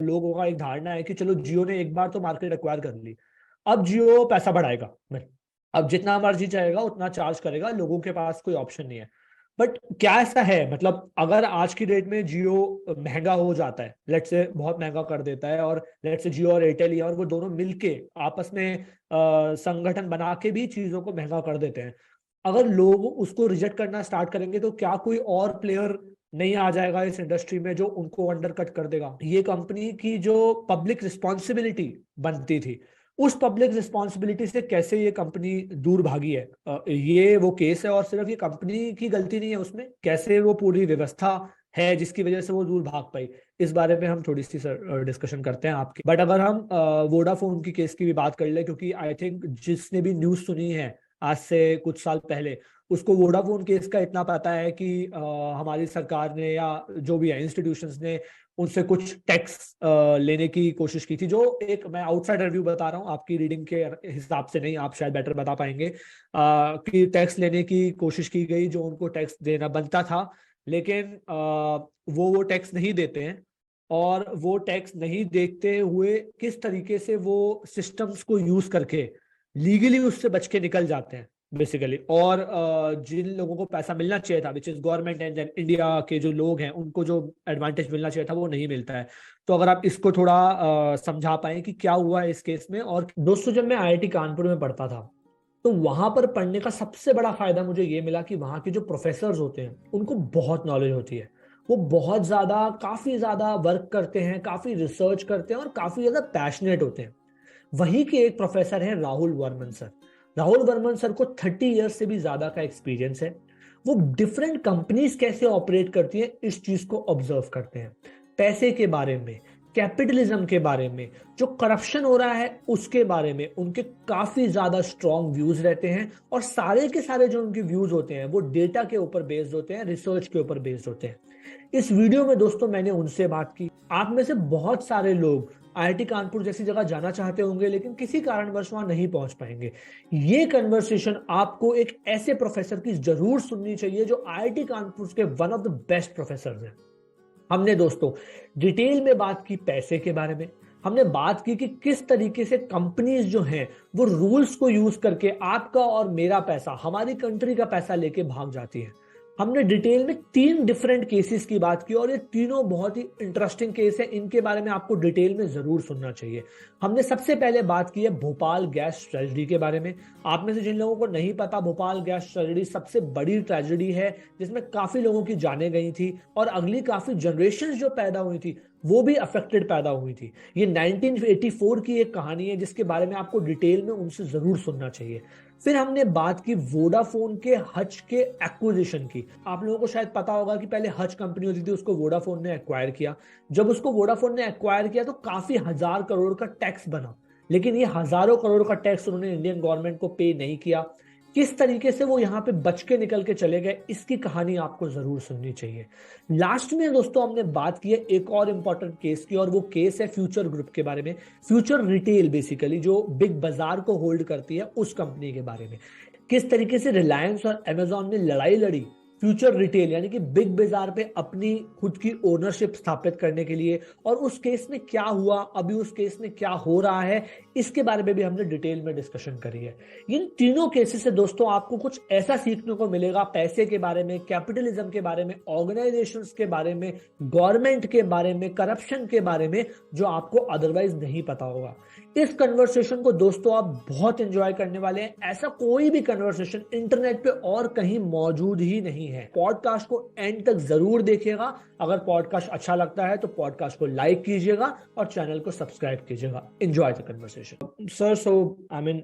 लोगों का एक धारणा है कि चलो जियो ने एक बार तो मार्केट एक्वायर कर ली, अब जियो पैसा बढ़ाएगा, अब जितना मर्जी चाहेगा उतना चार्ज करेगा, लोगों के पास कोई ऑप्शन नहीं है। बट क्या ऐसा है, मतलब अगर आज की डेट में जियो महंगा हो जाता है, लेट से बहुत महंगा कर देता है, और लेट से जियो और एयरटेल और वो दोनों मिलके आपस में संगठन बना के भी चीजों को महंगा कर देते हैं, अगर लोग उसको रिजेक्ट करना स्टार्ट करेंगे तो क्या कोई और प्लेयर नहीं आ जाएगा इस इंडस्ट्री में जो उनको अंडरकट कर देगा? ये कंपनी की जो पब्लिक रिस्पॉन्सिबिलिटी बनती थी, उस पब्लिक रिस्पॉन्सिबिलिटी से कैसे ये कंपनी दूर भागी है? ये वो केस है, और सिर्फ ये कंपनी की गलती नहीं है, उसमें कैसे वो पूरी व्यवस्था है जिसकी वजह से वो दूर भाग पाई, इस बारे में हम थोड़ी सी डिस्कशन करते हैं आपकी। बट अगर हम वोडाफोन की केस की भी बात कर ले, क्योंकि आई थिंक जिसने भी न्यूज सुनी है आज से कुछ साल पहले, उसको वोडाफोन केस का इतना पता है कि हमारी सरकार ने या जो भी है इंस्टीट्यूशंस ने उनसे कुछ टैक्स लेने की कोशिश की थी, जो एक मैं आउटसाइड रिव्यू बता रहा हूँ, आपकी रीडिंग के हिसाब से नहीं, आप शायद बेटर बता पाएंगे, कि टैक्स लेने की कोशिश की गई जो उनको टैक्स देना बनता था, लेकिन वो टैक्स नहीं देते हैं, और वो टैक्स नहीं देखते हुए किस तरीके से वो सिस्टम्स को यूज करके लीगली उससे बच के निकल जाते हैं बेसिकली, और जिन लोगों को पैसा मिलना चाहिए था, which is government and India के जो लोग हैं, उनको जो एडवांटेज मिलना चाहिए था वो नहीं मिलता है। तो अगर आप इसको थोड़ा समझा पाए कि क्या हुआ है इस केस में। और दोस्तों, जब मैं आईआईटी कानपुर में पढ़ता था, तो वहां पर पढ़ने का सबसे बड़ा फायदा मुझे ये मिला कि वहां के जो प्रोफेसर होते हैं उनको बहुत नॉलेज होती है, वो बहुत ज्यादा, काफी ज्यादा वर्क करते हैं, काफी रिसर्च करते हैं और काफी ज्यादा पैशनेट होते हैं। वहीं के एक प्रोफेसर हैं राहुल वर्मन सर। राहुल वर्मन सर को 30 ईयर्स से भी ज्यादा का एक्सपीरियंस है। वो डिफरेंट कंपनीज कैसे ऑपरेट करती हैं इस चीज को ऑब्जर्व करते हैं, पैसे के बारे में, कैपिटलिज्म के बारे में, जो करप्शन हो रहा है उसके बारे में उनके काफी ज्यादा स्ट्रॉन्ग व्यूज रहते हैं, और सारे के सारे जो उनके व्यूज होते हैं वो डेटा के ऊपर बेस्ड होते हैं, रिसर्च के ऊपर बेस्ड होते हैं। इस वीडियो में दोस्तों मैंने उनसे बात की। आप में से बहुत सारे लोग आईआईटी कानपुर जैसी जगह जाना चाहते होंगे लेकिन किसी कारणवश वहां नहीं पहुंच पाएंगे। ये कन्वर्सेशन आपको एक ऐसे प्रोफेसर की जरूर सुननी चाहिए जो आईआईटी कानपुर के one of the best professor हैं। हमने दोस्तों डिटेल में बात की पैसे के बारे में, हमने बात की कि किस तरीके से कंपनीज जो हैं वो रूल्स को यूज करके आपका और मेरा पैसा, हमारी कंट्री का पैसा लेके भाग जाती है। हमने डिटेल में 3 डिफरेंट केसेस की बात की, और ये तीनों बहुत ही इंटरेस्टिंग केस है, इनके बारे में आपको डिटेल में जरूर सुनना चाहिए। हमने सबसे पहले बात की है भोपाल गैस ट्रेजेडी के बारे में। आप में से जिन लोगों को नहीं पता, भोपाल गैस ट्रेजेडी सबसे बड़ी ट्रेजेडी है जिसमें काफी लोगों की जानें गई थी, और अगली काफी जनरेशन जो पैदा हुई थी वो भी अफेक्टेड पैदा हुई थी। ये 1984 की एक कहानी है जिसके बारे में आपको डिटेल में उनसे जरूर सुनना चाहिए। फिर हमने बात की वोडाफोन के हच के एक्विजिशन की। आप लोगों को शायद पता होगा कि पहले हच कंपनी होती थी, उसको वोडाफोन ने एक्वायर किया। जब उसको वोडाफोन ने एक्वायर किया तो काफी हजार करोड़ का टैक्स बना, लेकिन ये हजारों करोड़ का टैक्स उन्होंने इंडियन गवर्नमेंट को पे नहीं किया। किस तरीके से वो यहां पे बच के निकल के चले गए, इसकी कहानी आपको जरूर सुननी चाहिए। लास्ट में दोस्तों हमने बात की है एक और इंपॉर्टेंट केस की, और वो केस है फ्यूचर ग्रुप के बारे में। फ्यूचर रिटेल बेसिकली जो बिग बाजार को होल्ड करती है उस कंपनी के बारे में। किस तरीके से रिलायंस और अमेजॉन ने लड़ाई लड़ी फ्यूचर रिटेल यानी कि बिग बाजार पे अपनी खुद की ओनरशिप स्थापित करने के लिए, और उस केस में क्या हुआ, अभी उस केस में क्या हो रहा है, इसके बारे में भी हमने डिटेल में डिस्कशन करी है। इन तीनों केसेस से दोस्तों आपको कुछ ऐसा सीखने को मिलेगा, पैसे के बारे में, कैपिटलिज्म के बारे में, ऑर्गेनाइजेशंस के बारे में, गवर्नमेंट के बारे में, करप्शन के बारे में, जो आपको अदरवाइज नहीं पता होगा। इस कन्वर्सेशन को दोस्तों आप बहुत एंजॉय करने वाले हैं। ऐसा कोई भी कन्वर्सेशन इंटरनेट पे और कहीं मौजूद ही नहीं है। पॉडकास्ट को एंड तक जरूर देखिएगा। अगर पॉडकास्ट अच्छा लगता है तो पॉडकास्ट को लाइक कीजिएगा और चैनल को सब्सक्राइब कीजिएगा। Enjoy the conversation sir. So I mean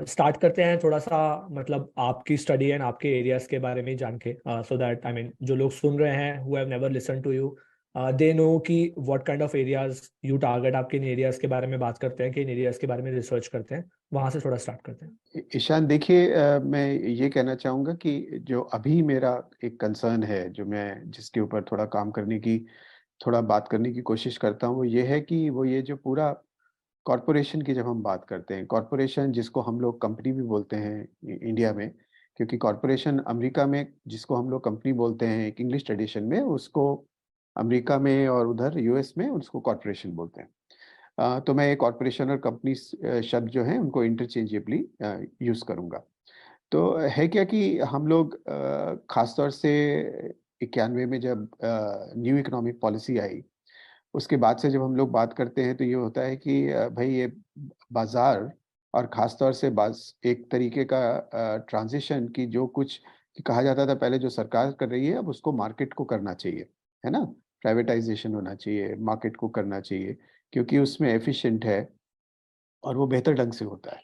start करते हैं थोड़ा सा, मतलब आपकी स्टडी एंड आपके एरियाज के बारे में जान के, सो दैट आई मीन जो लोग सुन रहे हैं who have never listen to you, they know कि what kind of areas you target. आप किन एरियाज के बारे में बात करते हैं, किन एरियाज के बारे में रिसर्च करते हैं, वहां से थोड़ा स्टार्ट करते हैं। ईशान, देखिए, मैं ये कहना चाहूँगा कि जो अभी मेरा एक कंसर्न है, जो मैं जिसके ऊपर थोड़ा काम करने की, थोड़ा बात करने की कोशिश करता हूँ, वो ये है कि वो ये जो पूरा कॉरपोरेशन की जब हम बात करते हैं, कॉरपोरेशन जिसको हम लोग कंपनी भी बोलते हैं इंडिया में, क्योंकि कॉरपोरेशन अमेरिका में जिसको हम लोग कंपनी बोलते हैं एक इंग्लिश ट्रेडिशन में, उसको अमेरिका में और उधर यूएस में उसको कॉरपोरेशन बोलते हैं। तो मैं कॉरपोरेशन और कंपनी शब्द जो है उनको इंटरचेंजेबली यूज करूंगा। तो है क्या कि हम लोग खासतौर से 91 में जब न्यू इकोनॉमिक पॉलिसी आई, उसके बाद से जब हम लोग बात करते हैं तो ये होता है कि भाई ये बाजार और खासतौर से एक तरीके का ट्रांजिशन की जो कुछ कि कहा जाता था पहले जो सरकार कर रही है अब उसको मार्केट को करना चाहिए, है ना? प्राइवेटाइजेशन होना चाहिए, मार्केट को करना चाहिए, क्योंकि उसमें एफिशिएंट है और वो बेहतर ढंग से होता है।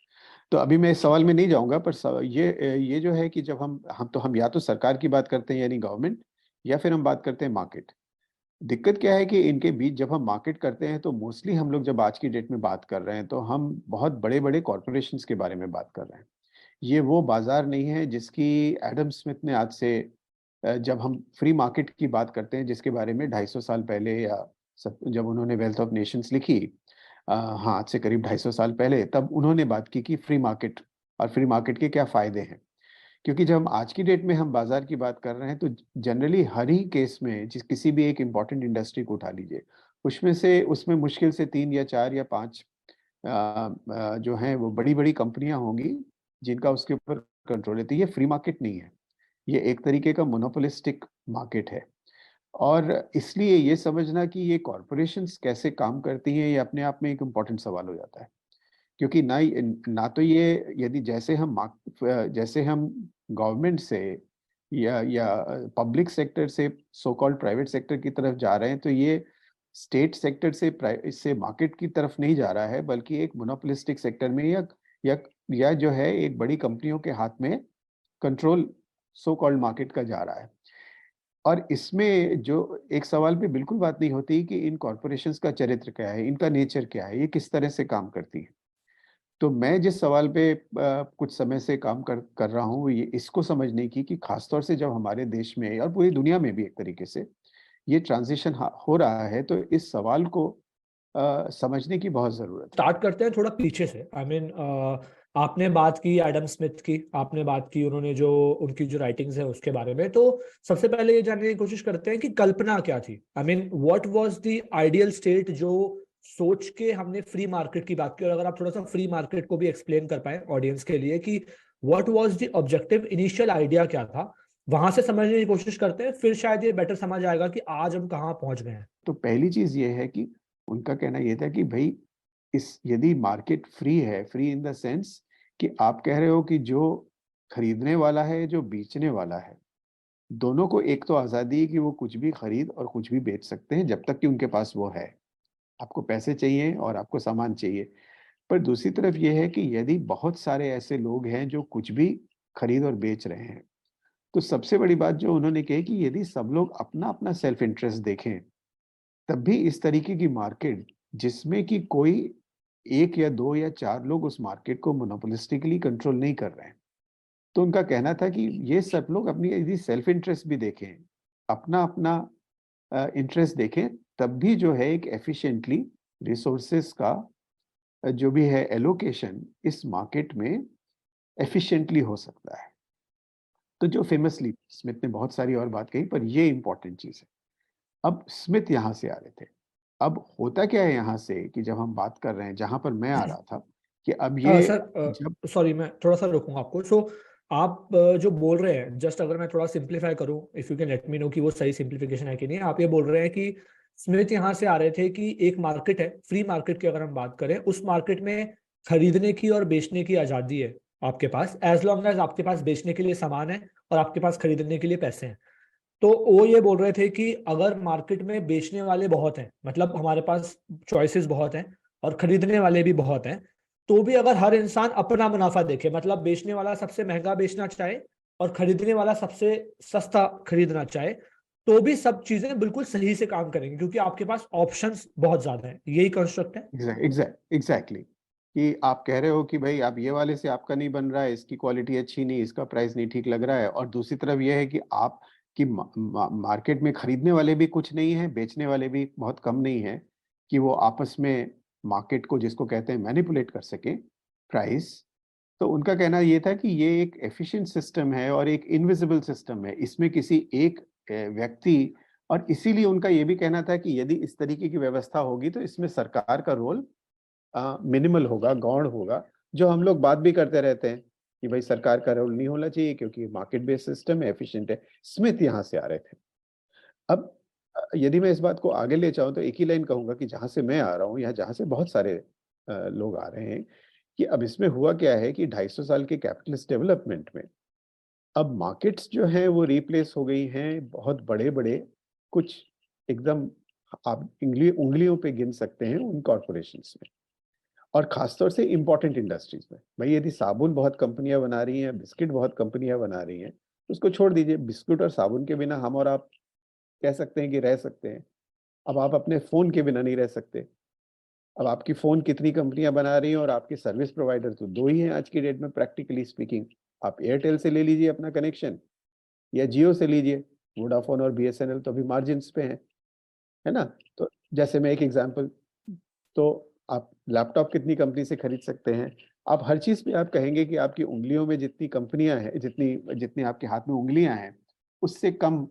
तो अभी मैं इस सवाल में नहीं जाऊंगा, पर ये जो है कि जब हम या तो सरकार की बात करते हैं यानी गवर्नमेंट, या फिर हम बात करते हैं मार्केट। दिक्कत क्या है कि इनके बीच जब हम मार्केट करते हैं तो मोस्टली हम लोग जब आज की डेट में बात कर रहे हैं तो हम बहुत बड़े बड़े कॉरपोरेशंस के बारे में बात कर रहे हैं। ये वो बाजार नहीं है जिसकी एडम स्मिथ ने आज से जब हम फ्री मार्केट की बात करते हैं जिसके बारे में 250 साल पहले या जब उन्होंने वेल्थ ऑफ नेशंस लिखी, हाँ आज से करीब 250 साल पहले, तब उन्होंने बात की कि फ्री मार्केट और फ्री मार्केट के क्या फायदे हैं। क्योंकि जब हम आज की डेट में हम बाजार की बात कर रहे हैं तो जनरली हर ही केस में जिस किसी भी एक इम्पॉर्टेंट इंडस्ट्री को उठा लीजिए, उसमें मुश्किल से 3 या 4 या 5 जो हैं वो बड़ी बड़ी कंपनियां होंगी जिनका उसके ऊपर कंट्रोल है। तो ये फ्री मार्केट नहीं है, ये एक तरीके का मोनोपोलिस्टिक मार्केट है। और इसलिए ये समझना कि ये कॉरपोरेशंस कैसे काम करती हैं ये अपने आप में एक इम्पॉर्टेंट सवाल हो जाता है। क्योंकि ना तो ये यदि जैसे हम गवर्नमेंट से या पब्लिक सेक्टर से सो कॉल्ड प्राइवेट सेक्टर की तरफ जा रहे हैं, तो ये स्टेट सेक्टर से मार्केट की तरफ नहीं जा रहा है, बल्कि एक मोनोपोलिस्टिक सेक्टर में या या जो है एक बड़ी कंपनियों के हाथ में कंट्रोल सो कॉल्ड मार्केट का जा रहा है। और इसमें जो एक सवाल पे बिल्कुल बात नहीं होती कि इन कॉरपोरेशंस का चरित्र क्या है, इनका नेचर क्या है, ये किस तरह से काम करती है। तो मैं जिस सवाल पे कुछ समय से काम कर रहा हूँ, ये इसको समझने की कि खासतौर से जब हमारे देश में और पूरी दुनिया में भी एक तरीके से ये ट्रांजिशन हो रहा है, तो इस सवाल को समझने की बहुत ज़रूरत है। स्टार्ट करते हैं थोड़ा पीछे से। आई मीन आपने बात की एडम स्मिथ की, आपने बात की उन्होंने जो उनकी जो राइटिंग्स है उसके बारे में। तो सबसे पहले ये जानने की कोशिश करते हैं कि कल्पना क्या थी। I mean what was the ideal state जो सोच के हमने फ्री मार्केट की बात की। और अगर आप थोड़ा सा फ्री मार्केट को भी एक्सप्लेन कर पाए ऑडियंस के लिए कि what was the objective, initial idea क्या था, वहां से समझने की कोशिश करते हैं, फिर शायद ये बेटर समझ आएगा कि आज हम कहाँ पहुंच गए हैं। तो पहली चीज़ ये है कि उनका कहना ये था कि भाई इस यदि मार्केट फ्री है, फ्री इन द सेंस कि आप कह रहे हो कि जो खरीदने वाला है, जो बेचने वाला है, दोनों को एक तो आज़ादी है कि वो कुछ भी खरीद और कुछ भी बेच सकते हैं जब तक कि उनके पास वो है। आपको पैसे चाहिए और आपको सामान चाहिए। पर दूसरी तरफ ये है कि यदि बहुत सारे ऐसे लोग हैं जो कुछ भी खरीद और बेच रहे हैं, तो सबसे बड़ी बात जो उन्होंने कही कि यदि सब लोग अपना-अपना सेल्फ इंटरेस्ट देखें, तब भी इस तरीके की मार्केट जिसमें कि कोई 1 या 2 या 4 लोग उस मार्केट को मोनोपोलिस्टिकली कंट्रोल नहीं कर रहे हैं। तो उनका कहना था कि ये सब लोग अपनी यदि सेल्फ इंटरेस्ट भी देखें, अपना-अपना इंटरेस्ट देखें, तब भी जो है एक एफिशिएंटली रिसोर्सेज का जो भी है एलोकेशन इस मार्केट में एफिशिएंटली हो सकता है। तो जो फेमसली स्मिथ ने बहुत सारी और बात कही, पर ये इंपॉर्टेंट चीज़ है। अब स्मिथ यहाँ से आ रहे थे। अब होता क्या है यहाँ से कि जब हम बात कर रहे हैं, जहाँ पर मैं आ रहा था कि अब ये जब सर सॉरी, मैं थोड़ा सा रोकूंगा आपको। सो आप जो बोल रहे हैं, जस्ट अगर मैं थोड़ा सिंप्लीफाई करूं, if you can let me know कि वो सही सिंप्लीफिकेशन है कि नहीं। आप ये बोल रहे हैं कि स्मिथ यहाँ से आ रहे थे कि एक मार्केट है, फ्री मार्केट की अगर हम बात करें, उस मार्केट में खरीदने की और बेचने की आजादी है आपके पास, एज लॉन्ग एज आपके पास बेचने के लिए सामान है और आपके पास खरीदने के लिए पैसे हैं। तो वो ये बोल रहे थे कि अगर मार्केट में बेचने वाले बहुत हैं, मतलब हमारे पास चॉइसेस बहुत हैं और खरीदने वाले भी बहुत हैं, तो भी अगर हर इंसान अपना मुनाफा देखे, मतलब बेचने वाला सबसे महंगा बेचना चाहे और खरीदने वाला सबसे सस्ता खरीदना चाहे, तो भी सब चीजें बिल्कुल सही से काम करेंगी, क्योंकि आपके पास ऑप्शंस बहुत ज्यादा हैं। यही कंस्ट्रक्ट है। एग्जैक्टली कि आप कह रहे हो कि भाई आप ये वाले से आपका नहीं बन रहा है, इसकी क्वालिटी अच्छी नहीं, इसका प्राइस नहीं ठीक लग रहा है, और दूसरी तरफ ये है कि आप कि मार्केट में खरीदने वाले भी कुछ नहीं है, बेचने वाले भी बहुत कम नहीं है कि वो आपस में मार्केट को जिसको कहते हैं मैनिपुलेट कर सके प्राइस। तो उनका कहना ये था कि ये एक एफिशिएंट सिस्टम है और एक इनविजिबल सिस्टम है। इसमें किसी एक व्यक्ति और इसीलिए उनका ये भी कहना था कि यदि इस तरीके की व्यवस्था होगी तो इसमें सरकार का रोल मिनिमल होगा, गौण होगा, जो हम लोग बात भी करते रहते हैं कि भाई सरकार का रोल नहीं होना चाहिए क्योंकि मार्केट बेस्ड सिस्टम है, एफिशिएंट है। स्मिथ यहाँ से आ रहे थे। अब यदि मैं इस बात को आगे ले जाऊं तो एक ही लाइन कहूंगा कि जहां से मैं आ रहा हूं या जहां से बहुत सारे लोग आ रहे हैं, कि अब इसमें हुआ क्या है कि 250 साल के कैपिटलिस्ट डेवलपमेंट में अब मार्केट्स जो है वो रिप्लेस हो गई हैं बहुत बड़े बड़े, कुछ एकदम आप उंगलियों पे गिन सकते हैं उन कॉरपोरेशंस में, और खासतौर से इंपॉर्टेंट इंडस्ट्रीज में। भाई यदि साबुन बहुत कंपनियां बना रही हैं, बिस्किट बहुत कंपनियां बना रही हैं, तो उसको छोड़ दीजिए, बिस्कुट और साबुन के बिना हम और आप कह सकते हैं कि रह सकते हैं। अब आप अपने फोन के बिना नहीं रह सकते। अब आपकी फोन कितनी कंपनियां बना रही हैं और आपके सर्विस प्रोवाइडर तो दो ही हैं आज की डेट में प्रैक्टिकली स्पीकिंग। आप एयरटेल से ले लीजिए अपना कनेक्शन, या जियो से लीजिए, वोडाफोन और बीएसएनएल तो अभी मार्जिन पे है ना। तो जैसे मैं एक एग्जांपल, तो आप लैपटॉप कितनी कंपनी से खरीद सकते हैं। आप हर चीज पे आप कहेंगे कि आपकी उंगलियों में जितनी कंपनियां हैं, जितनी जितनी आपके हाथ में उंगलियां हैं, उससे कम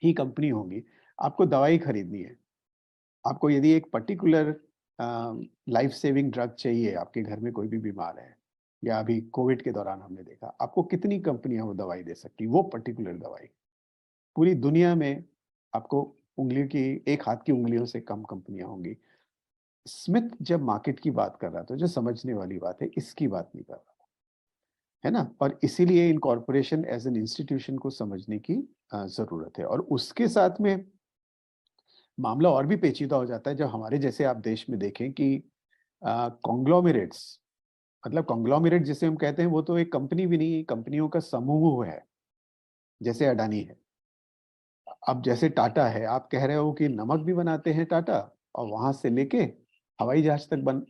ही कंपनी होंगी। आपको दवाई खरीदनी है, आपको यदि एक पर्टिकुलर लाइफ सेविंग ड्रग चाहिए, आपके घर में कोई भी बीमार है, या अभी कोविड के दौरान हमने देखा, आपको कितनी कंपनियां वो दवाई दे सकती, वो पर्टिकुलर दवाई। पूरी दुनिया में आपको उंगलियों की, एक हाथ की उंगलियों से कम कंपनियां होंगी। स्मिथ जब मार्केट की बात कर रहा था, जो समझने वाली बात है, इसकी बात नहीं कर रहा है ना। और इसीलिए इन कॉरपोरेशन एज एन इंस्टीट्यूशन को समझने की जरूरत है। और उसके साथ में मामला और भी पेचीदा हो जाता है जब हमारे जैसे आप देश में देखें कि कॉन्ग्लोमरेट्स, मतलब कॉन्ग्लोमरेट जिसे हम कहते हैं, वो तो एक कंपनी भी नहीं, कंपनियों का समूह है, जैसे अडानी है। अब जैसे टाटा है, आप कह रहे हो कि नमक भी बनाते हैं टाटा, और वहां से लेके हवाई जहाज तक बन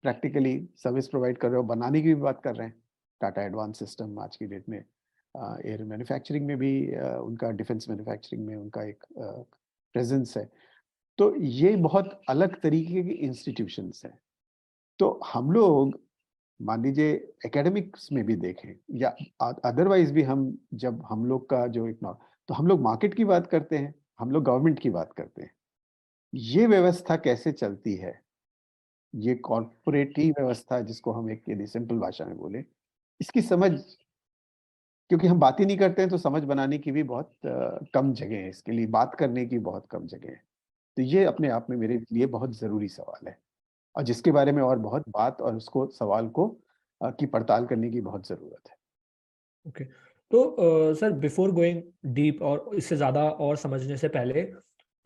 प्रैक्टिकली सर्विस प्रोवाइड कर रहे हो, बनाने की भी बात कर रहे हैं। टाटा एडवांस सिस्टम आज की डेट में एयर मैन्युफैक्चरिंग में भी उनका, डिफेंस मैन्युफैक्चरिंग में उनका एक प्रेजेंस है। तो ये बहुत अलग तरीके के इंस्टीट्यूशंस हैं। तो हम लोग मान लीजिए एकेडमिक्स में भी देखें या अदरवाइज भी, हम जब हम लोग का जो एक, तो हम लोग मार्केट की बात करते हैं, हम लोग गवर्नमेंट की बात करते हैं। ये व्यवस्था कैसे चलती है, ये कॉर्पोरेटिव व्यवस्था जिसको हम एक यदि सिंपल भाषा में बोले, इसकी समझ, क्योंकि हम बात ही नहीं करते हैं तो समझ बनाने की भी बहुत कम जगह है, इसके लिए बात करने की बहुत कम जगह है। तो ये अपने आप में मेरे लिए बहुत जरूरी सवाल है, और जिसके बारे में और बहुत बात और उसको सवाल को की पड़ताल करने की बहुत जरूरत है। ओके। तो सर, बिफोर गोइंग डीप और इससे ज़्यादा और समझने से पहले,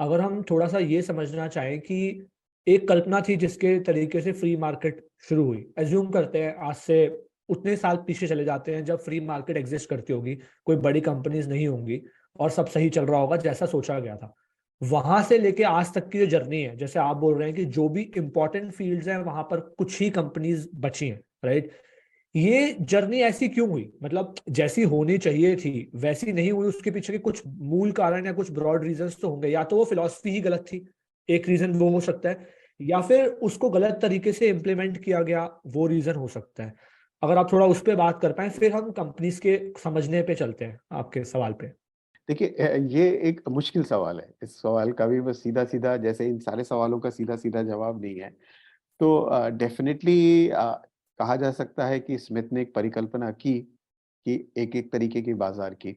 अगर हम थोड़ा सा ये समझना चाहें कि एक कल्पना थी जिसके तरीके से फ्री मार्केट शुरू हुई, एज्यूम करते हैं आज से उतने साल पीछे चले जाते हैं जब फ्री मार्केट एग्जिस्ट करती होगी, कोई बड़ी कंपनीज नहीं होंगी और सब सही चल रहा होगा जैसा सोचा गया था। वहां से लेके आज तक की जो जर्नी है, जैसे आप बोल रहे हैं कि जो भी इंपॉर्टेंट फील्ड्स हैं वहां पर कुछ ही कंपनीज बची हैं, राइट? ये जर्नी ऐसी क्यों हुई? मतलब जैसी होनी चाहिए थी वैसी नहीं हुई, उसके पीछे के कुछ मूल कारण या कुछ ब्रॉड रीजंस तो होंगे। या तो वो फिलॉसफी ही गलत थी, एक रीजन वो हो सकता है, या फिर उसको गलत तरीके से इम्प्लीमेंट किया गया, वो रीजन हो सकता है। अगर आप थोड़ा उस पर बात कर पाए, फिर हम कंपनीज के समझने पे चलते हैं आपके सवाल पे। देखिए ये एक मुश्किल सवाल है, इस सवाल का भी बस सीधा सीधा, जैसे इन सारे सवालों का सीधा सीधा जवाब नहीं है। तो डेफिनेटली कहा जा सकता है कि स्मिथ ने एक परिकल्पना की कि एक एक तरीके की बाजार की।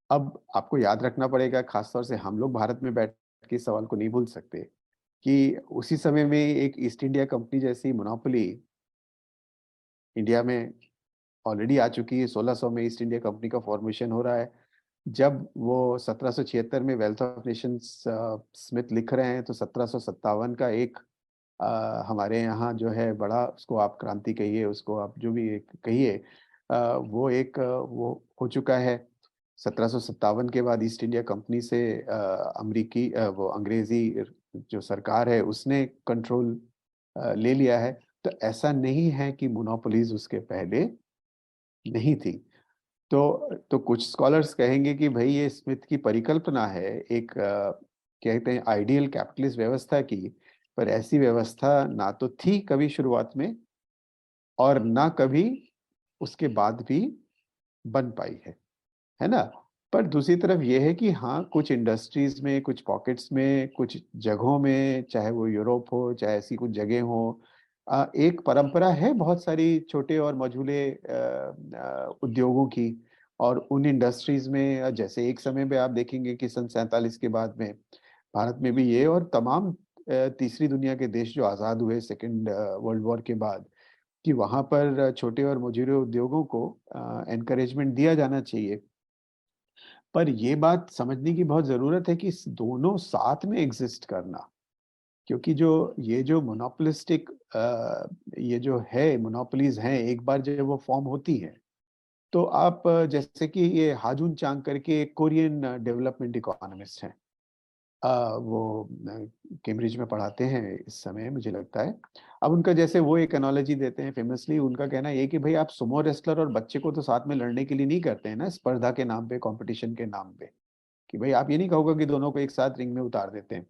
अब आपको याद रखना पड़ेगा, खासतौर से हम लोग भारत में बैठ के इस सवाल को नहीं भूल सकते, कि उसी समय में एक ईस्ट इंडिया कंपनी जैसी मोनोपोली इंडिया में ऑलरेडी आ चुकी है। 1600 में ईस्ट इंडिया कंपनी का फॉर्मेशन हो रहा है। जब वो 1776 में वेल्थ ऑफ नेशंस स्मिथ लिख रहे हैं, तो 1757 का एक हमारे यहाँ जो है बड़ा, उसको आप क्रांति कहिए, उसको आप जो भी एक कहिए, वो एक वो हो चुका है। 1757 के बाद ईस्ट इंडिया कंपनी से अमरीकी वो अंग्रेजी जो सरकार है उसने कंट्रोल ले लिया है। तो ऐसा नहीं है कि मोनोपोलीज उसके पहले नहीं थी। तो कुछ स्कॉलर्स कहेंगे कि भाई ये स्मिथ की परिकल्पना है, एक कहते हैं आइडियल कैपिटलिस्ट व्यवस्था की, पर ऐसी व्यवस्था ना तो थी कभी शुरुआत में, और ना कभी उसके बाद भी बन पाई है ना। पर दूसरी तरफ ये है कि हाँ, कुछ इंडस्ट्रीज में, कुछ पॉकेट्स में, कुछ जगहों में, चाहे वो यूरोप हो, चाहे ऐसी कुछ जगह हो, एक परंपरा है बहुत सारी छोटे और मझोले उद्योगों की। और उन इंडस्ट्रीज में जैसे एक समय पे आप देखेंगे कि सन 47 के बाद में भारत में भी ये और तमाम तीसरी दुनिया के देश जो आज़ाद हुए सेकेंड वर्ल्ड वॉर के बाद, कि वहाँ पर छोटे और मझोले उद्योगों को एनकरेजमेंट दिया जाना चाहिए। पर ये बात समझने की बहुत ज़रूरत है कि इस दोनों साथ में एग्ज़िस्ट करना, क्योंकि जो ये जो मोनोपोलिस्टिक ये जो है मोनोपोलीज़ हैं, एक बार जब वो फ़ॉर्म होती हैं, तो आप जैसे कि ये हाजुन चांग करके एक कोरियन डेवलपमेंट इकोनॉमिस्ट हैं। वो कैम्ब्रिज में पढ़ाते हैं इस समय मुझे लगता है। अब उनका जैसे वो एक एनालॉजी देते हैं फेमसली, उनका कहना ये है कि भई आप सुमो रेसलर और बच्चे को तो साथ में लड़ने के लिए नहीं करते हैं ना, स्पर्धा के नाम पे, कॉम्पिटिशन के नाम पे, कि भई आप ये नहीं कहोगे कि दोनों को एक साथ रिंग में उतार देते हैं।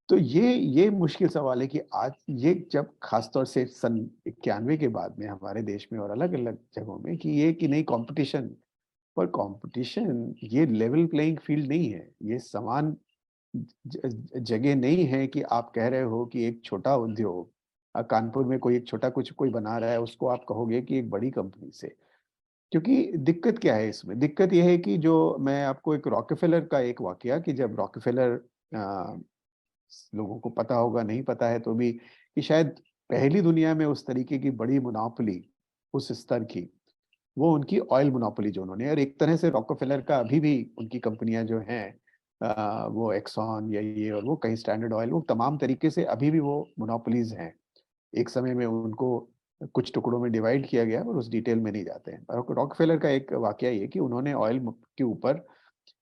तो ये मुश्किल सवाल है कि आज ये जब खास तौर से सन 91 के बाद में हमारे देश में और अलग-अलग जगहों में कि ये कि नहीं कॉम्पिटिशन, पर कॉम्पिटिशन ये लेवल प्लेइंग फील्ड नहीं है। ये समान जगह नहीं है कि आप कह रहे हो कि एक छोटा उद्योग कानपुर में कोई एक छोटा कुछ कोई बना रहा है, उसको आप कहोगे कि एक बड़ी कंपनी से। क्योंकि दिक्कत क्या है इसमें? दिक्कत ये है कि जो मैं आपको एक रॉकफेलर का एक वाकया कि जब रॉकफेलर लोगों को पता होगा, नहीं पता है तो भी, कि शायद पहली दुनिया में उस तरीके की बड़ी मोनोपोली उस स्तर की, वो उनकी ऑयल मोनोपोली जो उन्होंने, और एक तरह से रॉकफेलर का अभी भी उनकी कंपनियां जो हैं वो एक्सॉन या ये और वो कहीं स्टैंडर्ड ऑयल, वो तमाम तरीके से अभी भी वो मोनोपोलीज हैं। एक समय में उनको कुछ टुकड़ों में डिवाइड किया गया और उस डिटेल में नहीं जाते हैं। रॉकफेलर का एक वाकया ये कि उन्होंने ऑयल के ऊपर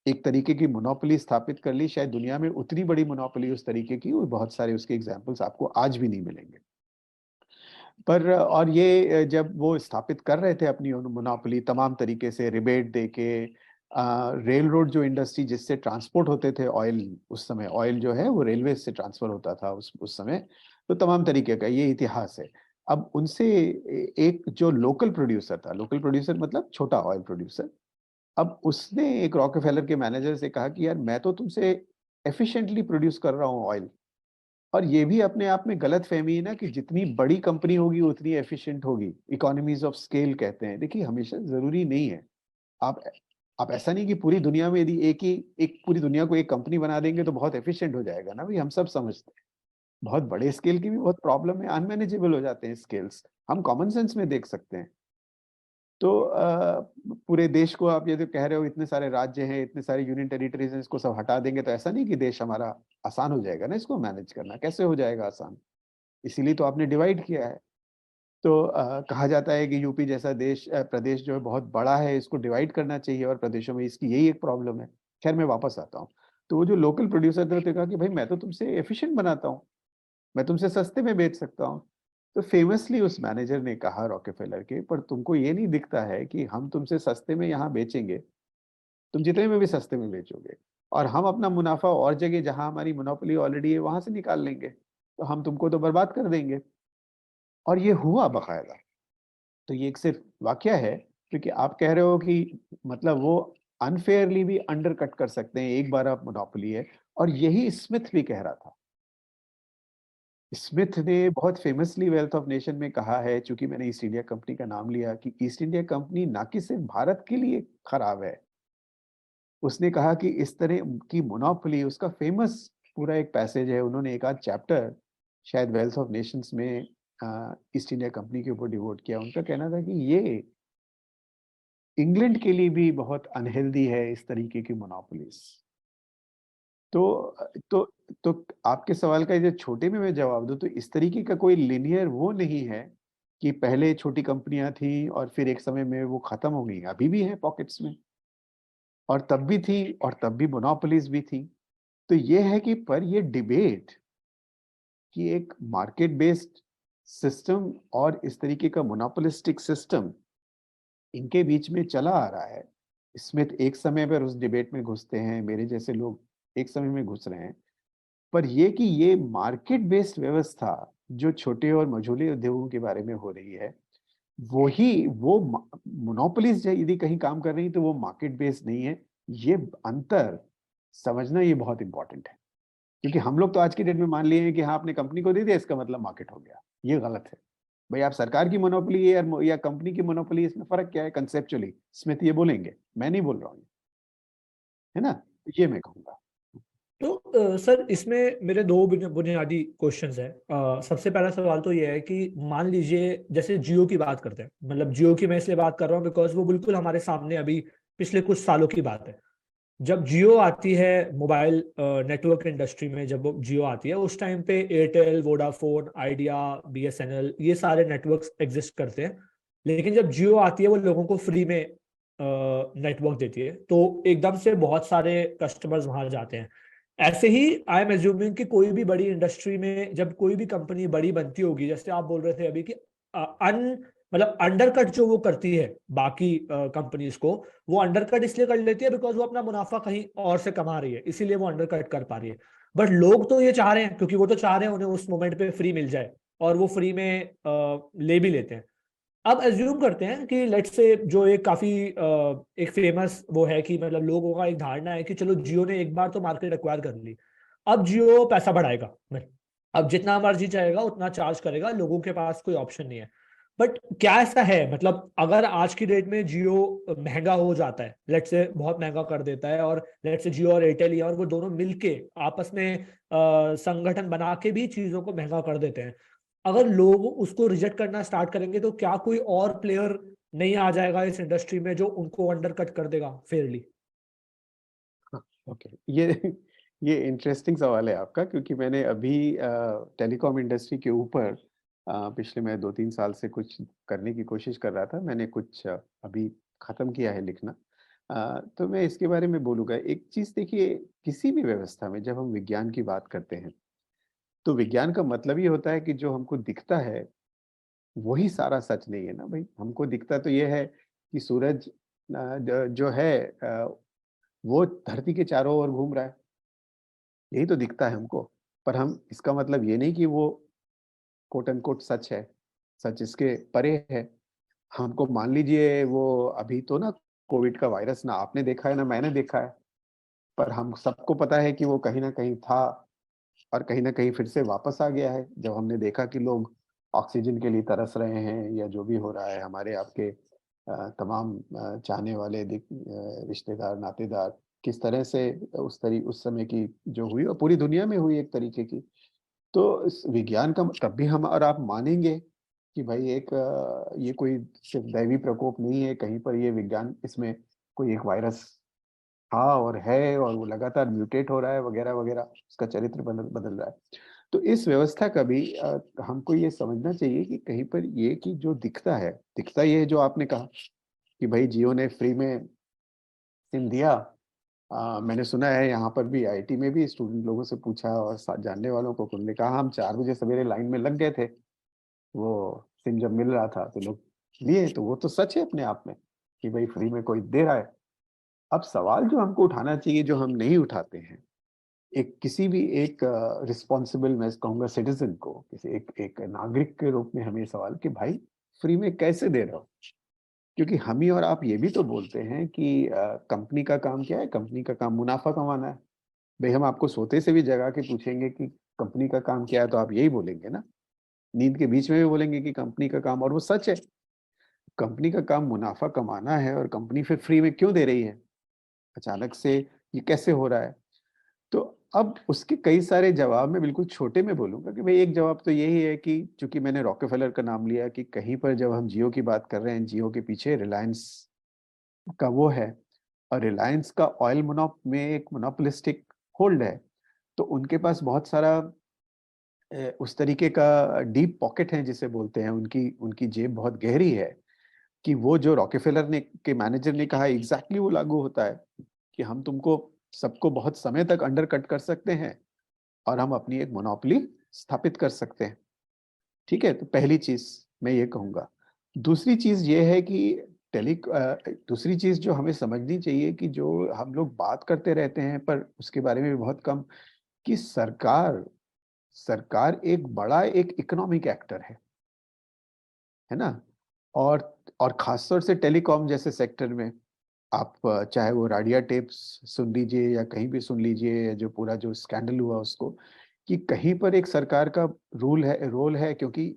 एक तरीके की मोनोपोली स्थापित कर ली, शायद दुनिया में उतनी बड़ी मोनोपोली उस तरीके की और बहुत सारे उसके एग्जाम्पल्स आपको आज भी नहीं मिलेंगे। पर और ये जब वो स्थापित कर रहे थे अपनी मोनोपोली तमाम तरीके से रिबेट देके, रेल रोड जो इंडस्ट्री जिससे ट्रांसपोर्ट होते थे ऑयल, उस समय ऑयल जो है वो रेलवे से ट्रांसफर होता था उस समय, तो तमाम तरीके का ये इतिहास है। अब उनसे एक जो लोकल प्रोड्यूसर था, लोकल प्रोड्यूसर मतलब छोटा ऑयल प्रोड्यूसर, अब उसने एक रॉकफेलर के मैनेजर से कहा कि यार मैं तो तुमसे एफिशिएंटली प्रोड्यूस कर रहा हूँ ऑयल, और ये भी अपने आप में गलतफ़हमी है ना कि जितनी बड़ी कंपनी होगी उतनी एफिशिएंट होगी। इकोनॉमीज़ ऑफ स्केल कहते हैं। देखिए हमेशा ज़रूरी नहीं है। आप आप ऐसा नहीं कि पूरी दुनिया में यदि एक पूरी दुनिया को एक कंपनी बना देंगे तो बहुत एफिशिएंट हो जाएगा ना भई, हम सब समझते हैं। बहुत बड़े स्केल की भी बहुत प्रॉब्लम है, अनमैनेजेबल हो जाते हैं स्केल्स। हम कॉमन सेंस में देख सकते हैं। तो पूरे देश को आप ये जो कह रहे हो इतने सारे राज्य हैं, इतने सारे यूनियन टेरिटरीज़ हैं, इसको सब हटा देंगे तो ऐसा नहीं कि देश हमारा आसान हो जाएगा ना इसको मैनेज करना, कैसे हो जाएगा आसान? इसीलिए तो आपने डिवाइड किया है। तो कहा जाता है कि यूपी जैसा प्रदेश जो है बहुत बड़ा है, इसको डिवाइड करना चाहिए और प्रदेशों में इसकी यही एक प्रॉब्लम है। खैर मैं वापस आता हूँ। तो वो जो लोकल प्रोड्यूसर थे उन्होंने कहा कि भाई मैं तो तुमसे एफिशिएंट बनाता हूँ, मैं तुमसे सस्ते में बेच सकता हूँ। तो फेमसली उस मैनेजर ने कहा रॉकफेलर के, पर तुमको ये नहीं दिखता है कि हम तुमसे सस्ते में यहाँ बेचेंगे, तुम जितने में भी सस्ते में बेचोगे, और हम अपना मुनाफा और जगह जहाँ हमारी मोनोपोली ऑलरेडी है वहां से निकाल लेंगे, तो हम तुमको तो बर्बाद कर देंगे। और ये हुआ बकायदा। तो ये एक सिर्फ वाकया है, क्योंकि आप कह रहे हो कि मतलब वो अनफेयरली भी अंडरकट कर सकते हैं, एक बार आप मोनोपोली है। और यही स्मिथ भी कह रहा था। स्मिथ ने बहुत फेमसली वेल्थ ऑफ नेशन में कहा है, चूंकि मैंने ईस्ट इंडिया कंपनी का नाम लिया, कि ईस्ट इंडिया कंपनी ना कि सिर्फ भारत के लिए खराब है, उसने कहा कि इस तरह की मोनोपोली, उसका फेमस पूरा एक पैसेज है, उन्होंने एक आध चैप्टर शायद वेल्थ ऑफ नेशंस में ईस्ट इंडिया कंपनी के ऊपर डिवोट किया। उनका कहना था कि ये इंग्लैंड के लिए भी बहुत अनहेल्दी है इस तरीके की मोनोपोलीज। तो तो तो आपके सवाल का ये छोटे में मैं जवाब दूं तो इस तरीके का कोई लिनियर वो नहीं है कि पहले छोटी कंपनियां थी और फिर एक समय में वो खत्म हो गई, अभी भी है पॉकेट्स में, और तब भी थी और तब भी मोनोपोलीज भी थी। तो ये है कि पर ये डिबेट कि एक मार्केट बेस्ड सिस्टम और इस तरीके का मोनोपोलिस्टिक सिस्टम इनके बीच में चला आ रहा है। स्मिथ एक समय पर उस डिबेट में घुसते हैं, मेरे जैसे लोग एक समय में घुस रहे हैं। पर ये कि ये मार्केट बेस्ड व्यवस्था जो छोटे और मझोले उद्योगों के बारे में हो रही है, वही वो मोनोपोलीज यदि कहीं काम कर रही है तो वो मार्केट बेस्ड नहीं है, ये अंतर समझना ये बहुत इंपॉर्टेंट है, क्योंकि हम लोग तो आज की डेट में मान लिए हैं कि हाँ आपने कंपनी को दे दिया इसका मतलब मार्केट हो गया। ये गलत है। भाई आप सरकार की मोनोपोली है या कंपनी की मोनोपोली, इसमें फर्क क्या है कंसेप्चुअली? स्मिथ ये बोलेंगे, मैं नहीं बोल रहा हूँ, है ना? तो ये मैं कहूंगा। तो सर इसमें मेरे दो बुनियादी क्वेश्चंस हैं। सबसे पहला सवाल तो ये है कि मान लीजिए जैसे जियो की बात करते हैं, मतलब जियो की मैं इसलिए बात कर रहा हूँ बिकॉज वो बिल्कुल हमारे सामने अभी पिछले कुछ सालों की बात है। जब जियो आती है मोबाइल नेटवर्क इंडस्ट्री में, जब वो जियो आती है उस टाइम पे एयरटेल, वोडाफोन, आइडिया, बीएसएनएल, ये सारे नेटवर्क्स एग्जिस्ट करते हैं। लेकिन जब जियो आती है वो लोगों को फ्री में नेटवर्क देती है, तो एकदम से बहुत सारे कस्टमर्स वहां जाते हैं। ऐसे ही आई एम एज्यूमिंग कि कोई भी बड़ी इंडस्ट्री में जब कोई भी कंपनी बड़ी बनती होगी, जैसे आप बोल रहे थे अभी कि मतलब अंडरकट जो वो करती है बाकी कंपनीज को, वो अंडरकट इसलिए कर लेती है बिकॉज वो अपना मुनाफा कहीं और से कमा रही है, इसीलिए वो अंडरकट कर पा रही है। बट लोग तो ये चाह रहे हैं, क्योंकि वो तो चाह रहे हैं उन्हें उस मोमेंट पे फ्री मिल जाए, और वो फ्री में ले भी लेते हैं। अब एज्यूम करते हैं कि लेट्स से जो एक काफी एक फेमस वो है कि मतलब लोगों का एक धारणा है कि चलो जियो ने एक बार तो मार्केट एक्वायर कर ली, अब जियो पैसा बढ़ाएगा, अब जितना मर्जी चाहेगा उतना चार्ज करेगा, लोगों के पास कोई ऑप्शन नहीं है। बट क्या ऐसा है, मतलब अगर आज की डेट में जियो महंगा हो जाता है, लेट्स से बहुत महंगा कर देता है, और लेट्स से जियो और एयरटेल ही है, और वो दोनों मिलके आपस में संगठन बना के भी चीजों को महंगा कर देते हैं, अगर लोग उसको रिजेक्ट करना स्टार्ट करेंगे तो क्या कोई और प्लेयर नहीं आ जाएगा इस इंडस्ट्री में जो उनको अंडरकट कर देगा फेयरली? ओके, ये इंटरेस्टिंग सवाल है आपका, क्योंकि मैंने अभी टेलीकॉम इंडस्ट्री के ऊपर पिछले मैं 2-3 साल से कुछ करने की कोशिश कर रहा था। मैंने कुछ अभी खत्म किया है लिखना। तो मैं इसके बारे में बोलूँगा। एक चीज़ देखिए, किसी भी व्यवस्था में जब हम विज्ञान की बात करते हैं, तो विज्ञान का मतलब ये होता है कि जो हमको दिखता है वही सारा सच नहीं है ना भाई। हमको दिखता तो ये है कि सूरज जो है वो धरती के चारों ओर घूम रहा है, यही तो दिखता है हमको। पर हम, इसका मतलब ये नहीं कि वो कोट अनकोट सच है। सच इसके परे है। हमको मान लीजिए वो अभी तो ना कोविड का वायरस ना आपने देखा है ना मैंने देखा है, पर हम सबको पता है कि वो कहीं ना कहीं था और कहीं ना कहीं फिर से वापस आ गया है। जब हमने देखा कि लोग ऑक्सीजन के लिए तरस रहे हैं या जो भी हो रहा है, हमारे आपके तमाम चाहने वाले रिश्तेदार नातेदार किस तरह से उस समय की जो हुई और पूरी दुनिया में हुई एक तरीके की। तो इस विज्ञान का तब भी हम और आप मानेंगे कि भाई एक ये कोई सिर्फ दैवी प्रकोप नहीं है, कहीं पर ये विज्ञान, इसमें कोई एक वायरस था और है और वो लगातार म्यूटेट हो रहा है वगैरह वगैरह, उसका चरित्र बदल बदल रहा है। तो इस व्यवस्था का भी हमको ये समझना चाहिए कि कहीं पर ये कि जो दिखता ये है जो आपने कहा कि भाई जियो ने फ्री में सिम दिया। मैंने सुना है यहाँ पर भी आईआईटी में भी स्टूडेंट लोगों से पूछा और साथ जानने वालों को, उन्होंने कहा हम 4 बजे सवेरे लाइन में लग गए थे, वो सिम जब मिल रहा था तो लोग लिए। तो वो तो सच है अपने आप में कि भाई फ्री में कोई दे रहा है। अब सवाल जो हमको उठाना चाहिए, जो हम नहीं उठाते हैं, एक किसी भी एक रिस्पॉन्सिबल, मैं कहूँगा सिटीजन को, किसी एक एक नागरिक के रूप में हमें सवाल कि भाई फ्री में कैसे दे रहे हो? क्योंकि हम ही और आप ये भी तो बोलते हैं कि कंपनी का काम क्या है? कंपनी का काम मुनाफा कमाना है। भाई हम आपको सोते से भी जगा के पूछेंगे कि कंपनी का काम क्या है, तो आप यही बोलेंगे ना। नींद के बीच में भी बोलेंगे कि कंपनी का काम, और वो सच है। कंपनी का काम मुनाफा कमाना है और कंपनी फिर फ्री में क्यों दे रही है? अचानक से ये कैसे हो रहा है? तो अब उसके कई सारे जवाब, मैं बिल्कुल छोटे में बोलूंगा कि भाई एक जवाब तो यही है कि चूंकि मैंने रॉकेफेलर का नाम लिया, कि कहीं पर जब हम जियो की बात कर रहे हैं, जियो के पीछे रिलायंस का वो है, और रिलायंस का ऑयल मोनोप में एक मोनोपोलिस्टिक होल्ड है। तो उनके पास बहुत सारा उस तरीके का डीप पॉकेट है जिसे बोलते हैं, उनकी उनकी जेब बहुत गहरी है, कि वो जो रॉकेफेलर ने के मैनेजर ने कहा एग्जैक्टली वो लागू होता है, कि हम तुमको सबको बहुत समय तक अंडर कट कर सकते हैं और हम अपनी एक मोनोपोली स्थापित कर सकते हैं। ठीक है, तो पहली चीज मैं ये कहूंगा। दूसरी चीज ये है कि दूसरी चीज जो हमें समझनी चाहिए, कि जो हम लोग बात करते रहते हैं पर उसके बारे में भी बहुत कम, कि सरकार सरकार एक बड़ा एक इकोनॉमिक एक्टर है ना? और खासतौर से टेलीकॉम जैसे सेक्टर में आप चाहे वो राडिया टेप्स सुन लीजिए या कहीं भी सुन लीजिए, या जो पूरा जो स्कैंडल हुआ उसको, कि कहीं पर एक सरकार का रोल है, क्योंकि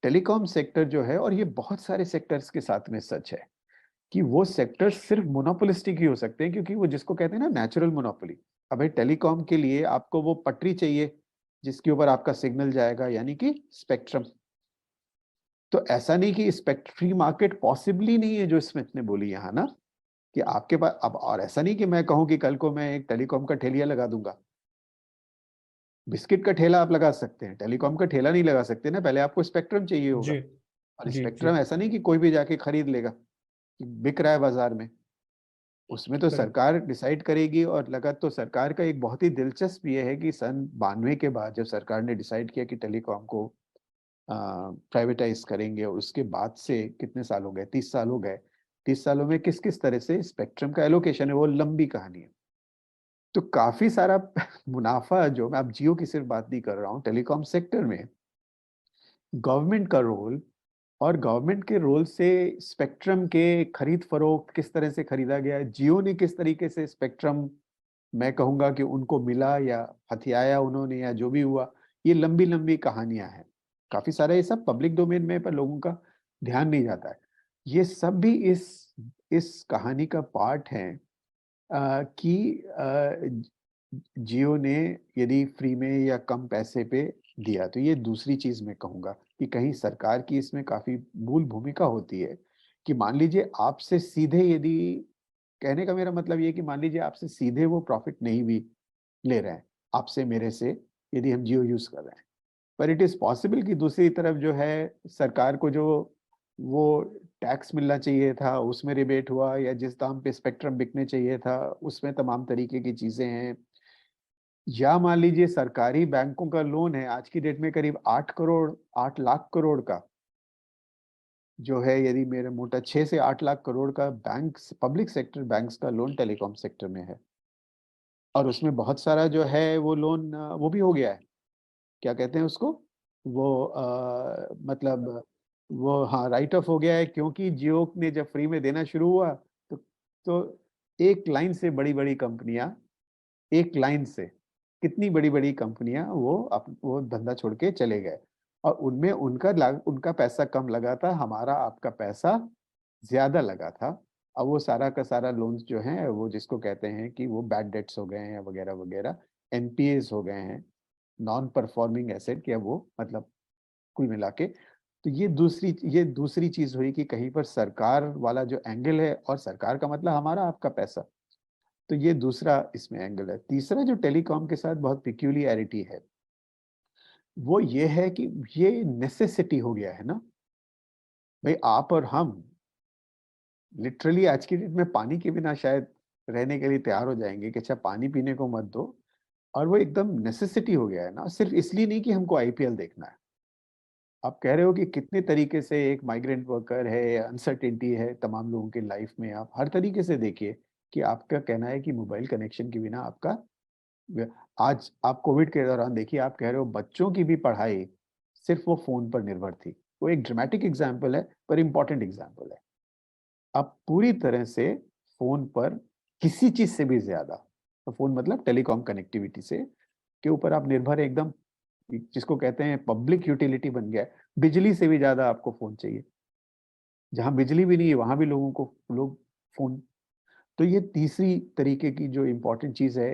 टेलीकॉम सेक्टर जो है, और ये बहुत सारे सेक्टर्स के साथ में सच है, कि वो सेक्टर सिर्फ मोनोपोलिस्टिक ही हो सकते हैं, क्योंकि वो जिसको कहते हैं ना नेचुरल मोनोपोली। अब भाई टेलीकॉम के लिए आपको वो पटरी चाहिए जिसके ऊपर आपका सिग्नल जाएगा, यानी कि स्पेक्ट्रम। तो ऐसा नहीं कि स्पेक्ट्रम फ्री मार्केट पॉसिबली नहीं है जो स्मिथ ने बोली यहाँ ना, कि आपके पास अब, और ऐसा नहीं कि मैं कहूँ कि कल को मैं एक टेलीकॉम का ठेलिया लगा दूंगा। बिस्किट का ठेला आप लगा सकते हैं, टेलीकॉम का ठेला नहीं लगा सकते ना, पहले आपको स्पेक्ट्रम चाहिए होगा। जी और जी जी। स्पेक्ट्रम ऐसा नहीं कि कोई भी जाके खरीद लेगा, कि बिक रहा है बाजार में। उसमें तो करेक्ट। सरकार डिसाइड करेगी। और लगा तो सरकार का एक बहुत ही दिलचस्प ये है कि सन 92 के बाद जब सरकार ने डिसाइड किया कि टेलीकॉम को प्राइवेटाइज करेंगे, और उसके बाद से कितने साल हो गए, 30 साल हो गए। 30 सालों में किस किस तरह से स्पेक्ट्रम का एलोकेशन है, वो लंबी कहानी है। तो काफी सारा मुनाफा, जो मैं अब जियो की सिर्फ बात नहीं कर रहा हूँ, टेलीकॉम सेक्टर में गवर्नमेंट का रोल, और गवर्नमेंट के रोल से स्पेक्ट्रम के खरीद फरोख्त किस तरह से खरीदा गया है, जियो ने किस तरीके से स्पेक्ट्रम, मैं कहूंगा कि उनको मिला या हथियाया उन्होंने, या जो भी हुआ, ये लंबी लंबी कहानियां हैं। काफी सारा ये सब पब्लिक डोमेन में, पर लोगों का ध्यान नहीं जाता है। ये सब भी इस कहानी का पार्ट है, कि जियो ने यदि फ्री में या कम पैसे पे दिया, तो ये दूसरी चीज मैं कहूंगा कि कहीं सरकार की इसमें काफी मूल भूमिका होती है। कि मान लीजिए आपसे सीधे, यदि, कहने का मेरा मतलब ये है कि मान लीजिए आपसे सीधे वो प्रॉफिट नहीं भी ले रहे हैं, आपसे मेरे से, यदि हम जियो यूज कर रहे हैं, पर इट इज पॉसिबल कि दूसरी तरफ जो है सरकार को जो वो टैक्स मिलना चाहिए था उसमें रिबेट हुआ, या जिस दाम पे स्पेक्ट्रम बिकने चाहिए था उसमें तमाम तरीके की चीजें हैं। या मान लीजिए सरकारी बैंकों का लोन है आज की डेट में करीब 8 करोड़, 8 लाख करोड़ का, जो है, यदि मेरे मोटा 6 से 8 लाख करोड़ का बैंक, पब्लिक सेक्टर बैंक्स का लोन टेलीकॉम सेक्टर में है। और उसमें बहुत सारा जो है वो लोन वो भी हो गया है, क्या कहते हैं उसको, वो मतलब वो, हाँ, राइट ऑफ हो गया है, क्योंकि जियो ने जब फ्री में देना शुरू हुआ, तो एक लाइन से बड़ी बड़ी कंपनियां, एक लाइन से कितनी बड़ी बड़ी कंपनियां वो धंधा छोड़ के चले गए। और उनमें उनका पैसा कम लगा था, हमारा आपका पैसा ज्यादा लगा था। अब वो सारा का सारा लोन्स जो हैं, वो जिसको कहते हैं कि वो बैड डेट्स हो गए हैं वगैरह वगैरह, एनपीएस हो गए हैं, नॉन परफॉर्मिंग एसेट, क्या वो मतलब, कुल मिला के। तो ये दूसरी चीज हुई कि कहीं पर सरकार वाला जो एंगल है, और सरकार का मतलब हमारा आपका पैसा। तो ये दूसरा इसमें एंगल है। तीसरा जो टेलीकॉम के साथ बहुत पिक्यूलियरिटी है, वो ये है कि ये नेसेसिटी हो गया है ना। भाई आप और हम लिटरली आज की डेट में पानी के बिना शायद रहने के लिए तैयार हो जाएंगे, कि अच्छा पानी पीने को मत दो। और वो एकदम नेसेसिटी हो गया है ना, सिर्फ इसलिए नहीं कि हमको आईपीएल देखना है। आप कह रहे हो कि कितने तरीके से एक माइग्रेंट वर्कर है, अनसर्टेनिटी है तमाम लोगों की लाइफ में, आप हर तरीके से देखिए, कि आपका कहना है कि मोबाइल कनेक्शन के बिना आपका, आज आप कोविड के दौरान देखिए, आप कह रहे हो बच्चों की भी पढ़ाई सिर्फ वो फोन पर निर्भर थी। वो एक ड्रामेटिक एग्जाम्पल है, पर इम्पोर्टेंट एग्जाम्पल है। अब पूरी तरह से फोन पर किसी चीज से भी ज्यादा, तो फोन मतलब टेलीकॉम कनेक्टिविटी से के ऊपर आप निर्भर है एकदम, जिसको कहते हैं पब्लिक यूटिलिटी बन गया है। बिजली से भी ज्यादा आपको फोन चाहिए, जहां बिजली भी नहीं है वहां भी लोग फोन। तो ये तीसरी तरीके की जो इम्पोर्टेंट चीज है,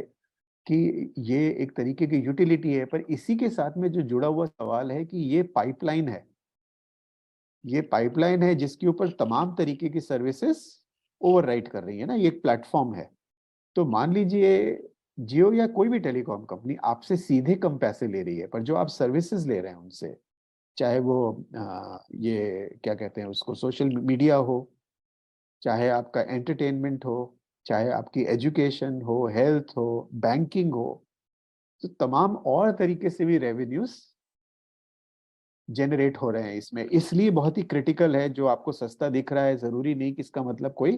कि ये एक तरीके की यूटिलिटी है, पर इसी के साथ में जो जुड़ा हुआ सवाल है कि ये पाइपलाइन है, ये पाइपलाइन है जिसके ऊपर तमाम तरीके की सर्विसेज ओवरराइड कर रही है ना, ये एक प्लेटफॉर्म है। तो मान लीजिए जियो या कोई भी टेलीकॉम कंपनी आपसे सीधे कम पैसे ले रही है, पर जो आप सर्विसेज ले रहे हैं उनसे, चाहे वो ये क्या कहते हैं उसको, सोशल मीडिया हो, चाहे आपका एंटरटेनमेंट हो, चाहे आपकी एजुकेशन हो, हेल्थ हो, बैंकिंग हो, तो तमाम और तरीके से भी रेवेन्यूज जनरेट हो रहे हैं इसमें। इसलिए बहुत ही क्रिटिकल है, जो आपको सस्ता दिख रहा है जरूरी नहीं कि इसका मतलब कोई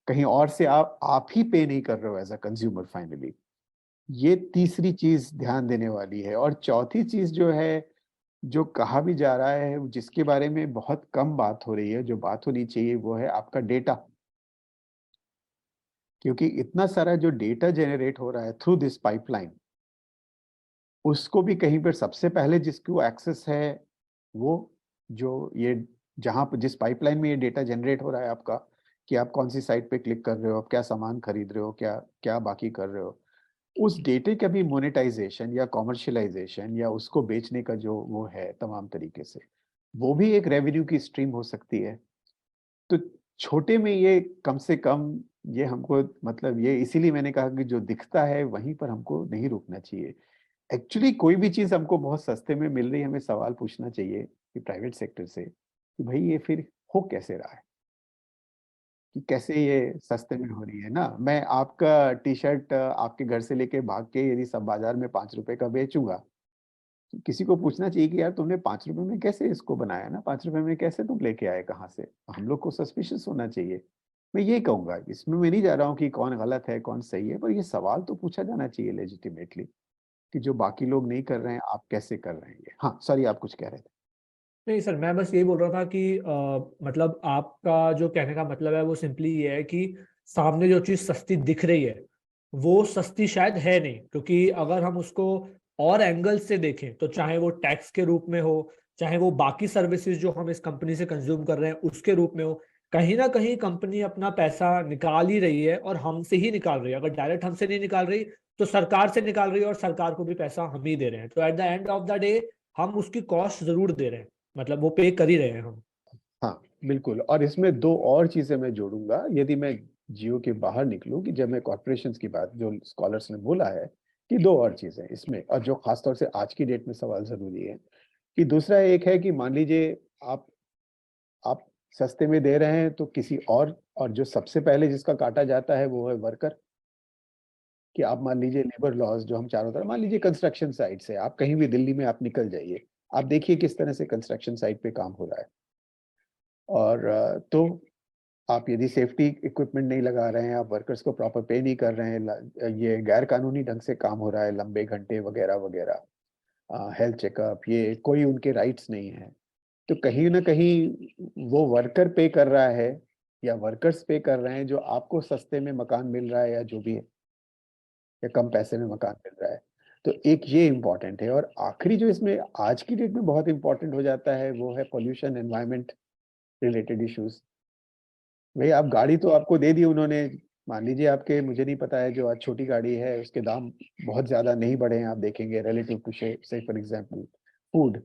कहीं और से आप ही पे नहीं कर रहे हो एज अ कंज्यूमर फाइनली। ये तीसरी चीज ध्यान देने वाली है। और चौथी चीज जो है, जो कहा भी जा रहा है, जिसके बारे में बहुत कम बात हो रही है, जो बात होनी चाहिए, वो है आपका डेटा। क्योंकि इतना सारा जो डेटा जेनरेट हो रहा है थ्रू दिस पाइपलाइन, उसको भी कहीं पर सबसे पहले जिसको एक्सेस है वो, जो ये जहां पर जिस पाइपलाइन में ये डेटा जनरेट हो रहा है आपका, कि आप कौन सी साइट पे क्लिक कर रहे हो, आप क्या सामान खरीद रहे हो, क्या क्या बाकी कर रहे हो, उस डेटे का भी मोनेटाइजेशन या कॉमर्शियलाइजेशन या उसको बेचने का जो वो है तमाम तरीके से, वो भी एक रेवेन्यू की स्ट्रीम हो सकती है। तो छोटे में ये कम से कम, ये हमको मतलब ये इसीलिए मैंने कहा कि जो दिखता है वहीं पर हमको नहीं रुकना चाहिए। एक्चुअली कोई भी चीज हमको बहुत सस्ते में मिल रही है, हमें सवाल पूछना चाहिए कि प्राइवेट सेक्टर से कि भाई ये फिर हो कैसे रहा है, कि कैसे ये सस्ते में हो रही है ना। मैं आपका टी शर्ट आपके घर से लेके भाग के यदि सब बाजार में 5 रुपए का बेचूंगा, तो किसी को पूछना चाहिए कि यार तुमने 5 रुपए में कैसे इसको बनाया ना, 5 रुपए में कैसे तुम लेके आए, कहाँ से। हम लोग को सस्पिशियस होना चाहिए। मैं ये कहूंगा, इसमें मैं नहीं जा रहा हूँ कि कौन गलत है कौन सही है, पर ये सवाल तो पूछा जाना चाहिए लेजिटिमेटली, कि जो बाकी लोग नहीं कर रहे हैं आप कैसे कर रहे हैं ये। हाँ सॉरी, आप कुछ कह रहे थे। नहीं सर, मैं बस यही बोल रहा था कि मतलब आपका जो कहने का मतलब है वो सिंपली ये है कि सामने जो चीज सस्ती दिख रही है वो सस्ती शायद है नहीं, क्योंकि अगर हम उसको और एंगल से देखें तो चाहे वो टैक्स के रूप में हो, चाहे वो बाकी सर्विसेज जो हम इस कंपनी से कंज्यूम कर रहे हैं उसके रूप में हो, कहीं ना कहीं कंपनी अपना पैसा निकाल ही रही है और हमसे ही निकाल रही है। अगर डायरेक्ट हमसे नहीं निकाल रही तो सरकार से निकाल रही है, और सरकार को भी पैसा हम ही दे रहे हैं। तो at the end of the day हम उसकी कॉस्ट जरूर दे रहे हैं, मतलब वो पे कर ही रहे हैं हम। हाँ बिल्कुल, और इसमें दो और चीजें मैं जोड़ूंगा, यदि मैं जियो के बाहर निकलूं, कि जब मैं कॉर्पोरेशंस की बात, जो स्कॉलर्स ने बोला है कि दो और चीजें इसमें, और जो खासतौर से आज की डेट में सवाल जरूरी है, कि दूसरा एक है कि मान लीजिए आप आप सस्ते में दे रहे हैं तो किसी और जो सबसे पहले जिसका काटा जाता है वो है वर्कर। कि आप मान लीजिए लेबर लॉज जो हम चारों तरफ, मान लीजिए कंस्ट्रक्शन साइट से आप कहीं भी दिल्ली में आप निकल जाइए, आप देखिए किस तरह से कंस्ट्रक्शन साइट पे काम हो रहा है। और तो आप यदि सेफ्टी इक्विपमेंट नहीं लगा रहे हैं, आप वर्कर्स को प्रॉपर पे नहीं कर रहे हैं, ये गैर कानूनी ढंग से काम हो रहा है, लंबे घंटे वगैरह वगैरह, हेल्थ चेकअप, ये कोई उनके राइट्स नहीं है, तो कहीं ना कहीं वो वर्कर पे कर रहा है या वर्कर्स पे कर रहे हैं जो आपको सस्ते में मकान मिल रहा है या जो भी है, या कम पैसे में मकान मिल रहा है। तो एक ये इम्पोर्टेंट है। और आखिरी जो इसमें आज की डेट में बहुत इंपॉर्टेंट हो जाता है वो है पोल्यूशन एनवायरमेंट रिलेटेड इश्यूज। भाई आप गाड़ी तो आपको दे दी उन्होंने, मान लीजिए आपके, मुझे नहीं पता है, जो आज छोटी गाड़ी है उसके दाम बहुत ज्यादा नहीं बढ़े हैं, आप देखेंगे रिलेटिव टू से फॉर एग्जांपल फूड।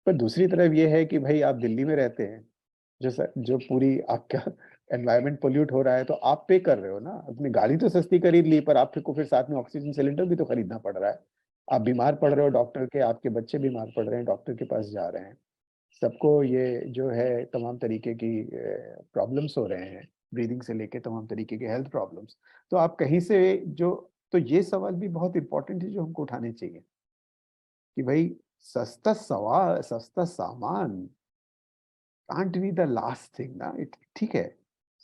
पर दूसरी तरफ ये है कि भाई आप दिल्ली में रहते हैं, जो पूरी आपका एनवायरनमेंट पोल्यूट हो रहा है, तो आप पे कर रहे हो ना। अपनी गाड़ी तो सस्ती खरीद ली, पर आपको फिर साथ में ऑक्सीजन सिलेंडर भी तो खरीदना पड़ रहा है। आप बीमार पड़ रहे हो डॉक्टर के, आपके बच्चे बीमार पड़ रहे हैं डॉक्टर के पास जा रहे हैं, सबको ये जो है तमाम तरीके की प्रॉब्लम्स हो रहे हैं, ब्रीदिंग से लेके तमाम तरीके के हेल्थ प्रॉब्लम्स। तो आप कहीं से जो, तो ये सवाल भी बहुत इंपॉर्टेंट है जो हमको उठाने चाहिए, कि भाई सस्ता सामान can't be the last thing ना। ठीक है,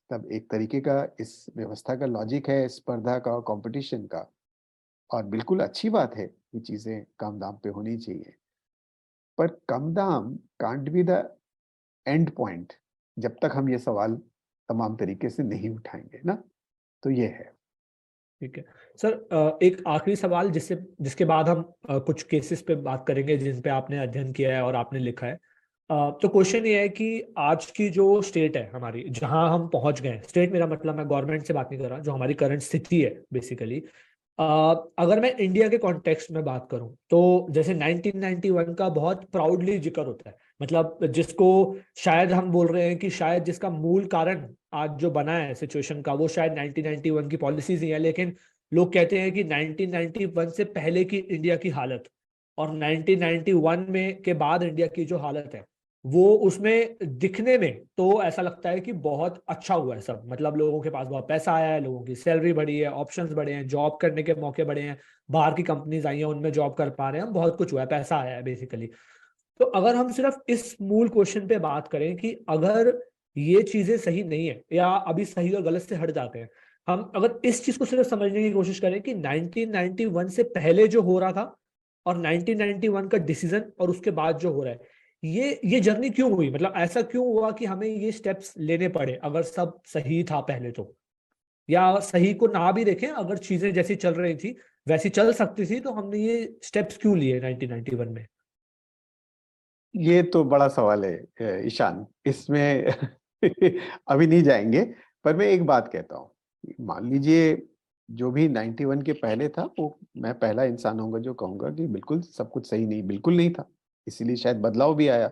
तब एक तरीके का इस व्यवस्था का लॉजिक है, स्पर्धा का और कंपटीशन का, और बिल्कुल अच्छी बात है ये चीजें कम दाम पे होनी चाहिए, पर कम दाम can't be the end point जब तक हम ये सवाल तमाम तरीके से नहीं उठाएंगे ना। तो ये है। ठीक है सर, एक आखिरी सवाल जिससे जिसके बाद हम कुछ केसेस पे बात करेंगे जिन पे आपने अध्ययन किया है और आपने लिखा है। तो क्वेश्चन ये है कि आज की जो स्टेट है हमारी, जहां हम पहुंच गए हैं, स्टेट मेरा मतलब मैं गवर्नमेंट से बात नहीं कर रहा, जो हमारी करंट स्थिति है बेसिकली। अगर मैं इंडिया के कॉन्टेक्स्ट में बात करूं तो जैसे 1991 का बहुत प्राउडली जिक्र होता है, मतलब जिसको शायद हम बोल रहे हैं कि शायद जिसका मूल कारण आज जो बना है सिचुएशन का वो शायद 1991 की पॉलिसीज ही है। लेकिन लोग कहते हैं कि 1991 से पहले की इंडिया की हालत और 1991 में के बाद इंडिया की जो हालत है वो उसमें दिखने में तो ऐसा लगता है कि बहुत अच्छा हुआ है सब, मतलब लोगों के पास बहुत पैसा आया है, लोगों की सैलरी बढ़ी है, ऑप्शंस बढ़े हैं, जॉब करने के मौके बढ़े हैं, बाहर की कंपनीज आई हैं उनमें जॉब कर पा रहे हैं हम, बहुत कुछ हुआ है, पैसा आया है बेसिकली। तो अगर हम सिर्फ इस मूल क्वेश्चन पे बात करें कि अगर ये चीजें सही नहीं है या अभी सही और गलत से हट जाते हैं, हम अगर इस चीज को सिर्फ समझने की कोशिश करें कि 1991 से पहले जो हो रहा था और 1991 का डिसीजन और उसके बाद जो हो रहा है, ये जर्नी क्यों हुई, मतलब ऐसा क्यों हुआ कि हमें ये स्टेप्स लेने पड़े अगर सब सही था पहले तो। या सही को ना भी देखें, अगर चीजें जैसी चल रही थी वैसी चल सकती थी, तो हमने ये स्टेप्स क्यों लिए 1991 में? ये तो बड़ा सवाल है ईशान, इसमें अभी नहीं जाएंगे। पर मैं एक बात कहता हूँ, मान लीजिए जो भी 91 के पहले था, वो मैं पहला इंसान होऊंगा जो कहूंगा कि बिल्कुल सब कुछ सही नहीं, बिल्कुल नहीं था। इसीलिए शायद बदलाव भी आया।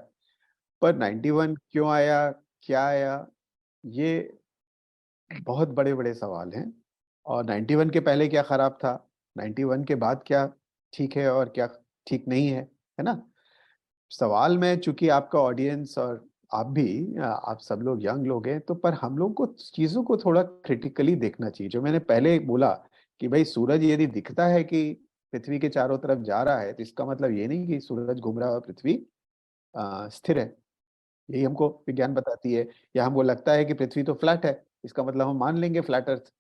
पर 91 क्यों आया, क्या आया, ये बहुत बड़े बड़े सवाल हैं। और 91 के पहले क्या खराब था, 91 के बाद क्या ठीक है और क्या ठीक नहीं है ना? सवाल में, चूंकि आपका ऑडियंस और आप भी, आप सब लोग यंग लोग हैं, तो पर हम लोग को चीजों को थोड़ा क्रिटिकली देखना चाहिए। जो मैंने पहले बोला कि भाई सूरज यदि दिखता है कि पृथ्वी के चारों तरफ जा रहा है, तो इसका मतलब ये नहीं कि सूरज घूम रहा है और पृथ्वी स्थिर है। यही हमको विज्ञान बताती है। या हमको लगता है कि पृथ्वी तो फ्लैट है, इसका मतलब हम मान लेंगे फ्लैट अर्थ।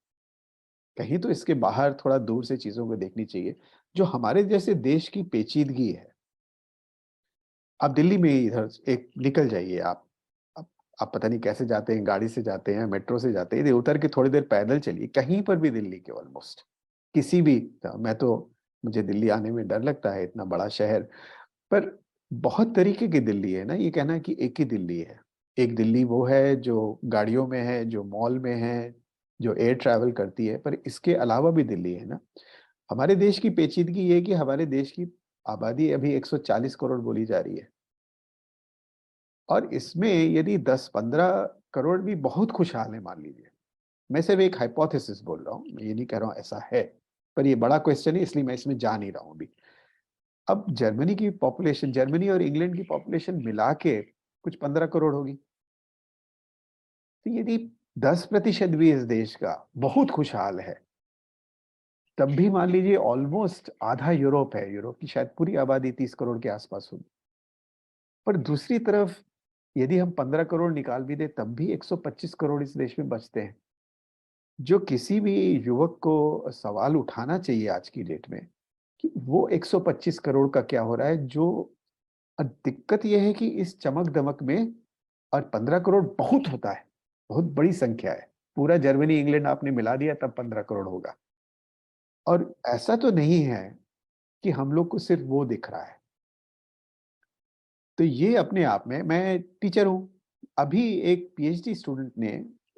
कहीं तो इसके बाहर थोड़ा दूर से चीजों को देखनी चाहिए। जो हमारे जैसे देश की पेचीदगी है, आप दिल्ली में ही इधर एक निकल जाइए आप आप पता नहीं कैसे जाते हैं, गाड़ी से जाते हैं, मेट्रो से जाते हैं, इधर उतर के थोड़ी देर पैदल चलिए, कहीं पर भी दिल्ली के ऑलमोस्ट किसी भी, मैं तो, मुझे दिल्ली आने में डर लगता है, इतना बड़ा शहर। पर बहुत तरीके की दिल्ली है ना, ये कहना है कि एक ही दिल्ली है। एक दिल्ली वो है जो गाड़ियों में है, जो मॉल में है, जो एयर ट्रैवल करती है, पर इसके अलावा भी दिल्ली है ना। हमारे देश की पेचीदगी ये है कि हमारे देश की आबादी अभी 140 करोड़ बोली जा रही है। और इसमें यदि 10-15 करोड़ भी बहुत खुशहाल है मान लीजिए, मैं सिर्फ एक हाइपोथेसिस बोल रहा हूँ, मैं ये नहीं कह रहा हूँ ऐसा है, पर ये बड़ा क्वेश्चन है, इसलिए मैं इसमें जा नहीं रहा हूँ अभी। अब जर्मनी की पॉपुलेशन, जर्मनी और इंग्लैंड की पॉपुलेशन मिला के कुछ 15 करोड़ होगी। तो यदि 10% भी इस देश का बहुत खुशहाल है, तब भी मान लीजिए ऑलमोस्ट आधा यूरोप है, यूरोप की शायद पूरी आबादी 30 करोड़ के आसपास होगी। पर दूसरी तरफ यदि हम 15 करोड़ निकाल भी दे, तब भी 125 करोड़ इस देश में बचते हैं। जो किसी भी युवक को सवाल उठाना चाहिए आज की डेट में कि वो 125 करोड़ का क्या हो रहा है। जो दिक्कत यह है कि इस चमक दमक में, और 15 करोड़ बहुत होता है, बहुत बड़ी संख्या है। पूरा जर्मनी इंग्लैंड आपने मिला दिया तब 15 करोड़ होगा। और ऐसा तो नहीं है कि हम लोग को सिर्फ वो दिख रहा है। तो ये अपने आप में, मैं टीचर हूँ, अभी एक पीएचडी स्टूडेंट ने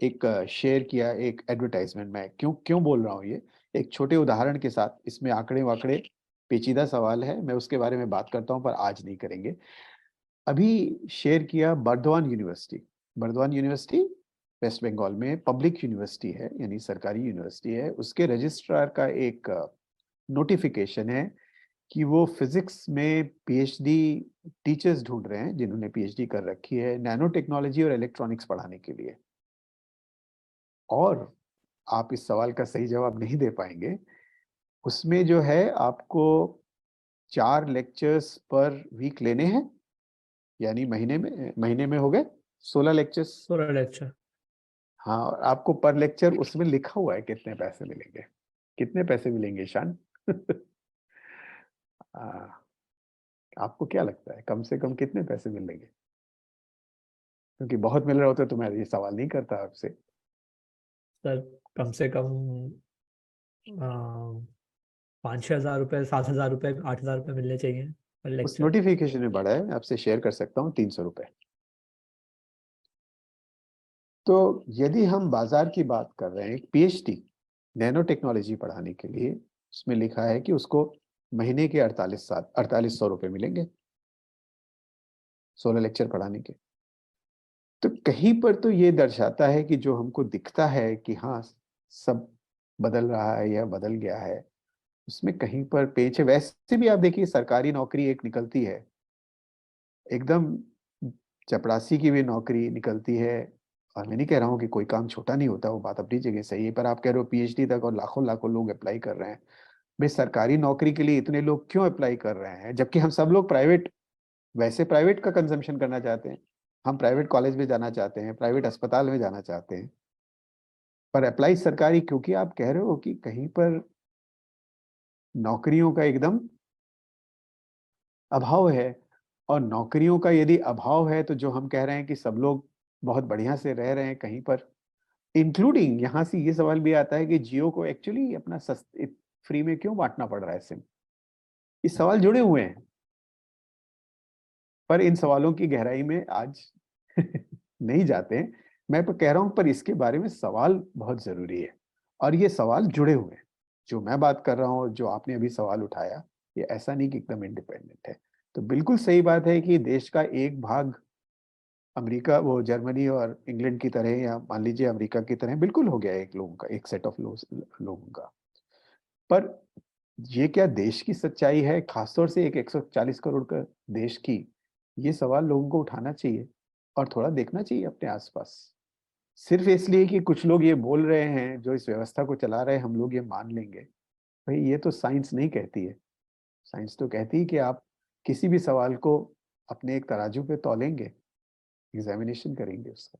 एक शेयर किया एक एडवर्टाइजमेंट में, क्यों क्यों बोल रहा हूँ ये, एक छोटे उदाहरण के साथ, इसमें आंकड़े वाकड़े, पेचीदा सवाल है, मैं उसके बारे में बात करता हूँ पर आज नहीं करेंगे। अभी शेयर किया Burdwan university. Burdwan university west Bengal में पब्लिक यूनिवर्सिटी है, यानी सरकारी यूनिवर्सिटी है। उसके रजिस्ट्रार का एक नोटिफिकेशन है कि वो फिजिक्स में पीएचडी टीचर्स ढूंढ रहे हैं, जिन्होंने पीएचडी कर रखी है नैनो टेक्नोलॉजी और इलेक्ट्रॉनिक्स पढ़ाने के लिए। और आप इस सवाल का सही जवाब नहीं दे पाएंगे। उसमें जो है आपको 4 लेक्चर्स पर वीक लेने हैं, यानी महीने में हो गए 16 लेक्चर्स। Solar lecture. हाँ, और आपको पर लेक्चर उसमें लिखा हुआ है कितने पैसे मिलेंगे। कितने पैसे मिलेंगे ईशान? हाँ, आपको क्या लगता है कम से कम कितने पैसे मिलेंगे? क्योंकि बहुत मिल रहे होते तो मैं ये सवाल नहीं करता आपसे। सर, कम से कम 5-6 हज़ार रुपये, 7 हज़ार रुपये, 8 हज़ार रुपये मिलने चाहिए पर उस लेक्चर। नोटिफिकेशन में बढ़ा है, आपसे शेयर कर सकता हूँ, 300 रुपये। तो यदि हम बाजार की बात कर रहे हैं, पीएचडी नैनो टेक्नोलॉजी पढ़ाने के लिए, उसमें लिखा है कि उसको महीने के 4800 रुपये मिलेंगे 16 लेक्चर पढ़ाने के। तो कहीं पर तो ये दर्शाता है कि जो हमको दिखता है कि हाँ सब बदल रहा है या बदल गया है, उसमें कहीं पर पेच है। वैसे भी आप देखिए, सरकारी नौकरी एक निकलती है एकदम, चपरासी की भी नौकरी निकलती है। और मैं नहीं कह रहा हूँ कि कोई काम छोटा नहीं होता, वो बात अपनी जगह सही है, पर आप कह रहे हो पीएचडी तक और लाखों लाखों लोग अप्लाई कर रहे हैं। भाई सरकारी नौकरी के लिए इतने लोग क्यों अप्लाई कर रहे हैं, जबकि हम सब लोग प्राइवेट, वैसे प्राइवेट का कंजम्पशन करना चाहते हैं। हम प्राइवेट कॉलेज में जाना चाहते हैं, प्राइवेट अस्पताल में जाना चाहते हैं, पर अप्लाई सरकारी, क्योंकि आप कह रहे हो कि कहीं पर नौकरियों का एकदम अभाव है। और नौकरियों का यदि अभाव है, तो जो हम कह रहे हैं कि सब लोग बहुत बढ़िया से रह रहे हैं कहीं पर, इंक्लूडिंग यहाँ से ये सवाल भी आता है कि जियो को एक्चुअली अपना सस्ते फ्री में क्यों बांटना पड़ रहा है सिम। ये सवाल जुड़े हुए हैं, पर इन सवालों की गहराई में आज नहीं जाते हैं। मैं तो कह रहा हूं, पर इसके बारे में सवाल बहुत जरूरी है, और ये सवाल जुड़े हुए हैं। जो मैं बात कर रहा हूँ, जो आपने अभी सवाल उठाया, ये ऐसा नहीं कि एकदम इंडिपेंडेंट है। तो बिल्कुल सही बात है कि देश का एक भाग अमेरिका, वो जर्मनी और इंग्लैंड की तरह, या मान लीजिए अमेरिका की तरह बिल्कुल हो गया है, एक लोगों का, एक सेट ऑफ लोगों का। पर ये क्या देश की सच्चाई है, खासतौर से एक 140 करोड़ का देश की? ये सवाल लोगों को उठाना चाहिए और थोड़ा देखना चाहिए अपने आसपास। सिर्फ इसलिए कि कुछ लोग ये बोल रहे हैं, जो इस व्यवस्था को चला रहे हैं, हम लोग ये मान लेंगे? भाई ये तो साइंस नहीं कहती है। साइंस तो कहती है कि आप किसी भी सवाल को अपने एक तराजू पे तौलेंगे, एग्जामिनेशन करेंगे उसका।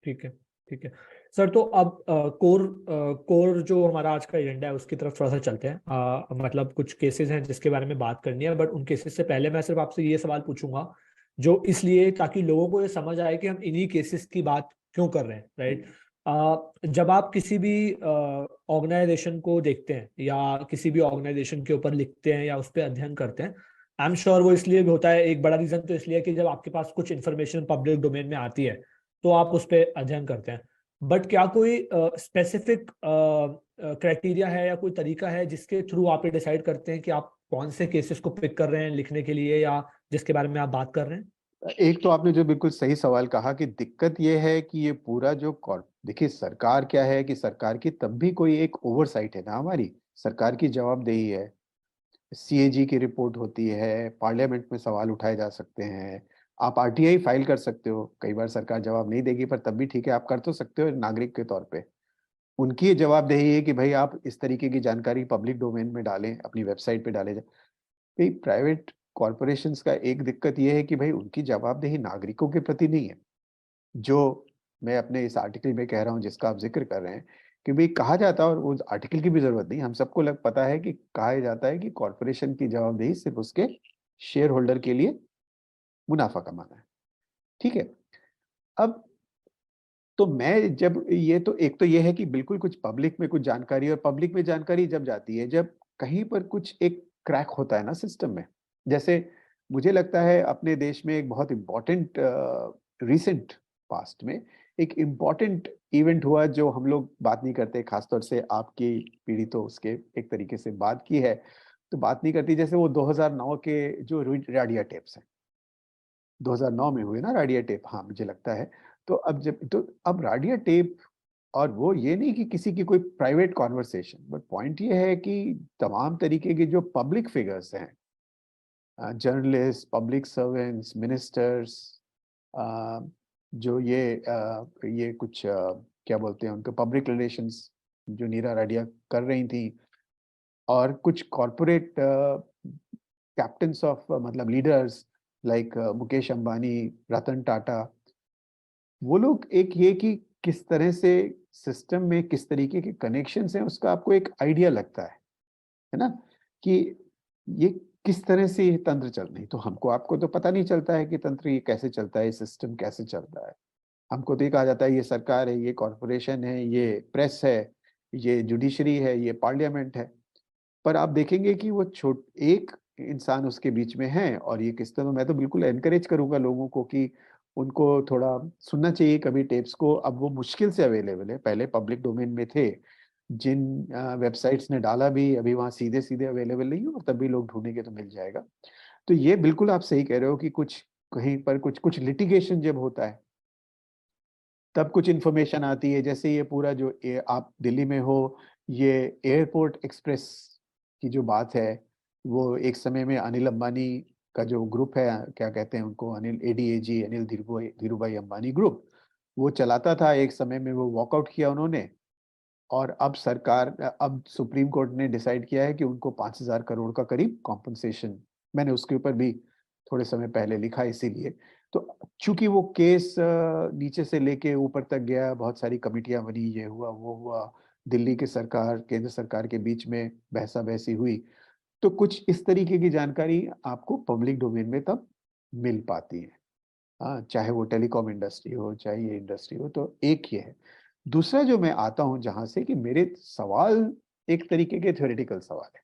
ठीक है, ठीक है सर। तो अब कोर जो हमारा आज का एजेंडा है उसकी तरफ थोड़ा सा चलते हैं। मतलब कुछ केसेस हैं जिसके बारे में बात करनी है, बट उन केसेस से पहले मैं सिर्फ आपसे ये सवाल पूछूंगा, जो इसलिए ताकि लोगों को ये समझ आए कि हम इन्हीं केसेस की बात क्यों कर रहे हैं, राइट। जब आप किसी भी ऑर्गेनाइजेशन को देखते हैं या किसी भी ऑर्गेनाइजेशन के ऊपर लिखते हैं या उस पर अध्ययन करते हैं, आई एम श्योर वो इसलिए भी होता है, एक बड़ा रीजन तो इसलिए कि जब आपके पास कुछ इन्फॉर्मेशन पब्लिक डोमेन में आती है तो आप उस पर अध्ययन करते हैं। बट क्या कोई स्पेसिफिक क्राइटेरिया है या कोई तरीका है जिसके थ्रू आप ये डिसाइड करते हैं कि आप कौन से केसेस को पिक कर रहे हैं लिखने के लिए, या जिसके बारे में आप बात कर रहे हैं? एक तो आपने जो बिल्कुल सही सवाल कहा कि दिक्कत ये है कि ये पूरा जो देखिए, सरकार क्या है कि सरकार की तब भी कोई एक ओवरसाइट है ना, हमारी सरकार की जवाबदेही है। सीएजी की रिपोर्ट होती है, पार्लियामेंट में सवाल उठाए जा सकते हैं, आप आरटीआई फाइल कर सकते हो। कई बार सरकार जवाब नहीं देगी, पर तब भी ठीक है, आप कर तो सकते हो एक नागरिक के तौर पे। उनकी ये जवाबदेही है कि भाई आप इस तरीके की जानकारी पब्लिक डोमेन में डालें, अपनी वेबसाइट पे डालें। भाई प्राइवेट कॉरपोरेशंस का एक दिक्कत ये है कि भाई उनकी जवाबदेही नागरिकों के प्रति नहीं है। जो मैं अपने इस आर्टिकल में कह रहा हूँ, जिसका आप जिक्र कर रहे हैं, कि भाई कहा जाता है, और उस आर्टिकल की भी जरूरत नहीं, हम सबको पता है कि कहा जाता है कि कॉरपोरेशन की जवाबदेही सिर्फ उसके शेयर होल्डर के लिए मुनाफा कमाना है। ठीक है। अब तो मैं जब ये, तो एक तो ये है कि बिल्कुल कुछ पब्लिक में कुछ जानकारी, और पब्लिक में जानकारी जब जाती है, जब कहीं पर कुछ एक क्रैक होता है ना सिस्टम में। जैसे मुझे लगता है अपने देश में एक बहुत इम्पोर्टेंट रिसेंट पास्ट में एक इम्पोर्टेंट इवेंट हुआ, जो हम लोग बात नहीं करते, खासतौर से आपकी पीढ़ी तो उसके एक तरीके से बात की है, तो बात नहीं करती। जैसे वो 2009 के जो रेडिया टेप्स हैं, 2009 में हुए ना रेडिया टेप, हाँ मुझे लगता है। तो अब रेडिया टेप, और वो ये नहीं कि किसी की कोई प्राइवेट कॉन्वर्सेशन, बट पॉइंट ये है कि तमाम तरीके के जो पब्लिक फिगर्स हैं, जर्नलिस्ट, पब्लिक सर्वेंट्स, मिनिस्टर्स, जो ये कुछ क्या बोलते हैं उनको, पब्लिक रिलेशंस, जो नीरा राडिया कर रही थी, और कुछ कॉरपोरेट कैप्टन्स ऑफ, मतलब लीडर्स, लाइक मुकेश अंबानी, रतन टाटा, वो लोग, एक ये कि किस तरह से सिस्टम में किस तरीके के कनेक्शंस हैं, उसका आपको एक आइडिया लगता है ना, कि ये किस तरह से ये तंत्र चल रही। तो हमको आपको तो पता नहीं चलता है कि तंत्र ये कैसे चलता है, सिस्टम कैसे चलता है। हमको तो ये कहा जाता है ये सरकार है, ये कॉरपोरेशन है, ये प्रेस है, ये जुडिशरी है, ये पार्लियामेंट है। पर आप देखेंगे कि वो एक इंसान उसके बीच में है, और ये किस तरह, मैं तो बिल्कुल एनकरेज करूंगा लोगों को कि उनको थोड़ा सुनना चाहिए कभी टेप्स को। अब वो मुश्किल से अवेलेबल है, पहले पब्लिक डोमेन में थे, जिन वेबसाइट्स ने डाला भी, अभी वहाँ सीधे सीधे अवेलेबल नहीं हो, और तब भी लोग ढूंढेंगे तो मिल जाएगा। तो ये बिल्कुल आप सही कह रहे हो कि कुछ कहीं पर कुछ कुछ लिटिगेशन जब होता है, तब कुछ इन्फॉर्मेशन आती है। जैसे ये पूरा जो आप दिल्ली में हो, ये एयरपोर्ट एक्सप्रेस की जो बात है, वो एक समय में अनिल अंबानी का जो ग्रुप है, क्या कहते हैं उनको, अनिल एडीएजी, अनिल धीरूभाई धीरूभाई अंबानी ग्रुप, वो चलाता था। एक समय में वो वॉकआउट किया उन्होंने, और अब सुप्रीम कोर्ट ने डिसाइड किया है कि उनको 5,000 करोड़ का करीब कॉम्पनसेशन। मैंने उसके ऊपर भी थोड़े समय पहले लिखा, इसीलिए। तो चूंकि वो केस नीचे से लेके ऊपर तक गया, बहुत सारी कमिटियां बनी, ये हुआ वो हुआ, दिल्ली की सरकार केंद्र सरकार के बीच में बहसा बहसी हुई, तो कुछ इस तरीके की जानकारी आपको पब्लिक डोमेन में तब मिल पाती है। हाँ, चाहे वो टेलीकॉम इंडस्ट्री हो, चाहे ये इंडस्ट्री हो, तो एक ही है। दूसरा जो मैं आता हूं जहां से, कि मेरे सवाल एक तरीके के थ्योरेटिकल सवाल है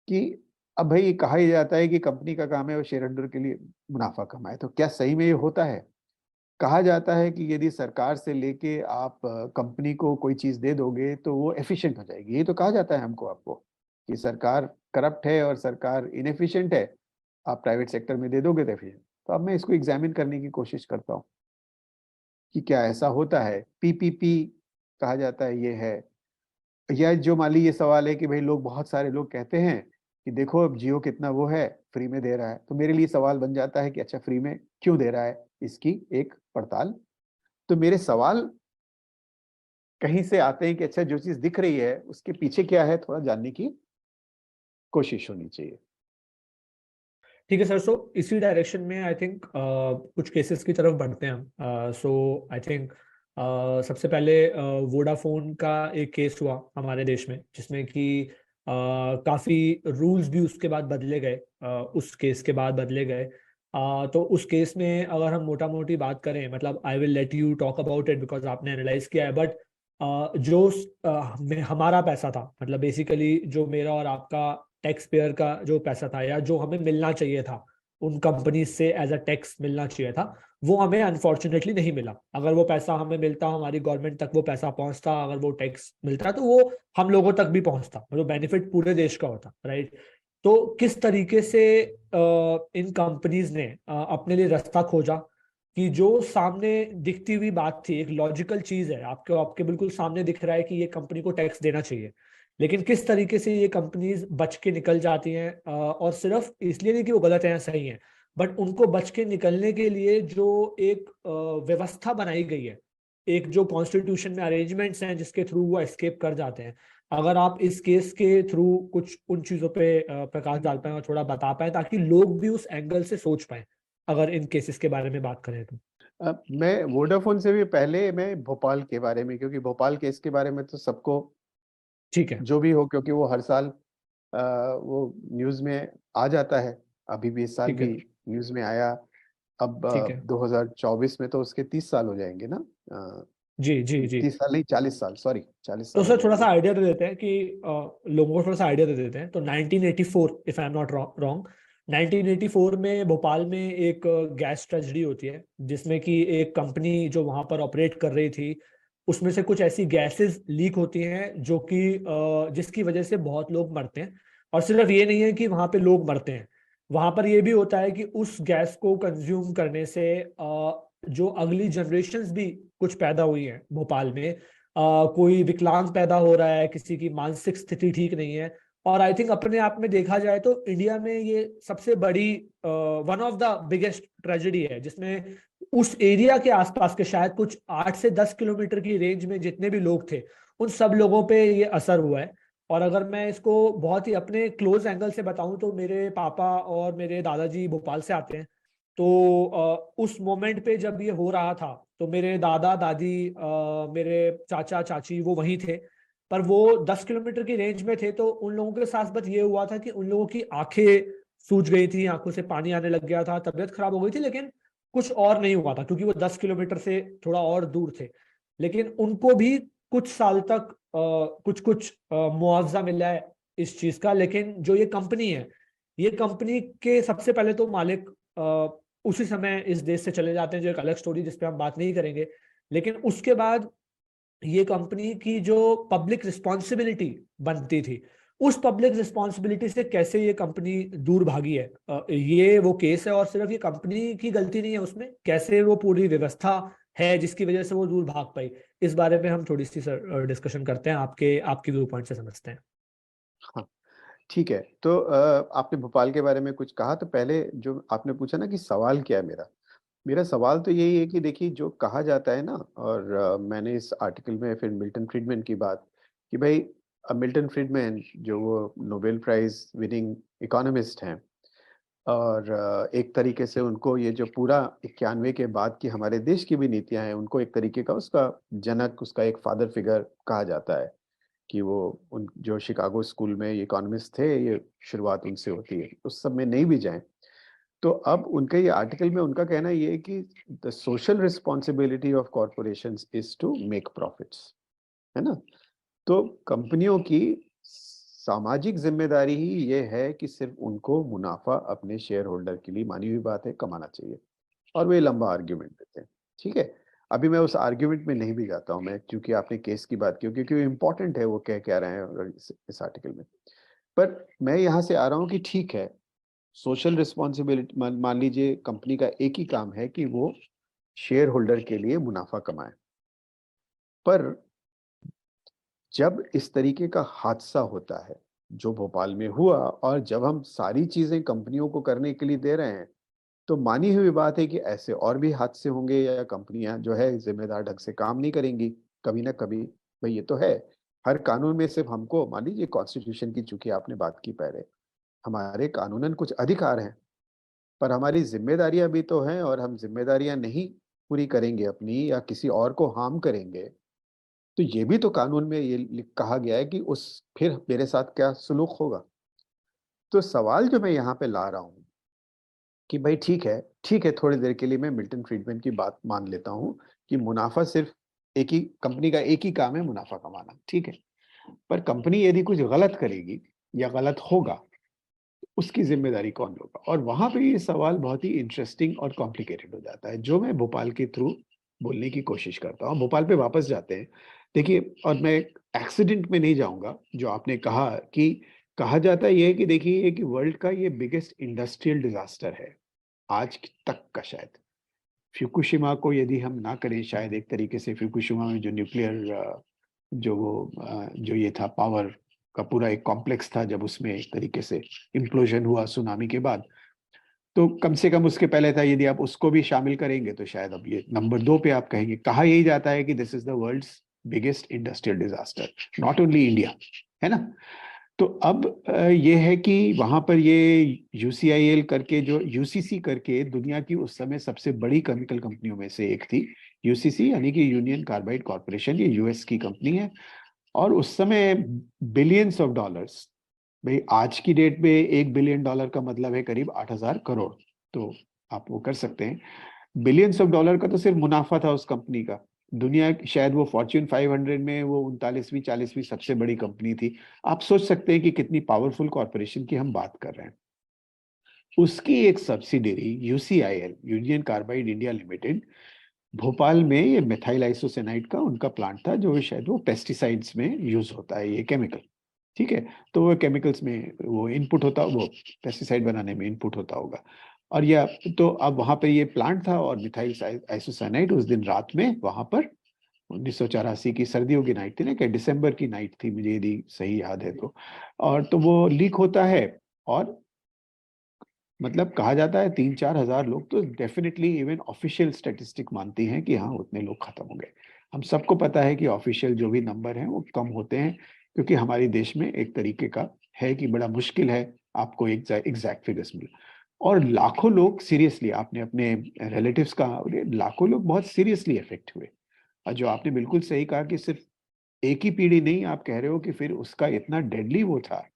कि अब भाई कहा ही जाता है कि कंपनी का काम है वो शेयर होल्डर के लिए मुनाफा कमाए, तो क्या सही में ये होता है? कहा जाता है कि यदि सरकार से लेके आप कंपनी को कोई चीज दे दोगे तो वो एफिशिएंट हो जाएगी, ये तो कहा जाता है हमको, आपको, कि सरकार करप्ट है और सरकार इनएफिशिएंट है, आप प्राइवेट सेक्टर में दे दोगे तो एफिशिएंट। तो अब मैं इसको एग्जामिन करने की कोशिश करता हूँ कि क्या ऐसा होता है। पीपीपी कहा जाता है ये है, या जो मान ली ये सवाल है कि भाई लोग, बहुत सारे लोग कहते हैं कि देखो अब जियो कितना वो है, फ्री में दे रहा है, तो मेरे लिए सवाल बन जाता है कि अच्छा फ्री में क्यों दे रहा है, इसकी एक पड़ताल। तो मेरे सवाल कहीं से आते हैं कि अच्छा जो चीज दिख रही है उसके पीछे क्या है, थोड़ा जानने की कोशिश होनी चाहिए। ठीक है सर, सो इसी डायरेक्शन में आई थिंक कुछ केसेस की तरफ बढ़ते हैं हम। सो आई थिंक सबसे पहले वोडाफोन का एक केस हुआ हमारे देश में, जिसमें कि काफी रूल्स भी उसके बाद बदले गए, उस केस के बाद बदले गए। तो उस केस में अगर हम मोटा मोटी बात करें, मतलब I will let you talk about it because आपने एनालाइज किया है, बट जो हमारा पैसा था, मतलब बेसिकली जो मेरा और आपका टैक्स पेयर का जो पैसा था, या जो हमें मिलना चाहिए था उन कंपनी से एज अ टैक्स मिलना चाहिए था, वो हमें अनफॉर्चुनेटली नहीं मिला। अगर वो पैसा हमें मिलता, हमारी गवर्नमेंट तक वो पैसा पहुंचता, अगर वो टैक्स मिलता, तो वो हम लोगों तक भी पहुंचता, मतलब बेनिफिट पूरे देश का होता, राइट। तो किस तरीके से इन कंपनीज ने अपने लिए रास्ता खोजा कि जो सामने दिखती हुई बात थी, एक लॉजिकल चीज है, आपके आपके बिल्कुल सामने दिख रहा है कि ये कंपनी को टैक्स देना चाहिए, लेकिन किस तरीके से ये कंपनीज बच के निकल जाती हैं, और सिर्फ इसलिए नहीं कि वो गलत है या सही है, बट उनको बच के निकलने के लिए जो एक व्यवस्था बनाई गई है, एक जो कॉन्स्टिट्यूशन में अरेंजमेंट्स हैं जिसके थ्रू वो एस्केप कर जाते हैं। अगर आप इस केस के थ्रू कुछ उन चीजों पे प्रकाश डाल पाए और थोड़ा बता पाए, ताकि लोग भी उस एंगल से सोच पाए, अगर इन केसेस के बारे में बात करें तो। मैं वोडाफोन से भी पहले मैं भोपाल के बारे में, क्योंकि भोपाल केस के बारे में तो सबको ठीक है। जो भी हो, क्योंकि वो हर साल वो न्यूज में आ जाता है, अभी भी इस साल ठीक भी है। न्यूज में आया। अब ठीक है। 2024 में तो उसके 30 साल हो जाएंगे ना। जी जी जी। 30 साल नहीं, 40 साल, सॉरी, 40 साल तो हो सर थोड़ा सा जाएंगे। आइडिया दे देते हैं कि लोगों को थोड़ा सा आइडिया दे देते हैं। तो 1984, if I am not wrong, 1984 में भोपाल में एक गैस ट्रेजेडी होती है, जिसमें कि एक कंपनी जो वहां पर ऑपरेट कर रही थी, उसमें से कुछ ऐसी गैसेस लीक होती हैं जो कि जिसकी वजह से बहुत लोग मरते हैं। और सिर्फ ये नहीं है कि वहां पे लोग मरते हैं, वहां पर ये भी होता है कि उस गैस को कंज्यूम करने से जो अगली जनरेशन्स भी कुछ पैदा हुई हैं भोपाल में, कोई विकलांग पैदा हो रहा है, किसी की मानसिक स्थिति ठीक नहीं है। और आई थिंक अपने आप में देखा जाए तो इंडिया में ये सबसे बड़ी, one of the biggest tragedy है, जिसमें उस एरिया के आसपास के शायद कुछ 8 से 10 किलोमीटर की रेंज में जितने भी लोग थे, उन सब लोगों पे ये असर हुआ है। और अगर मैं इसको बहुत ही अपने क्लोज एंगल से बताऊं, तो मेरे पापा और मेरे दादाजी भोपाल से आते हैं। तो उस मोमेंट पे जब ये हो रहा था, तो मेरे दादा दादी, मेरे चाचा चाची वो वहीं थे, पर वो 10 किलोमीटर की रेंज में थे। तो उन लोगों के साथ बस ये हुआ था कि उन लोगों की आंखें सूज गई थी, आंखों से पानी आने लग गया था, तबीयत खराब हो गई थी, लेकिन कुछ और नहीं हुआ था क्योंकि वो 10 किलोमीटर से थोड़ा और दूर थे। लेकिन उनको भी कुछ साल तक कुछ कुछ मुआवजा मिला है इस चीज का। लेकिन जो ये कंपनी है, ये कंपनी के सबसे पहले तो मालिक उसी समय इस देश से चले जाते हैं, जो एक अलग स्टोरी जिस पे हम बात नहीं करेंगे। लेकिन उसके बाद ये कंपनी की जो पब्लिक रिस्पॉन्सिबिलिटी बनती थी, उस पब्लिक रिस्पॉन्सिबिलिटी से कैसे ये कंपनी दूर भागी है, ये वो केस है। और सिर्फ ये कंपनी की गलती नहीं है, उसमें कैसे वो पूरी व्यवस्था है जिसकी वजह से वो दूर भाग पाई, इस बारे में हम थोड़ी सी डिस्कशन करते हैं, आपके व्यू पॉइंट से समझते हैं। हाँ, ठीक है। तो आपने भोपाल के बारे में कुछ कहा, तो पहले जो आपने पूछा ना कि सवाल क्या है मेरा, मेरा सवाल तो यही है कि देखिए जो कहा जाता है ना, और मैंने इस आर्टिकल में फिर मिल्टन फ्रीडमैन की बात, कि भाई मिल्टन फ्रीडमैन जो वो नोबेल प्राइज विनिंग इकोनॉमिस्ट हैं, और एक तरीके से उनको ये जो पूरा 91 के बाद की हमारे देश की भी नीतियां हैं, उनको एक तरीके का उसका जनक, उसका एक फादर फिगर कहा जाता है, कि वो उन जो शिकागो स्कूल में इकोनॉमिस्ट थे, ये शुरुआत उनसे होती है, उस सब में नहीं भी जाए। तो अब उनका ये आर्टिकल में उनका कहना ये है कि the social responsibility of corporations is to make profits, है ना। तो कंपनियों की सामाजिक जिम्मेदारी ही ये है कि सिर्फ उनको मुनाफा अपने शेयर होल्डर के लिए, मानी हुई बात है, कमाना चाहिए। और वे लंबा आर्ग्यूमेंट देते हैं। ठीक है, अभी मैं उस आर्ग्यूमेंट में नहीं भी जाता हूँ मैं, क्योंकि आपने केस की बात की, क्योंकि इम्पोर्टेंट है वो कह क्या रहे हैं इस आर्टिकल में। पर मैं यहाँ से आ रहा हूँ कि ठीक है, सोशल रिस्पॉन्सिबिलिटी, मान लीजिए कंपनी का एक ही काम है कि वो शेयर होल्डर के लिए मुनाफा कमाए, पर जब इस तरीके का हादसा होता है जो भोपाल में हुआ, और जब हम सारी चीजें कंपनियों को करने के लिए दे रहे हैं, तो मानी हुई बात है कि ऐसे और भी हादसे होंगे, या कंपनियां जो है जिम्मेदार ढंग से काम नहीं करेंगी कभी ना कभी। भाई ये तो है, हर कानून में सिर्फ हमको, मान लीजिए कॉन्स्टिट्यूशन की, चूंकि आपने बात की पहले, हमारे कानूनन कुछ अधिकार हैं, पर हमारी जिम्मेदारियां भी तो हैं, और हम जिम्मेदारियां नहीं पूरी करेंगे अपनी, या किसी और को हार्म करेंगे, तो ये भी तो कानून में ये कहा गया है कि उस फिर मेरे साथ क्या सुलूक होगा। तो सवाल जो मैं यहाँ पे ला रहा हूँ कि भाई ठीक है, थोड़ी देर के लिए मैं मिल्टन फ्रीडमैन की बात मान लेता हूँ कि मुनाफा सिर्फ, एक ही कंपनी का एक ही काम है मुनाफा कमाना, ठीक है। पर कंपनी यदि कुछ गलत करेगी या गलत होगा, तो उसकी जिम्मेदारी कौन होगा। और वहां पे ये सवाल बहुत ही इंटरेस्टिंग और कॉम्प्लिकेटेड हो जाता है, जो मैं भोपाल के थ्रू बोलने की कोशिश करता हूँ। भोपाल पे वापस जाते हैं। देखिए, और मैं एक्सीडेंट में नहीं जाऊंगा, जो आपने कहा कि कहा जाता है ये कि देखिए, ये कि वर्ल्ड का ये बिगेस्ट इंडस्ट्रियल डिजास्टर है आज तक का, शायद फ्यूकुशिमा को यदि हम ना करें, शायद एक तरीके से फ्यूकुशिमा में जो न्यूक्लियर जो वो जो ये था पावर का पूरा एक कॉम्प्लेक्स था, जब उसमें एक तरीके से इम्प्लोजन हुआ सुनामी के बाद, तो कम से कम उसके पहले था, यदि आप उसको भी शामिल करेंगे तो शायद अब ये नंबर 2 पे आप कहेंगे। कहा यही जाता है कि this is the world's biggest industrial disaster, not only India, है ना। तो अब ये है कि वहां पर ये यूसीआईएल करके, जो यूसीसी करके दुनिया की उस समय सबसे बड़ी केमिकल कंपनियों में से एक थी। यूसीसी यानी कि यूनियन कार्बाइड कॉर्पोरेशन, ये यूएस की कंपनी है। और उस समय बिलियंस ऑफ डॉलर्स, भाई आज की डेट में $1 बिलियन का मतलब है करीब 8,000 करोड़। तो आप वो कर सकते हैं, बिलियंस ऑफ डॉलर का तो सिर्फ मुनाफा था उस कंपनी का। दुनिया शायद वो फॉर्च्यून 500 में वो 39वीं 40वीं सबसे बड़ी कंपनी थी। आप सोच सकते हैं कि कितनी पावरफुल कॉरपोरेशन की हम बात कर रहे हैं। उसकी एक subsidiary UCIL, union carbide India limited, Bhopal में ये मिथाइल आइसोसेनाइड का उनका प्लांट था, जो शायद वो पेस्टिसाइड्स में यूज होता है ये केमिकल। ठीक है, तो वो केमिकल्स में वो इनपुट होता, वो पेस्टिसाइड बनाने में इनपुट होता होगा। और या तो अब वहां पे ये प्लांट था, और मिथाइल आइसोसाइनाइड उस दिन रात में वहां पर, 1984 की सर्दियों की नाइट थी ना, कि दिसंबर की नाइट थी, मुझे यदि सही याद है तो। और तो वो लीक होता है, और मतलब कहा जाता है 3-4 हजार लोग, तो डेफिनेटली इवन ऑफिशियल स्टेटिस्टिक मानती हैं कि हाँ उतने लोग खत्म हो गए। हम सबको पता है कि ऑफिशियल जो भी नंबर हैं वो कम होते हैं, क्योंकि हमारे देश में एक तरीके का है कि बड़ा मुश्किल है आपको एग्जैक्ट फिगर्स मिले। और लाखों लोग सीरियसली, आपने अपने रिलेटिव्स का, लाखों लोग बहुत सीरियसली इफेक्ट हुए। और जो आपने बिल्कुल सही कहा कि सिर्फ एक ही पीढ़ी नहीं, आप कह रहे हो कि फिर उसका इतना डेडली वो था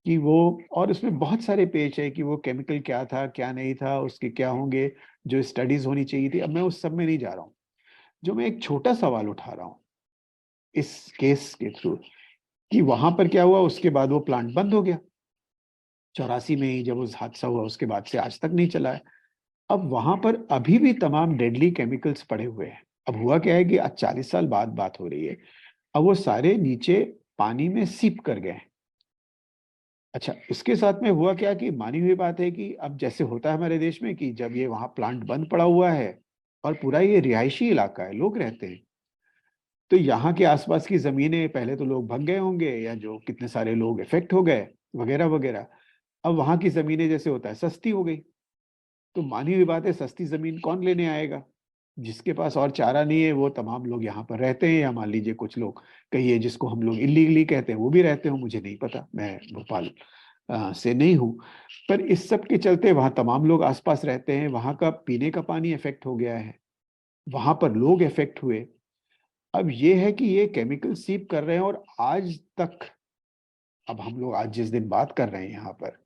कि वो, और उसमें बहुत सारे पेज है कि वो केमिकल क्या था क्या नहीं था, उसके क्या होंगे, जो स्टडीज होनी चाहिए थी। अब मैं उस सब में नहीं जा रहा हूँ। जो मैं एक छोटा सवाल उठा रहा हूँ इस केस के थ्रू, कि वहां पर क्या हुआ, उसके बाद वो प्लांट बंद हो गया 84 में ही, जब उस हादसा हुआ उसके बाद से आज तक नहीं चला है। अब वहां पर अभी भी तमाम डेडली केमिकल्स पड़े हुए हैं। अब हुआ क्या है कि आज 40 साल बाद बात हो रही है, अब वो सारे नीचे पानी में सीप कर गए। अच्छा, इसके साथ में हुआ क्या कि मानी हुई बात है कि अब जैसे होता है हमारे देश में कि जब ये वहां प्लांट बंद पड़ा हुआ है, और पूरा ये रिहायशी इलाका है, लोग रहते हैं, तो यहाँ के आसपास की जमीनें, पहले तो लोग भग गए होंगे, या जो कितने सारे लोग इफेक्ट हो गए वगैरह वगैरह। अब वहां की जमीनें जैसे होता है सस्ती हो गई, तो मानी हुई बात है सस्ती जमीन कौन लेने आएगा। जिसके पास और चारा नहीं है वो तमाम लोग यहाँ पर रहते हैं, या मान लीजिए कुछ लोग, कहिए जिसको हम लोग इलीगली कहते हैं, वो भी रहते हो, मुझे नहीं पता, मैं भोपाल से नहीं हूँ। पर इस सब के चलते वहां तमाम लोग आसपास रहते हैं, वहां का पीने का पानी इफेक्ट हो गया है, वहां पर लोग इफेक्ट हुए। अब ये है कि ये केमिकल सीप कर रहे हैं, और आज तक, अब हम लोग आज जिस दिन बात कर रहे हैं यहाँ पर,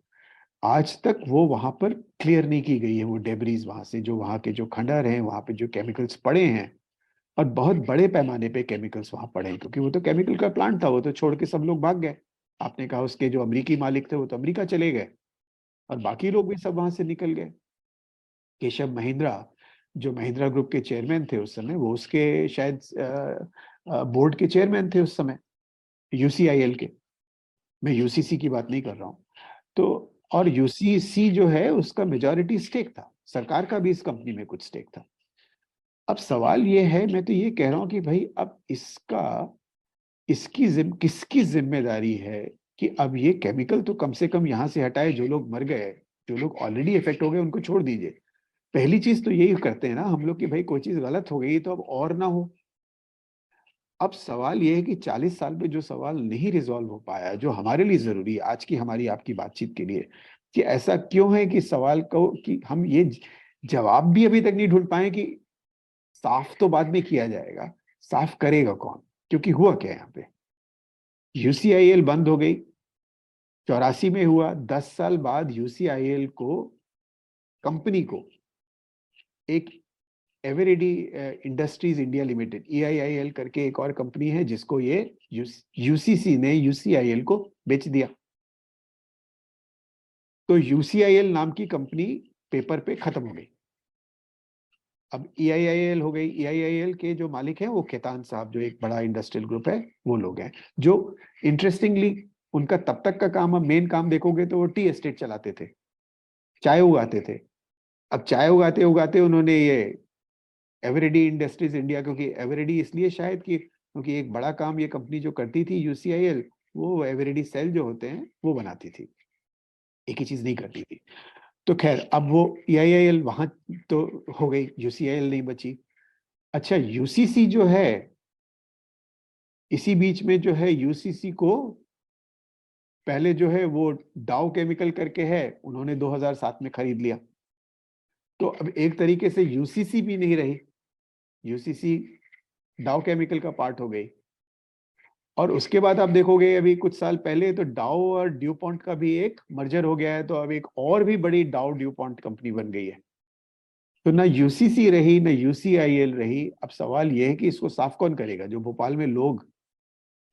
आज तक वो वहां पर क्लियर नहीं की गई है, वो डेब्रीज वहां से, जो वहां के जो खंडहर हैं, वहां पे जो केमिकल्स पड़े हैं, और बहुत बड़े पैमाने पे केमिकल्स वहां पड़े हैं, क्योंकि वो तो केमिकल का प्लांट था, वो तो छोड़ के सब लोग भाग गए। आपने कहा उसके जो अमरीकी मालिक थे वो तो अमेरिका चले गए, और बाकी लोग भी सब वहां से निकल गए। केशव महिंद्रा, जो महिंद्रा ग्रुप के चेयरमैन थे उस समय, वो उसके शायद बोर्ड के चेयरमैन थे उस समय, यूसीआईएल के। मैं यूसीसी की बात नहीं कर रहा हूँ। तो और यूसीसी जो है उसका मेजॉरिटी स्टेक था, सरकार का भी इस कंपनी में कुछ स्टेक था। अब सवाल ये है, मैं तो ये कह रहा हूँ कि भाई अब किसकी जिम्मेदारी है कि अब ये केमिकल तो कम से कम यहाँ से हटाए, जो लोग मर गए, जो लोग ऑलरेडी इफेक्ट हो गए उनको छोड़ दीजिए। पहली चीज तो यही करते हैं ना हम लोग कि भाई कोई चीज गलत हो गई तो अब और ना हो। अब सवाल ये है कि 40 साल में जो सवाल नहीं रिजॉल्व हो पाया, जो हमारे लिए जरूरी है आज की हमारी आपकी बातचीत के लिए, कि ऐसा क्यों है कि सवाल को कि हम ये जवाब भी अभी तक नहीं ढूंढ पाए कि साफ तो बाद में किया जाएगा, साफ करेगा कौन? क्योंकि हुआ क्या यहाँ पे, यूसीआईएल बंद हो गई, 84 में हुआ, 10 साल बाद यूसीआईएल को, कंपनी को, एक Eveready industries India limited, EIIL करके एक और कंपनी है, जिसको ये यूसीसी ने यूसीआईएल को बेच दिया। तो यूसीआईएल नाम की कंपनी पेपर पे खत्म हो गई। अब EIIL हो गई। EIIL के जो मालिक हैं वो खेतान साहब, जो एक बड़ा इंडस्ट्रियल ग्रुप है, वो लोग हैं, जो इंटरेस्टिंगली उनका तब तक का काम, अब मेन काम देखोगे तो वो टी एस्टेट चलाते थे, चाय उगाते थे। अब चाय उगाते उगाते उन्होंने ये एवरेडी इंडस्ट्रीज इंडिया, क्योंकि एवरेडी इसलिए शायद कि क्योंकि एक बड़ा काम ये कंपनी जो करती थी यूसीआईएल, वो एवरेडी सेल जो होते हैं वो बनाती थी, एक ही चीज नहीं करती थी। तो खैर अब वो EIIL वहां तो हो गई, यूसीआईएल नहीं बची। अच्छा, यूसीसी जो है, इसी बीच में जो है यूसीसी को पहले जो है वो डाउ केमिकल करके है, उन्होंने 2007 में खरीद लिया। तो अब एक तरीके से यूसीसी भी नहीं रही, यूसीसी डाउ केमिकल का पार्ट हो गई। और उसके बाद आप देखोगे अभी कुछ साल पहले तो डाउ और ड्यूपॉन्ट का भी एक मर्जर हो गया है, तो अब एक और भी बड़ी डाउ ड्यूपॉन्ट कंपनी बन गई है। तो ना यूसीसी रही ना यूसीआईएल रही। अब सवाल यह है कि इसको साफ कौन करेगा? जो भोपाल में लोग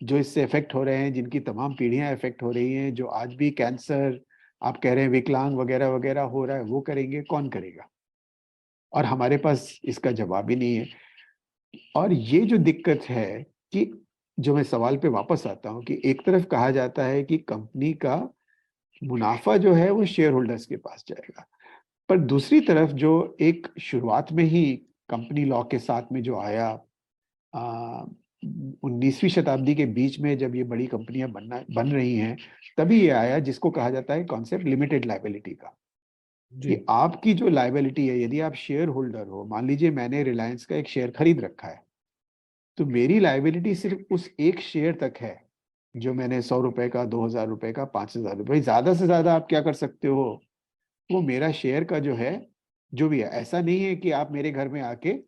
जो इससे इफेक्ट हो रहे हैं, जिनकी तमाम पीढ़ियां इफेक्ट हो रही हैं, जो आज भी कैंसर, आप कह रहे हैं विकलांग वगैरह वगैरह हो रहा है, वो करेंगे? कौन करेगा? और हमारे पास इसका जवाब ही नहीं है। और ये जो दिक्कत है कि जो मैं सवाल पे वापस आता हूँ कि एक तरफ कहा जाता है कि कंपनी का मुनाफा जो है वो शेयर होल्डर्स के पास जाएगा, पर दूसरी तरफ जो एक शुरुआत में ही कंपनी लॉ के साथ में जो आया, 19वीं शताब्दी के बीच में जब ये बड़ी कंपनियां बन रही हैं, तभी ये आया जिसको कहा जाता है कॉन्सेप्ट लिमिटेड लायबिलिटी का। जी। कि आपकी जो लायबिलिटी है, यदि आप शेयर होल्डर हो, मान लीजिए मैंने रिलायंस का एक शेयर खरीद रखा है, तो मेरी लायबिलिटी सिर्फ उस एक शेयर तक है, जो मैंने 100 रुपए का, 2000 रुपए का, 5000 रुपए, ज्यादा से ज्यादा आप क्या कर सकते हो, वो मेरा शेयर का जो है, जो भी है। ऐसा नहीं है कि आप मेरे घर में आके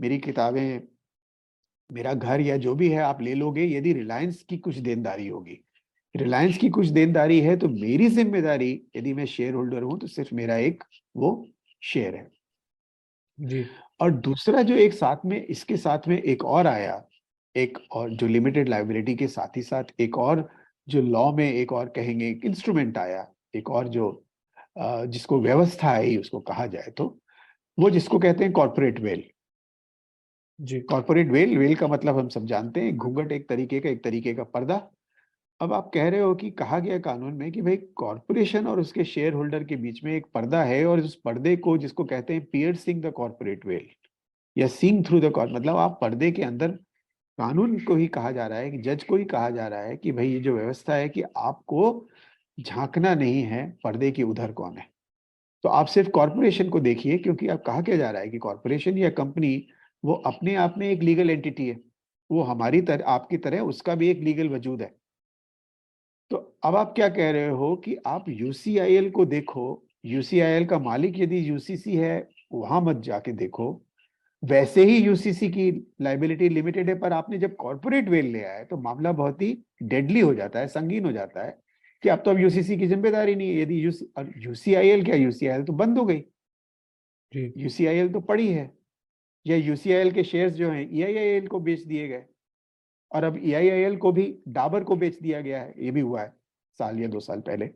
मेरी किताबें, मेरा घर या जो भी है आप ले लोगे, यदि रिलायंस की कुछ देनदारी होगी। रिलायंस की कुछ देनदारी है तो मेरी जिम्मेदारी, यदि मैं शेयर होल्डर हूं, तो सिर्फ मेरा एक वो शेयर है। जी। और दूसरा जो एक साथ में, इसके साथ में एक और आया, एक और जो लिमिटेड लायबिलिटी के साथ ही साथ एक और जो लॉ में एक और कहेंगे एक इंस्ट्रूमेंट आया, एक और जो जिसको व्यवस्था आई उसको कहा जाए तो, वो जिसको कहते हैं कॉर्पोरेट वेल। जी। कॉर्पोरेट वेल, वेल का मतलब हम सब जानते हैं, घूंघट एक तरीके का पर्दा। अब आप कह रहे हो कि कहा गया कानून में कि भाई कॉर्पोरेशन और उसके शेयर होल्डर के बीच में एक पर्दा है, और उस पर्दे को जिसको कहते हैं पियर्सिंग द कॉर्पोरेट वेल, या सीइंग थ्रू द कॉर्प, मतलब आप पर्दे के अंदर, कानून को ही कहा जा रहा है कि जज को ही कहा जा रहा है कि भाई ये जो व्यवस्था है कि आपको झांकना नहीं है पर्दे के उधर कौन है। तो आप सिर्फ कॉर्पोरेशन को देखिए, क्योंकि अब कहा क्या जा रहा है कि कॉर्पोरेशन या कंपनी वो अपने आप में एक लीगल एंटिटी है, वो हमारी तरह आपकी तरह उसका भी एक लीगल वजूद है। तो अब आप क्या कह रहे हो कि आप यूसीआईएल को देखो, यूसीआईएल का मालिक यदि यूसीसी है, वहां मत जाके देखो। वैसे ही यूसीसी की लाइबिलिटी लिमिटेड है, पर आपने जब कॉर्पोरेट वेल ले आया है तो मामला बहुत ही डेडली हो जाता है, संगीन हो जाता है। कि अब तो अब यूसीसी की जिम्मेदारी नहीं है। यदि यूसीआईएल, क्या यूसीआईएल तो बंद हो गई, जी यूसीआईएल तो पड़ी है, या यूसीआईएल के शेयर्स जो हैं ईआईआईएल को बेच दिए गए, और अब ईआईआईएल को भी डाबर को बेच दिया गया है, ये भी हुआ है साल या 2 साल पहले।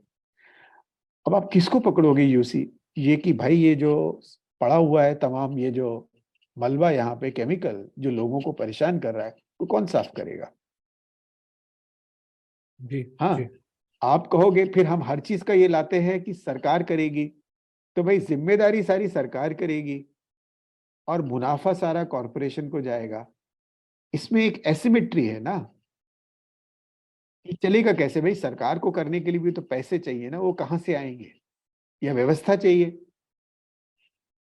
अब आप किसको पकड़ोगे यूसी, ये कि भाई ये जो पड़ा हुआ है तमाम ये जो मलबा यहाँ पे केमिकल जो लोगों को परेशान कर रहा है, वो कौन साफ करेगा? जी जी हाँ, आप कहोगे फिर हम हर चीज का ये लाते हैं कि सरकार करेगी, तो भाई जिम्मेदारी सारी सरकार करेगी और मुनाफा सारा कॉरपोरेशन को जाएगा। इसमें एक एसिमेट्री है ना, कि चलेगा कैसे भाई? सरकार को करने के लिए भी तो पैसे चाहिए ना, वो कहाँ से आएंगे? या व्यवस्था चाहिए,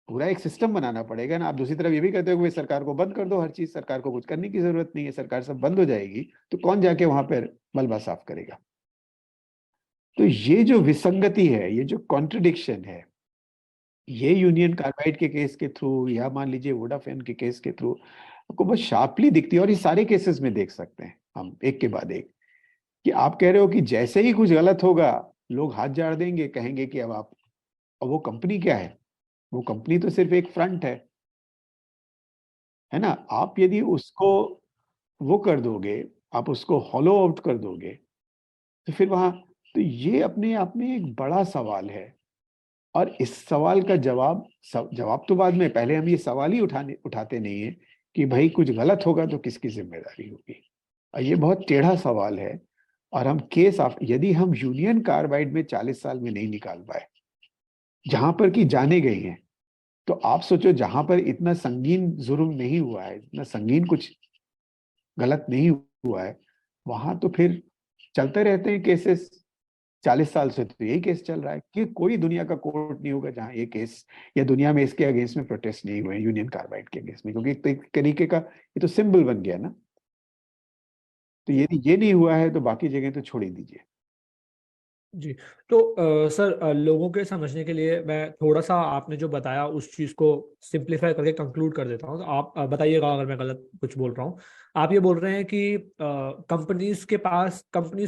पूरा एक सिस्टम बनाना पड़ेगा ना। आप दूसरी तरफ ये भी कहते हो कि भाई सरकार को बंद कर दो, हर चीज सरकार को कुछ करने की जरूरत नहीं है, सरकार सब बंद हो जाएगी, तो कौन जाके वहां पर मलबा साफ करेगा? तो ये जो विसंगति है, ये जो कॉन्ट्रडिक्शन है, ये यूनियन कार्बाइड के केस के थ्रू या मान लीजिए वोडाफोन के केस के थ्रू आपको बहुत शार्पली दिखती है। और ये सारे केसेस में देख सकते हैं हम एक के बाद एक, कि आप कह रहे हो कि जैसे ही कुछ गलत होगा लोग हाथ झाड़ देंगे, कहेंगे कि अब वो कंपनी क्या है? वो कंपनी तो सिर्फ एक फ्रंट है ना। आप यदि उसको वो कर दोगे, आप उसको हॉलो आउट कर दोगे, तो फिर वहां, तो ये अपने आप में एक बड़ा सवाल है। और इस सवाल का जवाब तो बाद में, पहले हम ये सवाल ही उठाते नहीं है कि भाई कुछ गलत होगा तो किसकी जिम्मेदारी होगी। और ये बहुत टेढ़ा सवाल है। और हम यदि हम यूनियन कार्बाइड में 40 साल में नहीं निकाल पाए, जहां पर कि जाने गई हैं, तो आप सोचो जहां पर इतना संगीन जुर्म नहीं हुआ है, इतना संगीन कुछ गलत नहीं हुआ है, वहां तो फिर चलते रहते हैं केसेस। 40 साल से तो यही केस चल रहा है कि कोई दुनिया का कोर्ट नहीं होगा जहां ये केस, या दुनिया में इसके अगेंस्ट में प्रोटेस्ट नहीं हुए यूनियन कार्बाइड के अगेंस्ट में, क्योंकि एक तरीके का ये तो सिंबल बन गया ना। तो यदि ये नहीं हुआ है तो बाकी जगह तो छोड़ ही दीजिए। जी। तो सर, लोगों के समझने के लिए मैं थोड़ा सा आपने जो बताया उस चीज को सिंप्लीफाई करके कंक्लूड कर देता हूँ। तो आप बताइएगा अगर मैं गलत कुछ बोल रहा हूँ। आप ये बोल रहे हैं कि कंपनीज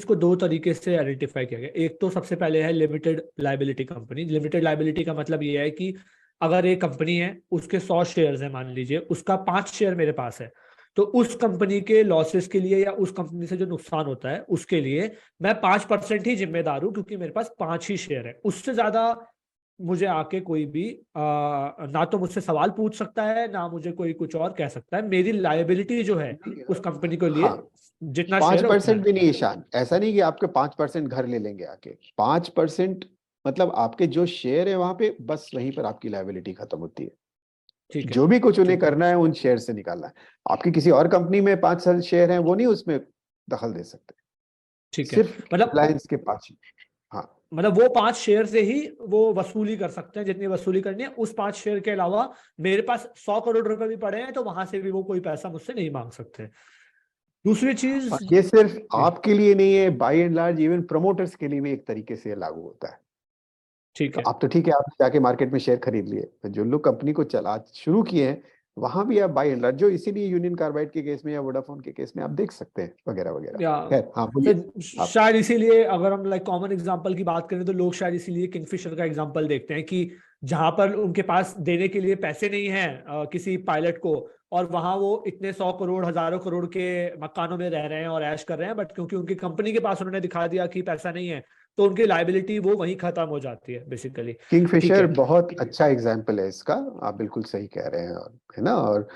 को दो तरीके से आइडेंटिफाई किया गया। एक तो सबसे पहले है limited liability company. Limited liability का मतलब ये है कि अगर एक कंपनी है, उसके 100 शेयर्स है, मान लीजिए उसका 5 शेयर मेरे पास है, तो उस कंपनी के लॉसेस के लिए या उस कंपनी से जो नुकसान होता है उसके लिए मैं 5% ही जिम्मेदार हूं, क्योंकि मेरे पास 5 ही शेयर है। उससे ज्यादा मुझे आके कोई भी ना तो मुझसे सवाल पूछ सकता है, ना मुझे कोई कुछ और कह सकता है। मेरी लायबिलिटी जो है उस कंपनी के लिए हाँ, जितना पांच शेयर है उतना परसेंट है। भी नहीं ईशान, ऐसा नहीं कि आपके 5% घर ले लेंगे आके। 5% मतलब आपके जो शेयर है वहां पे, बस वहीं पर आपकी लायबिलिटी खत्म होती है। ठीक है। जो भी कुछ उन्हें ठीक है। करना है उन शेयर से निकालना है। आपकी किसी और कंपनी में 5 शेयर हैं, वो नहीं उसमें दखल दे सकते, ठीक है। सिर्फ मतलब रिलायंस के 5। हाँ, वो 5 शेयर से ही वो वसूली कर सकते हैं जितनी वसूली करनी है। उस 5 शेयर के अलावा मेरे पास 100 करोड़ रुपए भी पड़े हैं तो वहां से भी वो कोई पैसा मुझसे नहीं मांग सकते। दूसरी और चीज। ये सिर्फ जी। आपके लिए नहीं है, by and large even promoters के लिए भी एक तरीके से लागू होता है। ठीक तो है। आप तो ठीक है, आप जाके मार्केट में शेयर खरीद लिए, तो जो लोग कंपनी को चला शुरू किए हैं वहां भी आप बाय एंड लार्ज, जो इसीलिए यूनियन कार्बाइड के केस में या वोडाफोन के केस में आप देख सकते हैं वगैरह वगैरह। या खैर, हाँ बोलिए फिर आप। शायद इसीलिए अगर हम लाइक कॉमन एग्जांपल की बात करें तो लोग शायद इसीलिए किंगफिशर का एग्जांपल देखते हैं कि जहां पर उनके पास देने के लिए पैसे नहीं है किसी पायलट को, और वहां वो इतने 100 करोड़ हजारों करोड़ के मकानों में रह रहे हैं और ऐश कर रहे हैं, बट क्योंकि उनकी कंपनी के पास उन्होंने दिखा दिया कि पैसा नहीं है, तो उनकी लाइबिलिटी वो वहीं खत्म हो जाती है बेसिकली। ठीक किंगफिशर है। बहुत अच्छा एग्जाम्पल है इसका, आप बिल्कुल सही कह रहे हैं। और है ना, और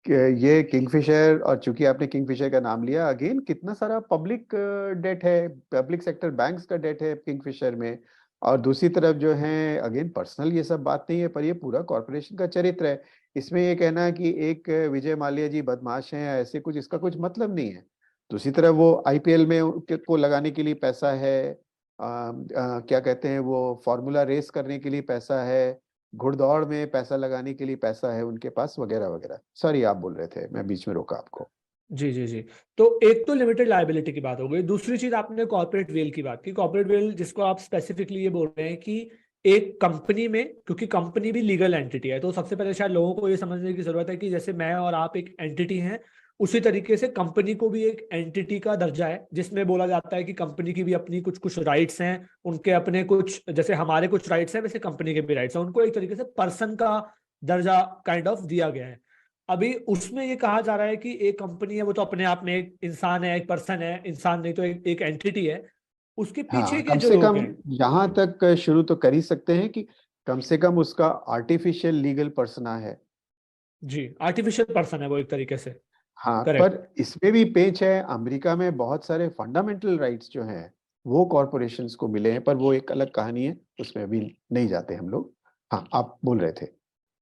ये किंगफिशर, और चूंकि आपने किंगफिशर का नाम लिया, अगेन कितना सारा पब्लिक डेट है, पब्लिक सेक्टर बैंक्स का डेट है किंगफिशर में। और दूसरी तरफ जो है, अगेन पर्सनल ये सब बात नहीं है, पर ये पूरा कॉरपोरेशन का चरित्र है। इसमें ये कहना है कि एक विजय माल्या जी बदमाश हैं या ऐसे कुछ, इसका कुछ मतलब नहीं है। दूसरी तरफ वो आईपीएल में को लगाने के लिए पैसा है, क्या कहते हैं वो, फॉर्मूला रेस करने के लिए पैसा है, घुड़दौड़ में पैसा लगाने के लिए पैसा है उनके पास, वगैरह वगैरह। सॉरी, आप बोल रहे थे, मैं बीच में रोका आपको। जी जी जी। तो एक तो लिमिटेड लायबिलिटी की बात हो गई। दूसरी चीज आपने कॉर्पोरेट वेल की बात की। कॉर्पोरेट वेल जिसको आप स्पेसिफिकली ये बोल रहे हैं कि एक कंपनी में, क्योंकि कंपनी भी लीगल एंटिटी है, तो सबसे पहले शायद लोगों को ये समझने की जरूरत है कि जैसे मैं और आप एक एंटिटी हैं, उसी तरीके से कंपनी को भी एक एंटिटी का दर्जा है, जिसमें बोला जाता है कि कंपनी की भी अपनी कुछ कुछ राइट्स हैं, उनके अपने कुछ, जैसे हमारे कुछ राइट्स हैं वैसे कंपनी के भी राइट्स हैं, उनको एक तरीके से पर्सन का दर्जा काइंड ऑफ दिया गया है। अभी उसमें ये कहा जा रहा है कि एक कंपनी है वो तो अपने आप में एक इंसान है, एक पर्सन है, इंसान नहीं तो एक एंटिटी है, उसके पीछे हाँ, के कम जो से लोग कम हैं। यहाँ तक शुरू तो कर ही सकते हैं कि कम से कम उसका आर्टिफिशियल लीगल पर्सना है। जी, आर्टिफिशियल पर्सन है वो एक तरीके से। हाँ, पर करेक्ट। इसमें भी पेंच है। अमेरिका में बहुत सारे फंडामेंटल राइट्स जो हैं वो कॉरपोरेशंस को मिले हैं, पर वो एक अलग कहानी है, उसमें अभी नहीं जाते हम लोग। हाँ, आप बोल रहे थे।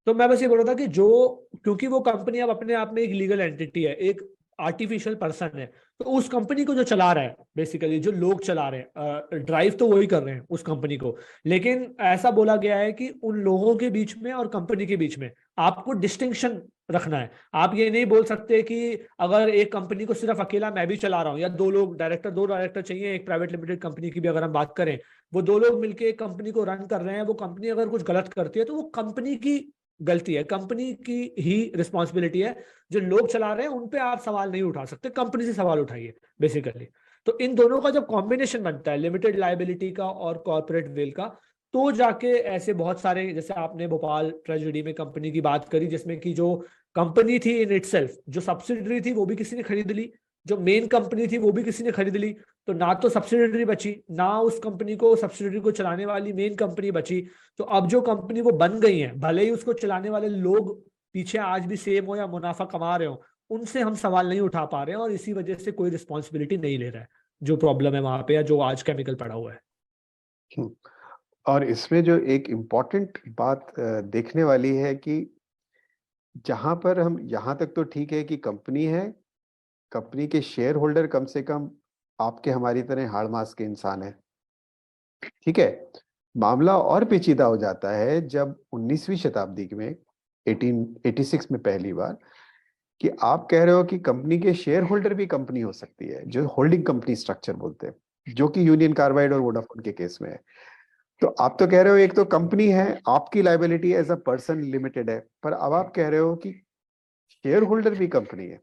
तो मैं बस ये बोल रहा था कि जो, क्योंकि वो कंपनी अब अपने आप में एक लीगल एंटिटी है, एक आर्टिफिशियल पर्सन है, तो उस कंपनी को जो चला रहा है, बेसिकली जो लोग चला रहे हैं, ड्राइव तो वही कर रहे हैं उस कंपनी को। लेकिन ऐसा बोला गया है कि उन लोगों के बीच में और कंपनी के बीच में आपको डिस्टिंक्शन रखना है। आप ये नहीं बोल सकते कि अगर एक कंपनी को सिर्फ अकेला मैं भी चला रहा हूँ, या दो डायरेक्टर चाहिए एक प्राइवेट लिमिटेड कंपनी की भी अगर हम बात करें, वो दो लोग मिलकर एक कंपनी को रन कर रहे हैं, वो कंपनी अगर कुछ गलत करती है तो वो कंपनी की गलती है, कंपनी की ही रिस्पॉन्सिबिलिटी है। जो लोग चला रहे हैं उन पे आप सवाल नहीं उठा सकते, कंपनी से सवाल उठाइए बेसिकली। तो इन दोनों का जब कॉम्बिनेशन बनता है, लिमिटेड लायबिलिटी का और कॉर्पोरेट वेल का, तो जाके ऐसे बहुत सारे, जैसे आपने भोपाल ट्रेजेडी में कंपनी की बात करी, जिसमें कि जो कंपनी थी इन इटसेल्फ, जो सब्सिडरी थी वो भी किसी ने खरीद ली, जो मेन कंपनी थी वो भी किसी ने खरीद ली। तो ना तो सब्सिडरी बची, ना उस कंपनी को, सब्सिडरी को चलाने वाली मेन कंपनी बची। तो अब जो कंपनी वो बन गई है, भले ही उसको चलाने वाले लोग पीछे आज भी सेम हो या मुनाफा कमा रहे हो, उनसे हम सवाल नहीं उठा पा रहे हैं, और इसी वजह से कोई रिस्पॉन्सिबिलिटी नहीं ले रहा है जो प्रॉब्लम है वहां पे, या जो आज केमिकल पड़ा हुआ है। हम्म, और इसमें जो एक इम्पॉर्टेंट बात देखने वाली है कि जहां पर हम, यहाँ तक तो ठीक है कि कंपनी है, कंपनी के शेयर होल्डर कम से कम आपके हमारी तरह हाड़ मास के इंसान है, ठीक है। मामला और पेचीदा हो जाता है जब 19वीं शताब्दी में 1886 में पहली बार कि आप कह रहे हो कि कंपनी के शेयर होल्डर भी कंपनी हो सकती है, जो होल्डिंग कंपनी स्ट्रक्चर बोलते हैं, जो कि यूनियन कार्बाइड और वोडाफोन के केस में है। तो आप तो कह रहे हो एक तो कंपनी है, आपकी liability as a person limited है, पर अब आप कह रहे हो कि शेयर होल्डर भी कंपनी है,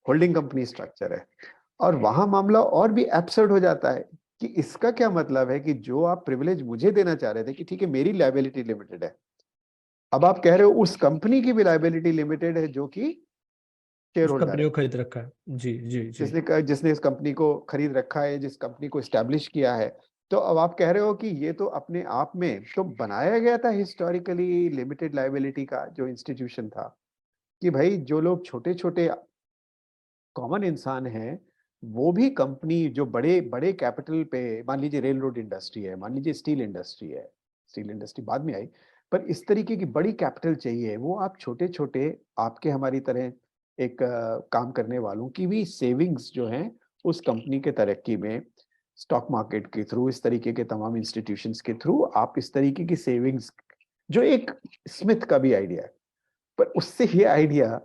होल्डिंग कंपनी स्ट्रक्चर है। और वहां मामला और भी एब्सर्ड हो जाता है कि इसका क्या मतलब है कि जो आप प्रिविलेज मुझे देना चाह रहे थे कि ठीक है मेरी लाइबिलिटी लिमिटेड है, अब आप कह रहे हो उस कंपनी की भी लाइबिलिटी लिमिटेड है जो कि शेयर उस होल्डर कंपनी है, को खरीद रखा है। जी जी जी। जिसने इस कंपनी को खरीद रखा है, जिस कंपनी को स्टैब्लिश किया है। तो अब आप कह रहे हो कि ये तो अपने आप में तो बनाया गया था हिस्टोरिकली लिमिटेड लाइबिलिटी का जो इंस्टीट्यूशन था, कि भाई जो लोग छोटे छोटे कॉमन इंसान हैं वो भी कंपनी जो बड़े बड़े कैपिटल पे, मान लीजिए रेल रोड इंडस्ट्री है, मान लीजिए स्टील इंडस्ट्री है, स्टील इंडस्ट्री बाद में आई, पर इस तरीके की बड़ी कैपिटल चाहिए, वो आप छोटे छोटे आपके हमारी तरह एक काम करने वालों की भी सेविंग्स जो हैं उस कंपनी के तरक्की में, स्टॉक मार्केट के थ्रू, इस तरीके के तमाम इंस्टीट्यूशंस के थ्रू आप इस तरीके की सेविंग्स, जो एक स्मिथ का भी आइडिया है, पर उससे ये आइडिया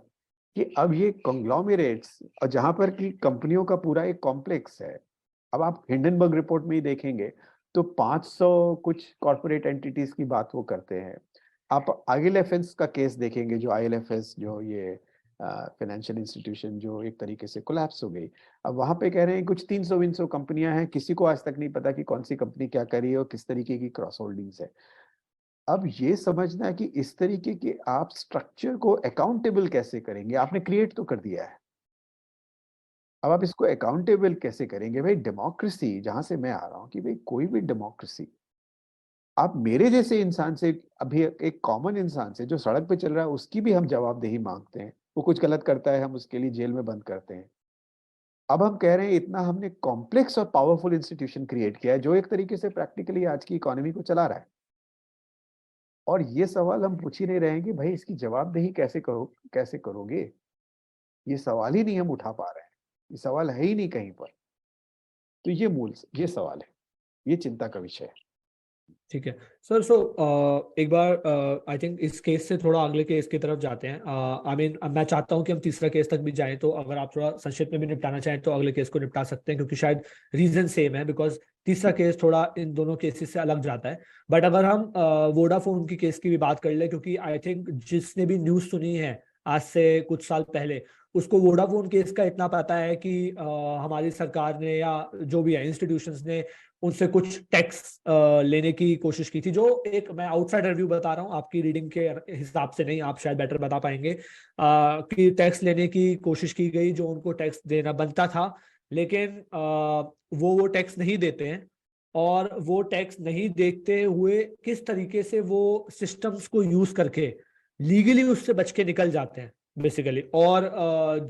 कि अब ये कॉन्ग्लोमेरेट्स, और जहां पर कि कंपनियों का पूरा एक कॉम्प्लेक्स है। अब आप हिंडनबर्ग रिपोर्ट में ही देखेंगे तो 500 कुछ कॉर्पोरेट एंटिटीज की बात वो करते हैं। आप आईएलएफएस का केस देखेंगे, जो आईएलएफएस जो ये फाइनेंशियल इंस्टीट्यूशन जो एक तरीके से कोलैप्स हो गई, अब वहां पे कह रहे हैं कुछ 300 कंपनियां हैं, किसी को आज तक नहीं पता कि कौन सी कंपनी क्या कर रही है और किस तरीके की क्रॉस होल्डिंग्स है। अब ये समझना है कि इस तरीके के आप स्ट्रक्चर को अकाउंटेबल कैसे करेंगे, आपने क्रिएट तो कर दिया है, अब आप इसको अकाउंटेबल कैसे करेंगे। भाई डेमोक्रेसी, जहां से मैं आ रहा हूं कि भाई कोई भी डेमोक्रेसी, आप मेरे जैसे इंसान से, अभी एक कॉमन इंसान से जो सड़क पे चल रहा है उसकी भी हम जवाबदेही मांगते हैं, वो कुछ गलत करता है हम उसके लिए जेल में बंद करते हैं। अब हम कह रहे हैं इतना हमने कॉम्प्लेक्स और पावरफुल इंस्टीट्यूशन क्रिएट किया है जो एक तरीके से प्रैक्टिकली आज की इकोनॉमी को चला रहा है, और ये सवाल हम पूछ ही नहीं रहे हैं कि भाई इसकी जवाबदेही कैसे करोगे। ये सवाल ही नहीं हम उठा पा रहे हैं, ये सवाल है ही नहीं कहीं पर। तो ये सवाल है, ये चिंता का विषय है। ठीक है सर। सो एक बार आई थिंक इस केस से थोड़ा अगले केस की तरफ जाते हैं। आई मीन मैं चाहता हूं कि हम तीसरा केस तक भी जाएं, तो अगर आप थोड़ा संक्षिप्त में भी निपटाना चाहें तो अगले केस को निपटा सकते हैं, क्योंकि शायद रीजन सेम है, बिकॉज तीसरा केस थोड़ा इन दोनों केसेस से अलग जाता है। बट अगर हम वोडाफोन की केस की भी बात कर ले, क्योंकि आई थिंक जिसने भी न्यूज़ सुनी है आज से कुछ साल पहले, उसको वोडाफोन केस का इतना पता है कि हमारी सरकार ने या जो भी है इंस्टीट्यूशंस ने उनसे कुछ टैक्स लेने की कोशिश की थी, जो एक, मैं आउटसाइड रिव्यू बता रहा हूँ, आपकी रीडिंग के हिसाब से नहीं, आप शायद बेटर बता पाएंगे, कि टैक्स लेने की कोशिश की गई जो उनको टैक्स देना बनता था, लेकिन वो टैक्स नहीं देते हैं। और वो टैक्स नहीं देखते हुए किस तरीके से वो सिस्टम्स को यूज करके लीगली उससे बच के निकल जाते हैं बेसिकली। और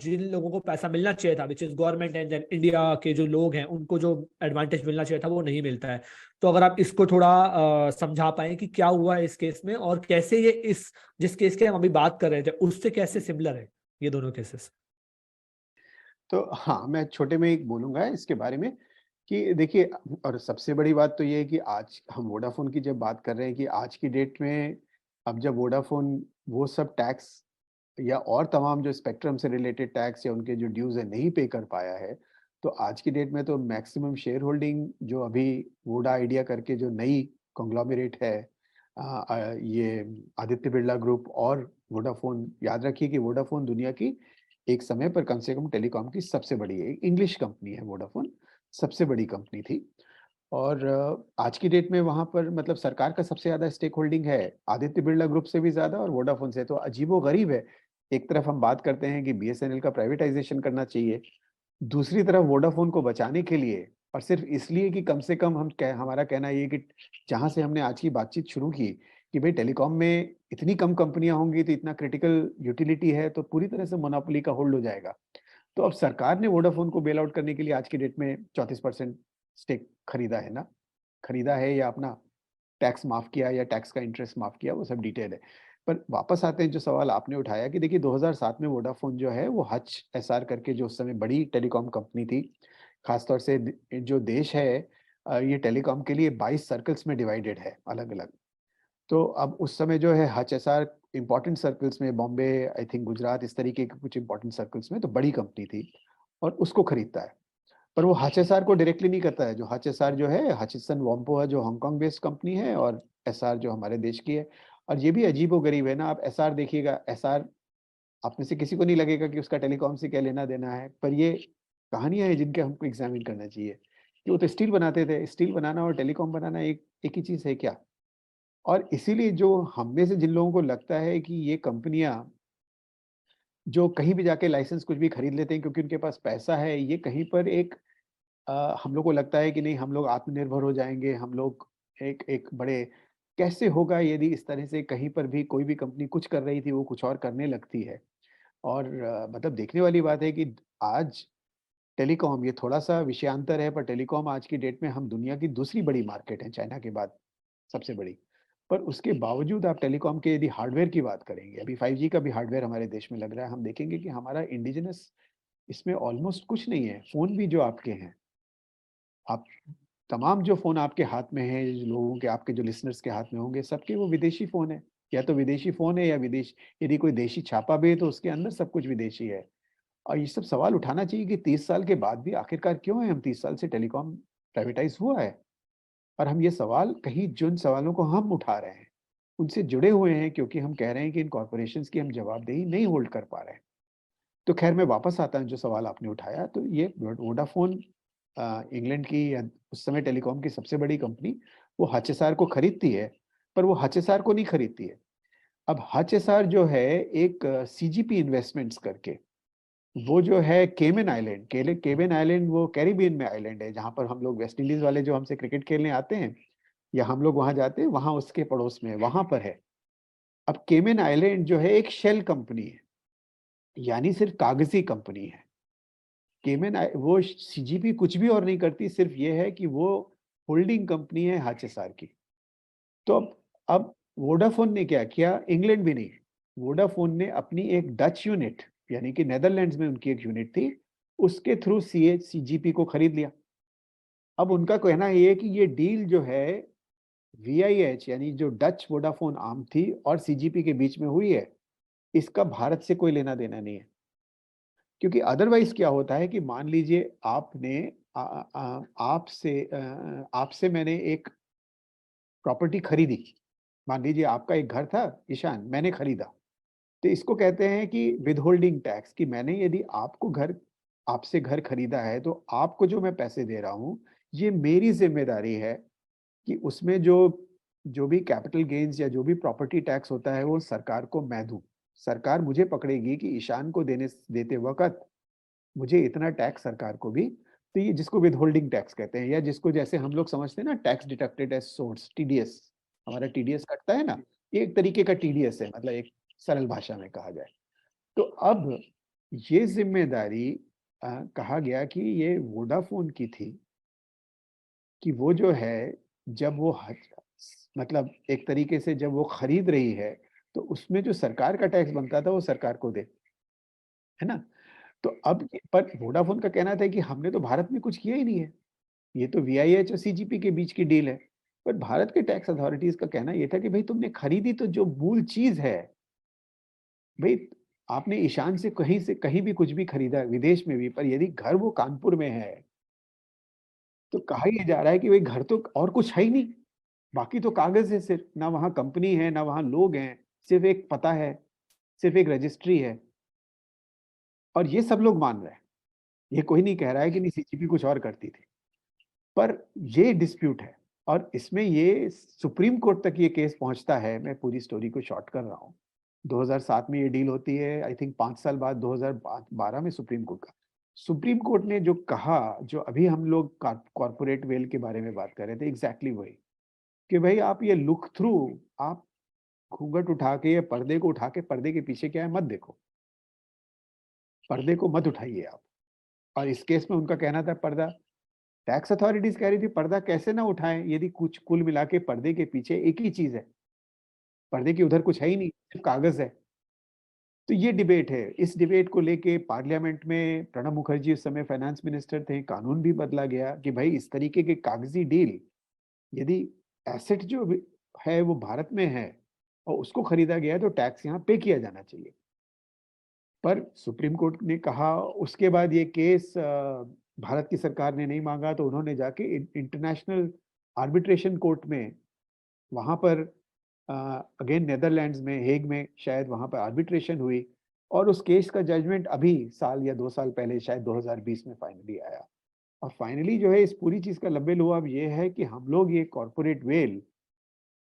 जिन लोगों को पैसा मिलना चाहिए था, which is government and India के जो लोग हैं, उनको जो एडवांटेज मिलना चाहिए था वो नहीं मिलता है। तो अगर आप इसको थोड़ा समझा पाए कि क्या हुआ है इस केस में, और कैसे ये इस जिस केस के हम अभी बात कर रहे थे उससे कैसे सिमिलर है ये दोनों केसेस। तो हाँ, मैं छोटे में एक बोलूँगा इसके बारे में कि देखिए, और सबसे बड़ी बात तो ये है कि आज हम वोडाफ़ोन की जब बात कर रहे हैं कि आज की डेट में अब जब वोडाफ़ोन वो सब टैक्स या और तमाम जो स्पेक्ट्रम से रिलेटेड टैक्स या उनके जो ड्यूज़ है नहीं पे कर पाया है, तो आज की डेट में तो मैक्सिमम शेयर होल्डिंग जो अभी वोडा आइडिया करके जो नई कॉन्ग्लोमरेट है, ये आदित्य बिरला ग्रुप और वोडाफ़ोन, याद रखिए कि वोडाफ़ोन दुनिया की एक समय पर कम से कम टेलीकॉम की सबसे बड़ी है, इंग्लिश कंपनी है वोडाफ़ोन, सबसे बड़ी कंपनी थी। और आज की डेट में वहाँ पर मतलब सरकार का सबसे ज़्यादा स्टेक होल्डिंग है, आदित्य बिरला ग्रुप से भी ज़्यादा और वोडाफ़ोन से, तो अजीबो-गरीब है। एक तरफ हम बात करते हैं कि बीएसएनएल का प्राइवेटाइज़ेशन करना चाहिए, दूसरी तरफ वोडाफ़ोन को बचाने के लिए और सिर्फ़ इसलिए कि कम से कम हमारा कहना ये है कि जहाँ से हमने आज की बातचीत शुरू की, कि भई टेलीकॉम में इतनी कम कंपनियाँ होंगी तो इतना क्रिटिकल यूटिलिटी है, तो पूरी तरह से मोनोपोली का होल्ड हो जाएगा। तो अब सरकार ने वोडाफ़ोन को बेल आउट करने के लिए आज की डेट में 34% स्टेक खरीदा है ना? खरीदा है या अपना टैक्स माफ़ किया या टैक्स का इंटरेस्ट माफ़ किया, वो सब डिटेल है। पर वापस आते हैं जो सवाल आपने उठाया कि देखिए 2007 में वोडाफ़ोन जो है वो हच एसआर करके जो उस समय बड़ी टेलीकॉम कंपनी थी, ख़ास तौर से जो देश है, ये टेलीकॉम के लिए 22 सर्कल्स में डिवाइडेड है अलग-अलग। तो अब उस समय जो है हच एसआर इम्पोर्टेंट सर्कल्स में बॉम्बे, आई थिंक गुजरात, इस तरीके के कुछ इम्पोर्टेंट सर्कल्स में तो बड़ी कंपनी थी और उसको खरीदता है। पर वो हच-एसआर को डायरेक्टली नहीं करता है, जो हच-एसआर जो है हचिसन वाम्पो है जो हांगकांग बेस्ड कंपनी है और एसआर जो हमारे देश की है। और ये भी अजीबो-गरीब है ना, आप एसआर देखिएगा, एसआर आप में से किसी को नहीं लगेगा कि उसका टेलीकॉम से क्या लेना-देना है, पर ये कहानियाँ हैं जिनके हमको एग्ज़ामिन करना चाहिए, कि वो तो स्टील बनाते थे, स्टील बनाना और टेलीकॉम बनाना एक ही चीज़ है क्या? और इसीलिए जो हम में से जिन लोगों को लगता है कि ये कंपनियाँ जो कहीं भी जाके लाइसेंस कुछ भी खरीद लेते हैं क्योंकि उनके पास पैसा है, ये कहीं पर एक हम लोग को लगता है कि नहीं हम लोग आत्मनिर्भर हो जाएँगे, हम लोग एक एक बड़े कैसे होगा यदि इस तरह से कहीं पर भी कोई भी कंपनी कुछ कर रही थी, वो कुछ और करने लगती है। और मतलब देखने वाली बात है कि आज टेलीकॉम ये थोड़ा-सा विषयांतर है, पर टेलीकॉम आज की डेट में हम दुनिया की दूसरी बड़ी मार्केट है, चाइना के बाद सबसे बड़ी। पर उसके बावजूद आप टेलीकॉम के यदि हार्डवेयर की बात करेंगे, अभी 5G का भी हार्डवेयर हमारे देश में लग रहा है, हम देखेंगे कि हमारा इंडिजिनस इसमें ऑलमोस्ट कुछ नहीं है। फ़ोन भी जो आपके हैं, आप तमाम जो फ़ोन आपके हाथ में हैं, जो लोगों के आपके जो लिसनर्स के हाथ में होंगे, सबके वो विदेशी फ़ोन है। या तो विदेशी फ़ोन है या विदेश यदि कोई देशी छापा भी है तो उसके अंदर सब कुछ विदेशी है। और ये सब सवाल उठाना चाहिए कि 30 साल के बाद भी आखिरकार क्यों है हम 30 साल से टेलीकॉम प्राइवेटाइज़ हुआ है? और हम ये सवाल कहीं जिन सवालों को हम उठा रहे हैं, उनसे जुड़े हुए हैं क्योंकि हम कह रहे हैं कि इन कॉर्पोरेशंस की हम जवाबदेही नहीं होल्ड कर पा रहे हैं। तो ख़ैर मैं वापस आता हूँ जो सवाल आपने उठाया, तो ये वोडाफ़ोन इंग्लैंड की या उस समय टेलीकॉम की सबसे बड़ी कंपनी, वो हचएसआर को खरीदती है, पर वो हचएसआर को नहीं खरीदती है। अब हचएसआर जो है एक सीजीपी इन्वेस्टमेंट्स करके, वो जो है केमन आइलैंड, केमन आइलैंड वो कैरिबियन में आइलैंड है, जहाँ पर हम लोग वेस्ट इंडीज़ वाले जो हमसे क्रिकेट खेलने आते हैं, या हम लोग वहाँ जाते हैं, वहाँ उसके पड़ोस में है, वहाँ पर है। अब केमन आइलैंड जो है एक शेल कंपनी है, यानी सिर्फ़ कागज़ी कंपनी है। केमन आई वो सीजीपी कुछ भी और नहीं करती, सिर्फ़ ये है कि वो होल्डिंग कंपनी है हचएसआर की। तो अब वोडाफ़ोन ने क्या किया, इंग्लैंड भी नहीं, वोडाफ़ोन ने अपनी एक डच यूनिट, यानी कि नीदरलैंड्स में उनकी एक यूनिट थी, उसके थ्रू सीजीपी को खरीद लिया। अब उनका कहना ये है कि ये डील जो है वीआईएच यानी जो डच वोडाफ़ोन आर्म थी और सीजीपी के बीच में हुई है, इसका भारत से कोई लेना-देना नहीं है। क्योंकि अदरवाइज़ क्या होता है कि मान लीजिए आपने आपसे मैंने एक प्रॉपर्टी खरीदी। मान लीजिए आपका एक घर था ईशान, मैंने खरीदा। तो इसको कहते हैं कि विदहोल्डिंग टैक्स, कि मैंने यदि आपसे घर खरीदा है तो आपको जो मैं पैसे दे रहा हूँ, ये मेरी जिम्मेदारी है कि उसमें जो जो भी कैपिटल गेन्स या जो भी प्रॉपर्टी टैक्स होता है वो सरकार को मैं दूं। सरकार मुझे पकड़ेगी कि ईशान को देते वक्त मुझे इतना टैक्स सरकार को भी, तो ये जिसको विदहोल्डिंग टैक्स कहते हैं, या जिसको जैसे हम लोग समझते हैं ना tax deducted as source, TDS, हमारा टीडीएस कटता है ना, ये एक तरीके का टीडीएस है, मतलब एक सरल भाषा में कहा जाए। तो अब ये जिम्मेदारी कहा गया कि ये वोडाफोन की थी, कि वो जो है जब वो मतलब एक तरीके से जब वो खरीद रही है तो उसमें जो सरकार का टैक्स बनता था वो सरकार को दे, है ना? तो अब पर वोडाफोन का कहना था कि हमने तो भारत में कुछ किया ही नहीं है, ये तो वीआईएच और सीजीपी के बीच की डील है। पर भारत के टैक्स अथॉरिटीज का कहना ये था कि भाई तुमने खरीदी तो जो मूल चीज है, भाई आपने ईशान से कहीं भी कुछ भी खरीदा विदेश में भी, पर यदि घर वो कानपुर में है तो कहा ये जा रहा है कि भाई घर तो और कुछ है ही नहीं, बाकी तो कागज है सिर्फ, ना वहाँ कंपनी है ना वहाँ लोग हैं, सिर्फ एक पता है, सिर्फ एक रजिस्ट्री है। और ये सब लोग मान रहे हैं, ये कोई नहीं कह रहा है कि नहीं सीजीपी कुछ और करती थी। पर ये डिस्प्यूट है और इसमें ये सुप्रीम कोर्ट तक ये केस पहुंचता है। मैं पूरी स्टोरी को शॉर्ट कर रहा हूँ। 2007 में ये डील होती है, आई थिंक 5 साल बाद 2012 में सुप्रीम कोर्ट ने जो कहा, जो अभी हम लोग कॉर्पोरेट वेल के बारे में बात कर रहे थे, एग्जैक्टली वही, कि भाई आप ये लुक थ्रू, आप घूंघट उठा के या पर्दे को उठा के पर्दे के पीछे क्या है मत देखो, पर्दे को मत उठाइए आप। और इस केस में उनका कहना था पर्दा, टैक्स अथॉरिटीज कह रही थी पर्दा कैसे ना उठाएं यदि कुछ कुल मिला के पर्दे के पीछे एक ही चीज है, पर्दे के उधर कुछ है ही नहीं, सिर्फ कागज है। तो ये डिबेट है, इस डिबेट को लेके पार्लियामेंट में प्रणब मुखर्जी उस समय फाइनेंस मिनिस्टर थे, कानून भी बदला गया कि भाई इस तरीके के कागजी डील, यदि एसेट जो है वो भारत में है और उसको खरीदा गया है तो टैक्स यहाँ पे किया जाना चाहिए। पर सुप्रीम कोर्ट ने कहा, उसके बाद ये केस भारत की सरकार ने नहीं मांगा तो उन्होंने जाके इंटरनेशनल आर्बिट्रेशन कोर्ट में, वहां पर अगेन नेदरलैंड्स में हेग में शायद वहां पर आर्बिट्रेशन हुई और उस केस का जजमेंट अभी साल या 2 साल पहले शायद 2020 में फाइनली आया। और फाइनली जो है इस पूरी चीज का लब्बे लुआब ये है कि हम लोग ये कॉर्पोरेट वेल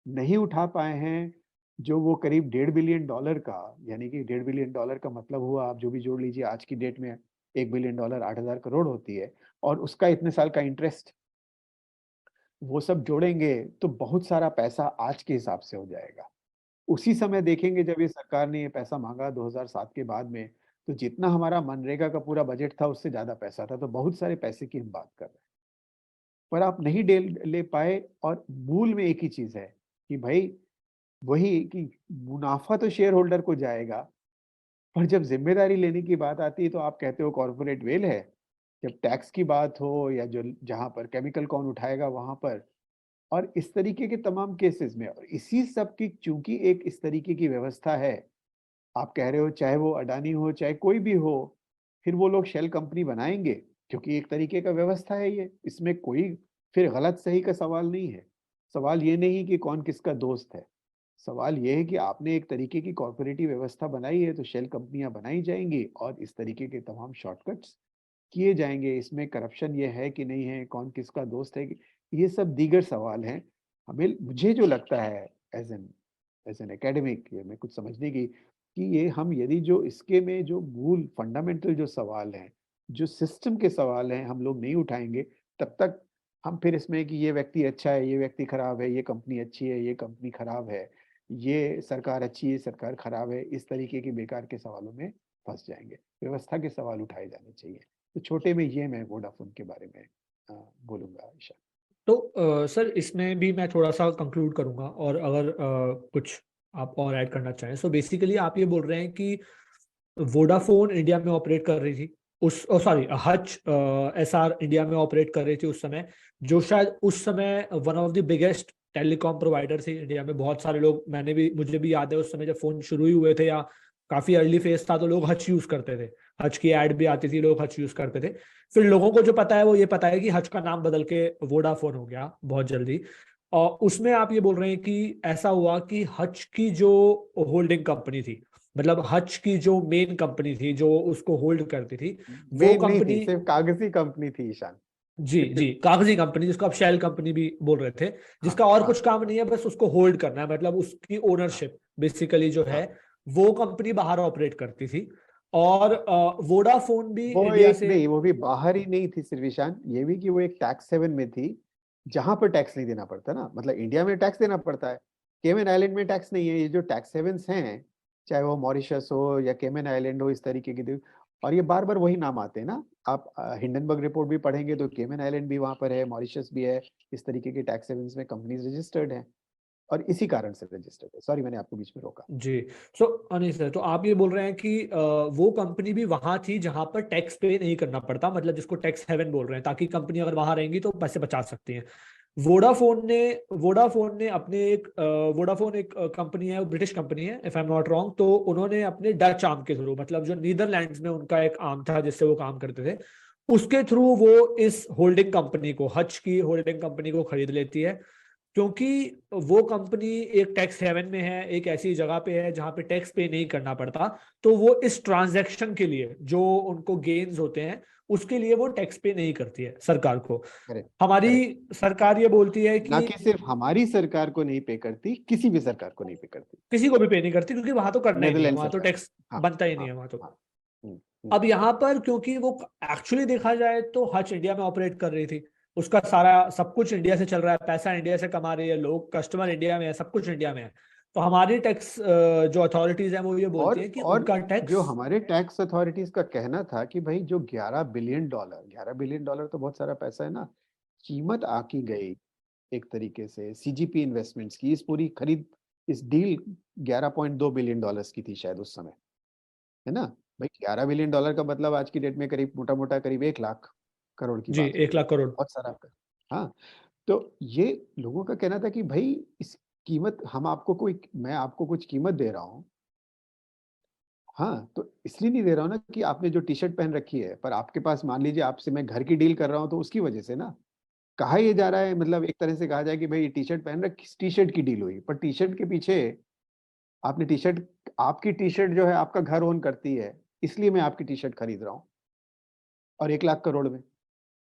नहीं उठा पाए हैं, जो वो करीब $1.5 बिलियन का, यानी कि $1.5 बिलियन का मतलब हुआ, आप जो भी जोड़ लीजिए, आज की डेट में $1 बिलियन 8,000 करोड़ होती है, और उसका इतने साल का इंटरेस्ट, वो सब जोड़ेंगे तो बहुत सारा पैसा आज के हिसाब से हो जाएगा। उसी समय देखेंगे जब ये सरकार ने ये पैसा मांगा 2007 के बाद में, तो जितना हमारा मनरेगा का पूरा बजट था उससे ज्यादा पैसा था, तो बहुत सारे पैसे की हम बात कर रहे हैं। पर आप नहीं ले पाए, और मूल में एक ही चीज है कि भाई वही कि मुनाफा तो शेयर होल्डर को जाएगा, पर जब जिम्मेदारी लेने की बात आती है तो आप कहते हो कॉर्पोरेट वेल है। जब टैक्स की बात हो या जो जहां पर केमिकल कौन उठाएगा वहां पर, और इस तरीके के तमाम केसेस में, और इसी सब की चूंकि एक इस तरीके की व्यवस्था है, आप कह रहे हो चाहे वो अडानी हो चाहे कोई भी हो, फिर वो लोग शेल कंपनी बनाएंगे, क्योंकि एक तरीके का व्यवस्था है ये, इसमें कोई फिर गलत सही का सवाल नहीं है। सवाल ये नहीं कि कौन किसका दोस्त है, सवाल ये है कि आपने एक तरीके की कॉर्पोरेटिव व्यवस्था बनाई है तो शेल कंपनियां बनाई जाएंगी और इस तरीके के तमाम शॉर्टकट्स किए जाएंगे। इसमें करप्शन ये है कि नहीं है, कौन किसका दोस्त है, ये सब दीगर सवाल हैं। हमें मुझे जो लगता है एज एन एकेडमिक, ये मैं कुछ समझने की, कि ये हम यदि जो इसके में जो मूल फंडामेंटल जो सवाल हैं, जो सिस्टम के सवाल हैं, हम लोग नहीं उठाएंगे, तब तक हम फिर इसमें कि ये व्यक्ति अच्छा है, ये व्यक्ति खराब है, ये कंपनी अच्छी है, ये कंपनी खराब है, ये सरकार अच्छी है, सरकार खराब है, इस तरीके के बेकार के सवालों में फंस जाएंगे। व्यवस्था के सवाल उठाए जाने चाहिए। तो छोटे में ये मैं वोडाफोन के बारे में बोलूंगा ईशा। तो सर इसमें भी मैं थोड़ा सा कंक्लूड करूंगा, और अगर कुछ आप और ऐड करना चाहें। सो बेसिकली आप ये बोल रहे हैं कि वोडाफोन इंडिया में ऑपरेट कर रही थी सॉरी हच एसआर इंडिया में ऑपरेट कर रही थी उस समय, जो शायद उस समय one of the biggest telecom provider थी इंडिया में। बहुत सारे लोग, मुझे भी याद है उस समय जब फोन शुरू ही हुए थे या काफी अर्ली फेज था तो लोग हच यूज करते थे, हच की एड भी आती थी, लोग हच यूज करते थे। फिर लोगों को जो पता है वो ये पता है कि हच का नाम बदल के वोडाफोन हो गया बहुत जल्दी। और उसमें आप ये बोल रहे हैं कि ऐसा हुआ कि हच की जो होल्डिंग कंपनी थी मतलब हच की जो मेन कंपनी थी जो उसको होल्ड करती थी, वो मेन नहीं थी, कंपनी, सिर्फ कागजी कंपनी थी ईशान। जी जी, कागजी कंपनी जिसको आप शेल कंपनी भी बोल रहे थे, हाँ जिसका और हाँ कुछ काम नहीं है, बस उसको होल्ड करना है, मतलब उसकी हाँ ओनरशिप बेसिकली जो है, हाँ। वो कंपनी बाहर ऑपरेट करती थी। और वोडाफोन भी वो इंडिया एक से, नहीं, वो भी बाहर ही नहीं थी सिर्फ ईशान, ये भी कि वो एक टैक्स हेवन में थी, जहां पर टैक्स नहीं देना पड़ता ना। मतलब इंडिया में टैक्स देना पड़ता है, केमन आइलैंड में टैक्स नहीं है। ये जो टैक्स हेवंस हैं, चाहे वो मॉरिशस हो या केमन आइलैंड हो, इस तरीके के और ये बार बार वही नाम आते हैं ना। आप हिंडनबर्ग रिपोर्ट भी पढ़ेंगे तो केमन आइलैंड भी वहां पर है, मॉरिशस भी है। इस तरीके के टैक्स हेवंस में कंपनीज रजिस्टर्ड हैं, और इसी कारण से रजिस्टर्ड है। सॉरी, मैंने आपको बीच में रोका। जी। सो अनिल सर, तो आप ये बोल रहे हैं कि वो कंपनी भी वहां थी जहां पर टैक्स पे नहीं करना पड़ता, मतलब जिसको टैक्स हेवन बोल रहे हैं, ताकि कंपनी अगर वहां रहेंगी तो पैसे बचा सकती हैं। वोडाफोन ने वोडाफोन ने अपने एक वोडाफोन एक कंपनी है, ब्रिटिश कंपनी है if I am not wrong, तो उन्होंने अपने डच आर्म के थ्रू, मतलब जो नीदरलैंड्स में उनका एक आर्म था जिससे वो काम करते थे, उसके थ्रू वो इस होल्डिंग कंपनी को, हच की होल्डिंग कंपनी को खरीद लेती है। क्योंकि वो कंपनी एक टैक्स हेवन में है, एक ऐसी जगह पे है जहां पे टैक्स पे नहीं करना पड़ता, तो वो इस ट्रांजैक्शन के लिए जो उनको गेन्स होते हैं उसके लिए वो टैक्स पे नहीं करती है सरकार को। करेक्ट। हमारी करेक्ट। सरकार ये बोलती है ना कि कि सिर्फ हमारी सरकार को नहीं पे करती, किसी भी सरकार को नहीं पे करती। किसी को भी पे नहीं करती, क्योंकि वहां तो करना ही नहीं है, नेदरलैंड वहां तो सरकार। टैक्स हाँ बनता ही नहीं हाँ है वहां तो। हाँ। अब यहाँ पर क्योंकि वो एक्चुअली देखा जाए तो हच इंडिया में ऑपरेट कर रही थी, उसका सारा सब कुछ इंडिया से चल रहा है, पैसा इंडिया से कमा रही है, लोग कस्टमर इंडिया में है, सब कुछ इंडिया में है। तो हमारी टैक्स जो अथॉरिटीज हैं वो ये बोलती है कि और उनका जो टैक्स, हमारे टैक्स अथॉरिटीज का कहना था कि भाई जो 11 बिलियन डॉलर, 11 बिलियन डॉलर तो बहुत सारा पैसा है ना, कीमत आकी गई एक तरीके से सीजीपी इन्वेस्टमेंट्स की, इस पूरी खरीद, इस डील 11.2 बिलियन डॉलर्स की थी शायद उस समय, है ना। भाई 11 बिलियन डॉलर का मतलब आज की डेट में करीब मोटा मोटा करीब 1 लाख करोड़ की जी, बात हो एक रही है। लाख करोड़ बहुत सारा। हाँ। तो ये लोगों का कहना था कि भाई इस कीमत, हम आपको कोई, मैं आपको कुछ कीमत दे रहा हूँ। हाँ, तो इसलिए नहीं दे रहा हूँ ना कि आपने जो टी शर्ट पहन रखी है, पर आपके पास मान लीजिए आपसे मैं घर की डील कर रहा हूँ तो उसकी वजह से ना। कहा ये जा रहा है, मतलब एक तरह से कहा जाए कि भाई टी शर्ट पहन रख, किस टी शर्ट की डील हुई, पर टी शर्ट के पीछे आपने टी शर्ट, आपकी टी शर्ट जो है आपका घर ओन करती है, इसलिए मैं आपकी टी शर्ट खरीद रहा हूँ। और 1 लाख करोड़ में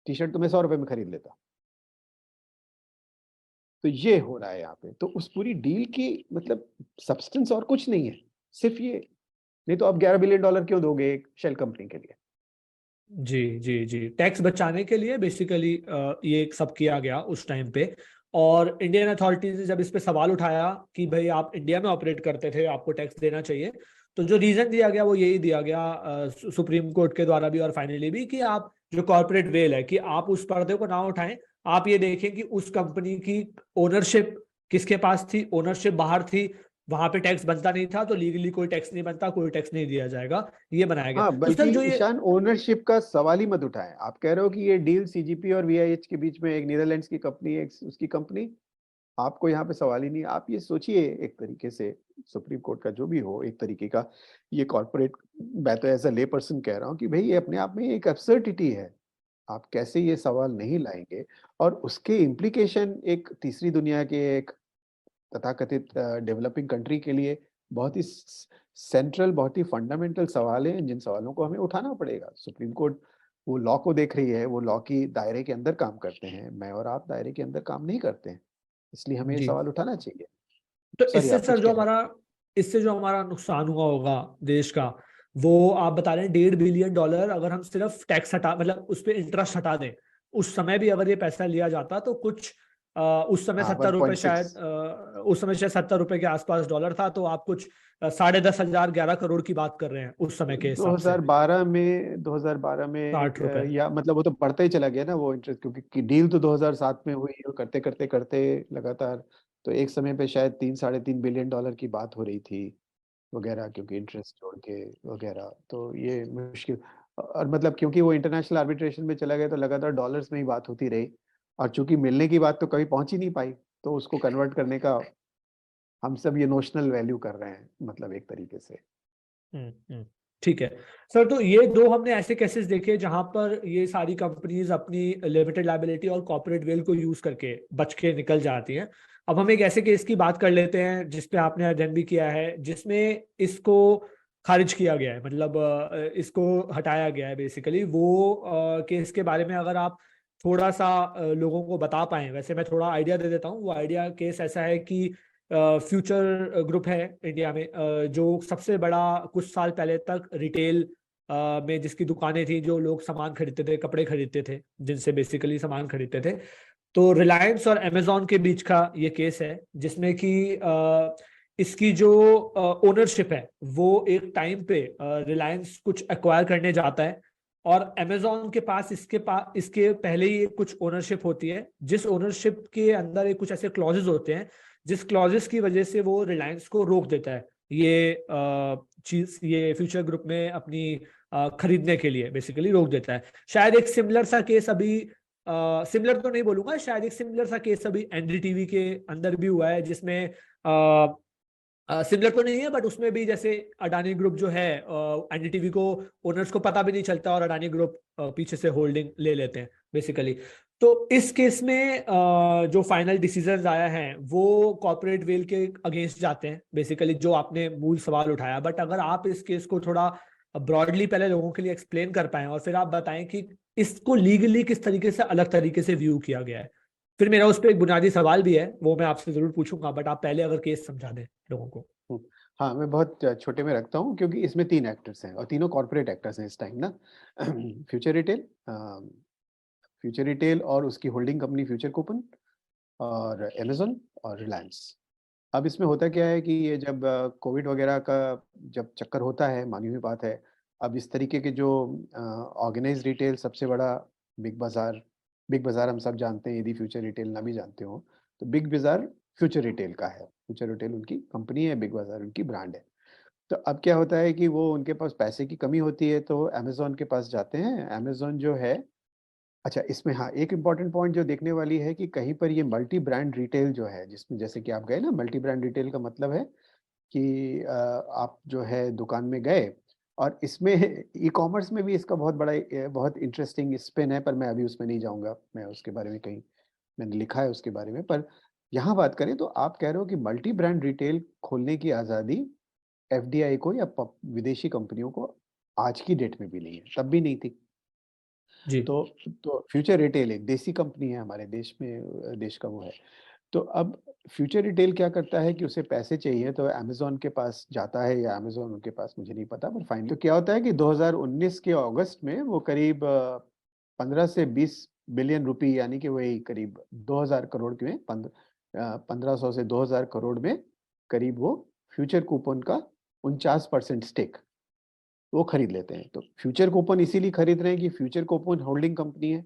टी शर्ट तो मैं 100 रुपए में खरीद लेता। तो ये हो रहा है यहाँ पे, तो उस पूरी डील की मतलब सब्सटेंस और कुछ नहीं है, सिर्फ ये। नहीं तो आप 11 बिलियन डॉलर क्यों दोगे एक शेल कंपनी के लिए? जी जी जी, टैक्स बचाने के लिए बेसिकली ये सब किया गया उस टाइम पे। और इंडियन अथॉरिटीज ने जब इस पे सवाल उठाया कि भाई आप इंडिया में ऑपरेट करते थे, आपको टैक्स देना चाहिए, तो जो रीजन दिया गया वो यही दिया गया सुप्रीम कोर्ट के द्वारा भी और फाइनली भी, कि आप जो कॉर्पोरेट वेल है, कि आप उस पर्दे को ना उठाएं, आप ये देखें कि उस कंपनी की ओनरशिप किसके पास थी, ओनरशिप बाहर थी, वहां पे टैक्स बनता नहीं था, तो लीगली कोई टैक्स नहीं बनता, कोई टैक्स नहीं दिया जाएगा, ये बनाया गया। हाँ, तो बल्कि सर जो ये, ईशान ओनरशिप का सवाल ही मत उठाएं। आप कह रहे हो कि ये डील सीजीपी और वीआईएच के बीच में, एक नीदरलैंड्स की कंपनी है, एक उसकी कंपनी, आपको यहाँ पे सवाल ही नहीं। आप ये सोचिए एक तरीके से, सुप्रीम कोर्ट का जो भी हो, एक तरीके का ये कॉर्पोरेट, मैं तो एज अ ले पर्सन कह रहा हूँ कि भाई ये अपने आप में एक एब्सर्डिटी है। आप कैसे ये सवाल नहीं लाएंगे, और उसके इम्प्लीकेशन एक तीसरी दुनिया के एक तथाकथित डेवलपिंग कंट्री के लिए बहुत ही सेंट्रल, बहुत ही फंडामेंटल सवाल हैं, जिन सवालों को हमें उठाना पड़ेगा। सुप्रीम कोर्ट वो लॉ को देख रही है, वो लॉ की दायरे के अंदर काम करते हैं, मैं और आप दायरे के अंदर काम नहीं करते हैं, इसलिए हमें ये जी, सवाल उठाना चाहिए। तो सॉरी, इससे आप कुछ सर जो कह रहे हमारा, इससे जो हमारा नुकसान हुआ होगा देश का, वो आप बता रहे हैं 1.5 बिलियन डॉलर, अगर हम सिर्फ टैक्स हटा, मतलब उस पर इंटरेस्ट हटा दें, उस समय भी अगर ये पैसा लिया जाता तो कुछ उस समय हाँ, 70 रुपए 1.6। शायद, उस समय शायद 70 रुपए के आसपास डॉलर था, तो आप कुछ 10,500 11 करोड़ की बात कर रहे हैं उस समय के हिसाब से। 2012 में एक 60 रुपए। या मतलब वो तो बढ़ता ही चला गया ना वो इंटरेस्ट, क्योंकि डील तो 2007 में हुई, और करते करते करते लगातार, तो एक समय पे शायद 3 साढ़े 3 बिलियन डॉलर की बात हो रही थी वगैरह, क्योंकि इंटरेस्ट जोड़ के वगैरह, तो ये मुश्किल। और मतलब क्योंकि वो इंटरनेशनल आर्बिट्रेशन में चला गया, तो लगातार डॉलर्स में ही बात होती रही, और चूंकि मिलने की बात तो कभी पहुंच ही नहीं पाई, तो उसको कन्वर्ट करने का हम सब ये नोशनल वैल्यू कर रहे हैं, मतलब एक तरीके से। हम्म हम्म ठीक है सर, तो ये दो हमने ऐसे केसेस देखे जहां पर ये सारी कंपनीज अपनी लिमिटेड लायबिलिटी और कॉर्पोरेट वेल को यूज करके बच के निकल जाती हैं। अब हम एक ऐसे केस की बात कर लेते हैं जिसपे आपने अध्ययन भी किया है, जिसमें इसको खारिज किया गया है, मतलब इसको हटाया गया है बेसिकली। वो केस के बारे में अगर आप थोड़ा सा लोगों को बता पाएं। वैसे मैं थोड़ा आइडिया दे देता हूँ। वो आइडिया केस ऐसा है कि फ्यूचर ग्रुप है इंडिया में, जो सबसे बड़ा कुछ साल पहले तक रिटेल में जिसकी दुकानें थी, जो लोग सामान खरीदते थे, कपड़े खरीदते थे, जिनसे बेसिकली सामान खरीदते थे। तो रिलायंस और अमेजोन के बीच का ये केस है, जिसमें कि इसकी जो ओनरशिप है वो एक टाइम पे रिलायंस कुछ एक्वायर करने जाता है, और अमेजोन के पास इसके पहले ही कुछ ओनरशिप होती है, जिस ओनरशिप के अंदर एक कुछ ऐसे क्लॉजेस होते हैं जिस क्लॉजेस की वजह से वो रिलायंस को रोक देता है ये चीज, ये फ्यूचर ग्रुप में अपनी खरीदने के लिए बेसिकली रोक देता है। शायद एक सिमिलर सा केस अभी, सिमिलर तो नहीं बोलूंगा, शायद एक सिमिलर सा केस अभी एनडीटीवी के अंदर भी हुआ है, जिसमें सिमिलर तो नहीं है बट उसमें भी जैसे अडानी ग्रुप जो है, एनडीटीवी को ओनर्स को पता भी नहीं चलता और अडानी ग्रुप पीछे से होल्डिंग ले लेते हैं बेसिकली। तो इस केस में जो फाइनल डिसीजन आया है वो कॉर्पोरेट वेल के अगेंस्ट जाते हैं बेसिकली, जो आपने मूल सवाल उठाया। बट अगर आप इस केस को थोड़ा ब्रॉडली पहले लोगों के लिए एक्सप्लेन कर पाएं और फिर आप बताएं कि इसको लीगली किस तरीके से अलग तरीके से व्यू किया गया है। फिर मेरा उस पर एक बुनियादी सवाल भी है, वो मैं आपसे जरूर पूछूंगा, बट आप पहले अगर केस समझा दें लोगों को। हुँ। हाँ, मैं बहुत छोटे में रखता हूँ क्योंकि इसमें 3 एक्टर्स हैं और तीनों कॉर्पोरेट एक्टर्स हैं इस टाइम ना। फ्यूचर रिटेल फ्यूचर रिटेल और उसकी होल्डिंग कंपनी फ्यूचर कूपन और अमेज़न और रिलायंस। अब इसमें होता क्या है कि ये जब कोविड वगैरह का जब चक्कर होता है, मानी हुई बात है। अब इस तरीके के जो ऑर्गेनाइज़्ड रिटेल सबसे बड़ा बिग बाज़ार हम सब जानते हैं, यदि फ्यूचर रिटेल ना भी जानते हो, तो बिग बाज़ार फ्यूचर रिटेल का है। फ्यूचर रिटेल उनकी कंपनी है, बिग बाज़ार उनकी ब्रांड है। तो अब क्या होता है कि वो उनके पास पैसे की कमी होती है तो अमेज़न के पास जाते हैं। अमेज़न जो है, अच्छा इसमें हाँ, एक इम्पोर्टेंट पॉइंट जो देखने वाली है कि कहीं पर ये मल्टी ब्रांड रिटेल जो है, जिसमें जैसे कि आप गए ना, मल्टी ब्रांड रिटेल का मतलब है कि आप जो है दुकान में गए और इसमें ई-कॉमर्स में भी इसका बहुत बड़ा बहुत इंटरेस्टिंग स्पिन है, पर मैं अभी उसमें नहीं जाऊँगा। मैं उसके बारे में कहीं मैंने लिखा है उसके बारे में। पर यहाँ बात करें तो आप कह रहे हो कि मल्टी ब्रांड रिटेल खोलने की आज़ादी एफडीआई को या विदेशी कंपनियों को आज की डेट में भी नहीं है, तब भी नहीं थी। जी। तो फ्यूचर रिटेल एक देसी कंपनी है हमारे देश में, देश का वो है। तो अब फ्यूचर रिटेल क्या करता है कि उसे पैसे चाहिए तो अमेज़न के पास जाता है या अमेज़न उनके पास, मुझे नहीं पता, पर फाइनली तो क्या होता है कि 2019 के अगस्त में वो करीब 15 से 20 बिलियन रुपए, यानी कि वही करीब 2000 करोड़ में 1500 से 2000 करोड़ में करीब वो फ्यूचर कूपन का 49% स्टेक वो खरीद लेते हैं। तो फ्यूचर कूपन इसीलिए खरीद रहे हैं कि फ्यूचर कूपन होल्डिंग कंपनी है।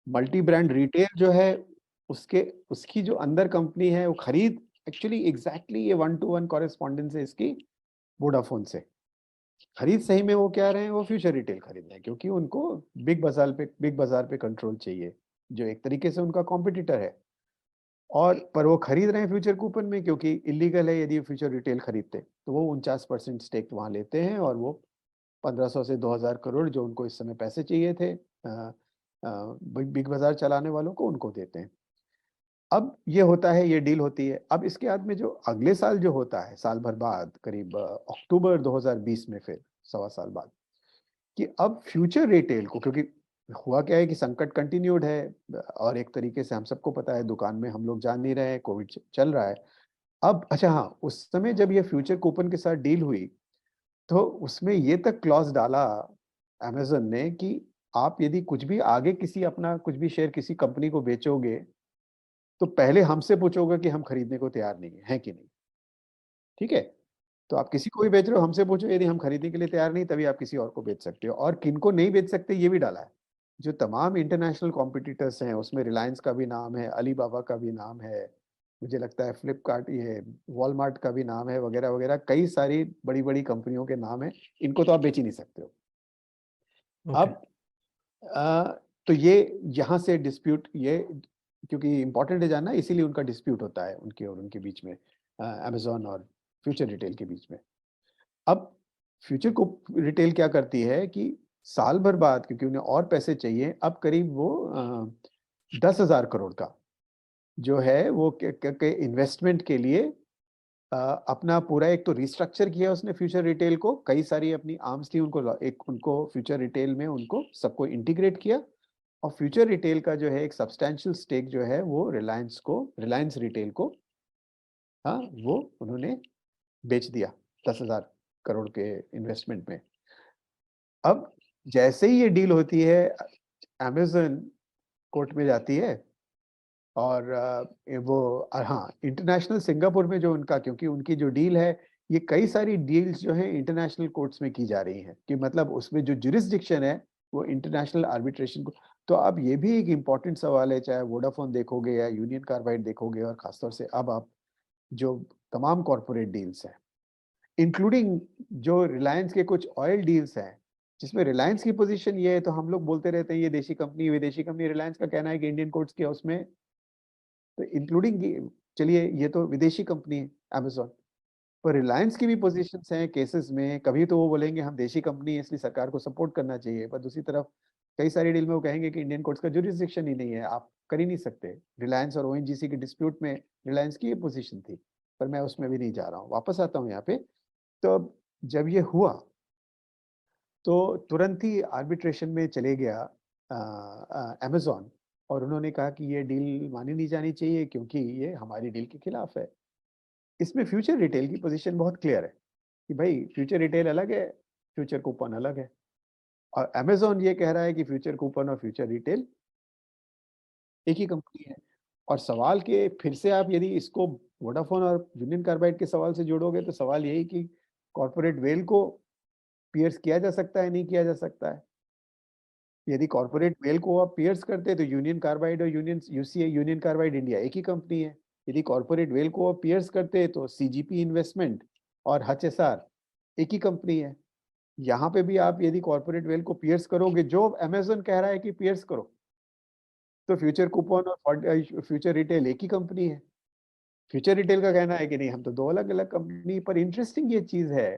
मल्टी ब्रांड रिटेल जो है, उसके उसकी जो अंदर कंपनी है वो खरीद एक्चुअली एग्जैक्टली ये 1 टू 1 कॉरेस्पॉन्डेंस है इसकी वोडाफोन से। खरीद सही में वो क्या रहे हैं, वो फ्यूचर रिटेल खरीद रहे हैं क्योंकि उनको बिग बाजार पे कंट्रोल चाहिए, जो एक तरीके से उनका कॉम्पिटिटर है। और पर वो खरीद रहे हैं फ्यूचर कूपन में क्योंकि इलीगल है यदि फ्यूचर रिटेल खरीदते, तो वो 49% स्टेक वहाँ लेते हैं और वो 1500 से 2000 करोड़ जो उनको इस समय पैसे चाहिए थे बिग बाजार चलाने वालों को, उनको देते हैं। अब ये होता है, ये डील होती है। अब इसके बाद में जो अगले साल जो होता है, साल भर बाद, करीब अक्टूबर 2020 में, फिर सवा साल बाद, कि अब फ्यूचर रिटेल को, क्योंकि हुआ क्या है कि संकट कंटिन्यूड है और एक तरीके से हम सबको पता है दुकान में हम लोग जान नहीं रहे हैं, कोविड चल रहा है। अब अच्छा हाँ, उस समय जब ये फ्यूचर कूपन के साथ डील हुई तो उसमें ये तक क्लॉज डाला अमेज़न ने कि आप यदि कुछ भी आगे किसी अपना कुछ भी शेयर किसी कंपनी को बेचोगे, तो पहले हमसे पूछोगे कि हम खरीदने को तैयार नहीं है कि नहीं? ठीक है? तो आप किसी को भी बेच रहे हो, हमसे पूछो, यदि हम खरीदने के लिए तैयार नहीं, तभी आप किसी और को बेच सकते हो। और किनको नहीं बेच सकते ये भी डाला है। जो तमाम इंटरनेशनल कॉम्पिटिटर्स हैं, उसमें रिलायंस का भी नाम है, अलीबाबा का भी नाम है, मुझे लगता है फ्लिपकार्ट, ये वॉलमार्ट का भी नाम है, वगैरह-वगैरह कई सारी बड़ी-बड़ी कंपनियों के नाम हैं। इनको तो आप बेच ही नहीं सकते हो। ओके। अब तो ये यहाँ से डिस्प्यूट, ये क्योंकि इम्पोर्टेंट है जानना, इसीलिए उनका डिस्प्यूट होता है उनके और उनके बीच में, अमेज़न और फ्यूचर रिटेल के बीच में। अब फ्यूचर को रिटेल क्या करती है कि साल भर बाद, क्योंकि उन्हें और पैसे चाहिए, अब करीब वो 10,000 करोड़ का जो है वो के इन्वेस्टमेंट के लिए अपना पूरा एक तो रिस्ट्रक्चर किया उसने फ्यूचर रिटेल को, कई सारी अपनी आर्म्स थी उनको, एक उनको फ्यूचर रिटेल में उनको सबको इंटीग्रेट किया, और फ्यूचर रिटेल का जो है एक सब्सटैंशियल स्टेक जो है वो रिलायंस रिटेल को, हाँ, वो उन्होंने बेच दिया 10,000 करोड़ के इन्वेस्टमेंट में। अब जैसे ही ये डील होती है, अमेज़न कोर्ट में जाती है, और हाँ, इंटरनेशनल सिंगापुर में जो उनका, क्योंकि उनकी जो डील है, ये कई सारी डील्स जो हैं इंटरनेशनल कोर्ट्स में की जा रही हैं, कि मतलब उसमें जो जुरिस्डिक्शन है वो इंटरनेशनल आर्बिट्रेशन को। तो अब ये भी एक इम्पोर्टेंट सवाल है, चाहे वोडाफोन देखोगे या यूनियन कार्बाइड देखोगे, और खासतौर से अब आप जो तमाम कॉर्पोरेट डील्स हैं, इंक्लूडिंग जो रिलायंस के कुछ ऑयल डील्स हैं, जिसमें रिलायंस की पोजीशन ये है, तो हम लोग बोलते रहते हैं ये देशी कंपनी विदेशी कंपनी, रिलायंस का कहना है कि इंडियन कोर्ट्स के उसमें, तो इंक्लूडिंग, चलिए ये तो विदेशी कंपनी है अमेज़न, पर रिलायंस की भी पोजीशंस हैं केसेस में, कभी तो वो बोलेंगे हम देशी कंपनी है इसलिए सरकार को सपोर्ट करना चाहिए, पर दूसरी तरफ कई सारी डील में वो कहेंगे कि इंडियन कोर्ट्स का जुरिस्डिक्शन ही नहीं है, आप कर ही नहीं सकते। रिलायंस और ओएनजीसी के डिस्प्यूट में रिलायंस की ये पोजीशन थी, पर मैं उसमें भी नहीं जा रहा हूँ, वापस आता हूँ यहाँ पे। तो अब जब ये हुआ, तो तुरंत ही आर्बिट्रेशन में चले गया अमेज़न, और उन्होंने कहा कि ये डील मानी नहीं जानी चाहिए क्योंकि ये हमारी डील के खिलाफ है। इसमें फ्यूचर रिटेल की पोजीशन बहुत क्लियर है कि भाई फ्यूचर रिटेल अलग है, फ्यूचर कूपन अलग है, और अमेज़न ये कह रहा है कि फ्यूचर कूपन और फ्यूचर रिटेल एक ही कंपनी है। और सवाल के फिर से आप यदि इसको वोडाफोन और यूनियन कार्बाइड के सवाल से जोड़ोगे, तो सवाल यही कि कॉर्पोरेट वेल को पियर्स किया जा सकता है, नहीं किया जा सकता है। यदि कॉर्पोरेट वेल को आप पियर्स करते हैं तो यूनियन कार्बाइड और यूनियन कार्बाइड इंडिया एक ही कंपनी है। यदि कॉर्पोरेट वेल को आप पियर्स करते हैं तो सीजीपी इन्वेस्टमेंट और हचएसआर एक ही कंपनी है। यहाँ पे भी आप यदि कॉर्पोरेट वेल को पियर्स करोगे, जो अमेज़न कह रहा है कि पियर्स करो, तो फ्यूचर कूपन और फ्यूचर रिटेल एक ही कंपनी है। फ्यूचर रिटेल का कहना है कि नहीं, हम तो दो अलग-अलग कंपनी। पर इंटरेस्टिंग ये चीज़ है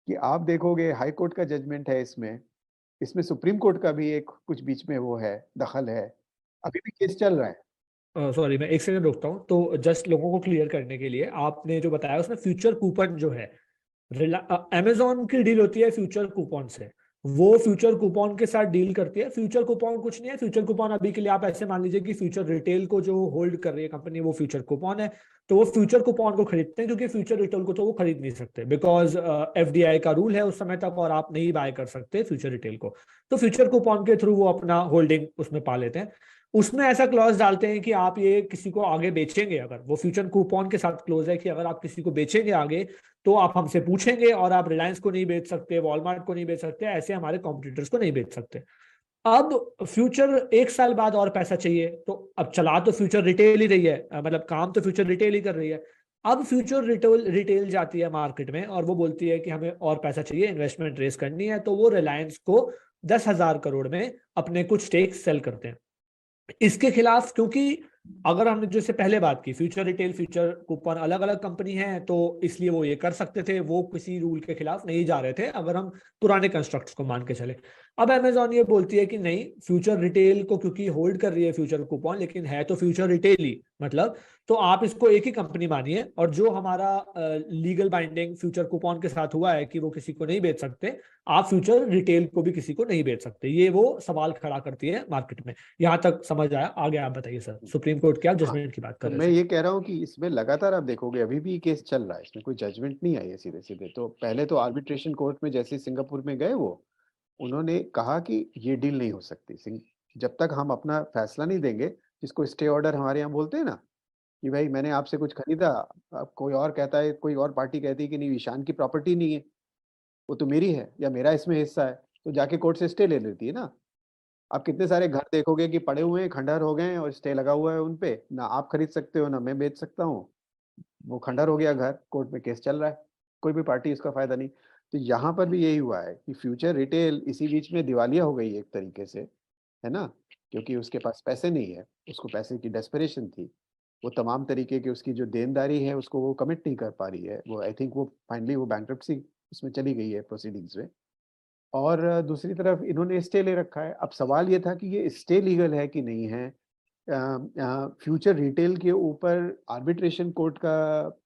कि आप देखोगे हाई कोर्ट का जजमेंट है इसमें, इसमें सुप्रीम कोर्ट का भी एक कुछ बीच में वो है, दखल है। अभी भी केस चल रहा है। सॉरी, मैं एक सेकंड रोकता हूँ। तो जस्ट लोगों को क्लियर करने के लिए, आपने जो बताया उसमें फ्यूचर कूपन जो है, अमेजोन की डील होती है फ्यूचर कूपन से। वो फ्यूचर कूपन के साथ डील करती है। फ्यूचर कूपन कुछ नहीं है। फ्यूचर कूपन अभी के लिए आप ऐसे मान लीजिए कि फ्यूचर रिटेल को जो होल्ड कर रही है कंपनी, वो फ्यूचर कूपन है। तो वो फ्यूचर कूपन को खरीदते हैं, क्योंकि फ्यूचर रिटेल को तो वो खरीद नहीं सकते, बिकॉज एफडीआई का रूल है उस समय तक, और आप नहीं बाय कर सकते फ्यूचर रिटेल को। तो फ्यूचर कूपन के थ्रू वो अपना होल्डिंग उसमें पा लेते हैं। उसमें ऐसा क्लॉज डालते हैं कि आप ये किसी को आगे बेचेंगे, अगर वो फ्यूचर कूपन के साथ क्लोज है कि अगर आप किसी को बेचेंगे आगे, तो आप हमसे पूछेंगे, और आप रिलायंस को नहीं बेच सकते, वॉलमार्ट को नहीं बेच सकते, ऐसे हमारे कॉम्पिटिटर्स को नहीं बेच सकते। अब फ्यूचर एक साल बाद और पैसा चाहिए, तो अब चला तो फ्यूचर रिटेल ही रही है, मतलब काम तो फ्यूचर रिटेल ही कर रही है। अब फ्यूचर रिटेल रिटेल जाती है मार्केट में और वो बोलती है कि हमें और पैसा चाहिए, इन्वेस्टमेंट रेस करनी है, तो वो रिलायंस को 10,000 करोड़ में अपने कुछ स्टेक सेल करते हैं। इसके खिलाफ, क्योंकि अगर हमने जैसे पहले बात की, फ्यूचर रिटेल फ्यूचर कूपन अलग अलग कंपनी है, तो इसलिए वो ये कर सकते थे, वो किसी रूल के खिलाफ नहीं जा रहे थे, अगर हम पुराने कंस्ट्रक्ट्स को मान के चले। अब अमेजोन ये बोलती है कि नहीं, फ्यूचर रिटेल को क्योंकि होल्ड कर रही है फ्यूचर कूपन, लेकिन है तो फ्यूचर रिटेल ही, मतलब तो आप इसको एक ही कंपनी मानिए, और जो हमारा लीगल बाइंडिंग फ्यूचर कूपन के साथ हुआ है कि वो किसी को नहीं बेच सकते, आप फ्यूचर रिटेल को भी किसी को नहीं बेच सकते। ये वो सवाल खड़ा करती है मार्केट में। यहाँ तक समझ आया? आगे आप बताइए सर, सुप्रीम कोर्ट के आप हाँ, जजमेंट की बात तो कर रहे मैं थे। ये कह रहा हूँ कि इसमें लगातार आप देखोगे अभी भी केस चल रहा है, इसमें कोई जजमेंट नहीं आई है सीधे सीधे। तो पहले तो आर्बिट्रेशन कोर्ट में जैसे सिंगापुर में गए वो, उन्होंने कहा कि ये डील नहीं हो सकती, जब तक हम अपना फैसला नहीं देंगे, जिसको स्टे ऑर्डर हमारे यहाँ बोलते हैं ना, कि भाई मैंने आपसे कुछ खरीदा, अब कोई और कहता है, कोई और पार्टी कहती है कि नहीं ईशान की प्रॉपर्टी नहीं है, वो तो मेरी है या मेरा इसमें हिस्सा है, तो जाके कोर्ट से स्टे ले लेती है ना। आप कितने सारे घर देखोगे कि पड़े हुए हैं, खंडहर हो गए हैं और स्टे लगा हुआ है उन पे, ना आप खरीद सकते हो ना मैं बेच सकता हूँ, वो खंडहर हो गया घर, कोर्ट में केस चल रहा है, कोई भी पार्टी इसका फायदा नहीं। तो यहाँ पर भी यही हुआ है कि फ्यूचर रिटेल इसी बीच में दिवालिया हो गई एक तरीके से, है ना, क्योंकि उसके पास पैसे नहीं है, उसको पैसे की डेस्परेशन थी, वो तमाम तरीके की उसकी जो देनदारी है उसको वो कमिट नहीं कर पा रही है, वो आई थिंक वो फाइनली वो बैंक्रप्सी उसमें चली गई है प्रोसीडिंग्स में, और दूसरी तरफ इन्होंने स्टे ले रखा है। अब सवाल ये था कि ये स्टे लीगल है कि नहीं है, फ्यूचर रिटेल के ऊपर आर्बिट्रेशन कोर्ट का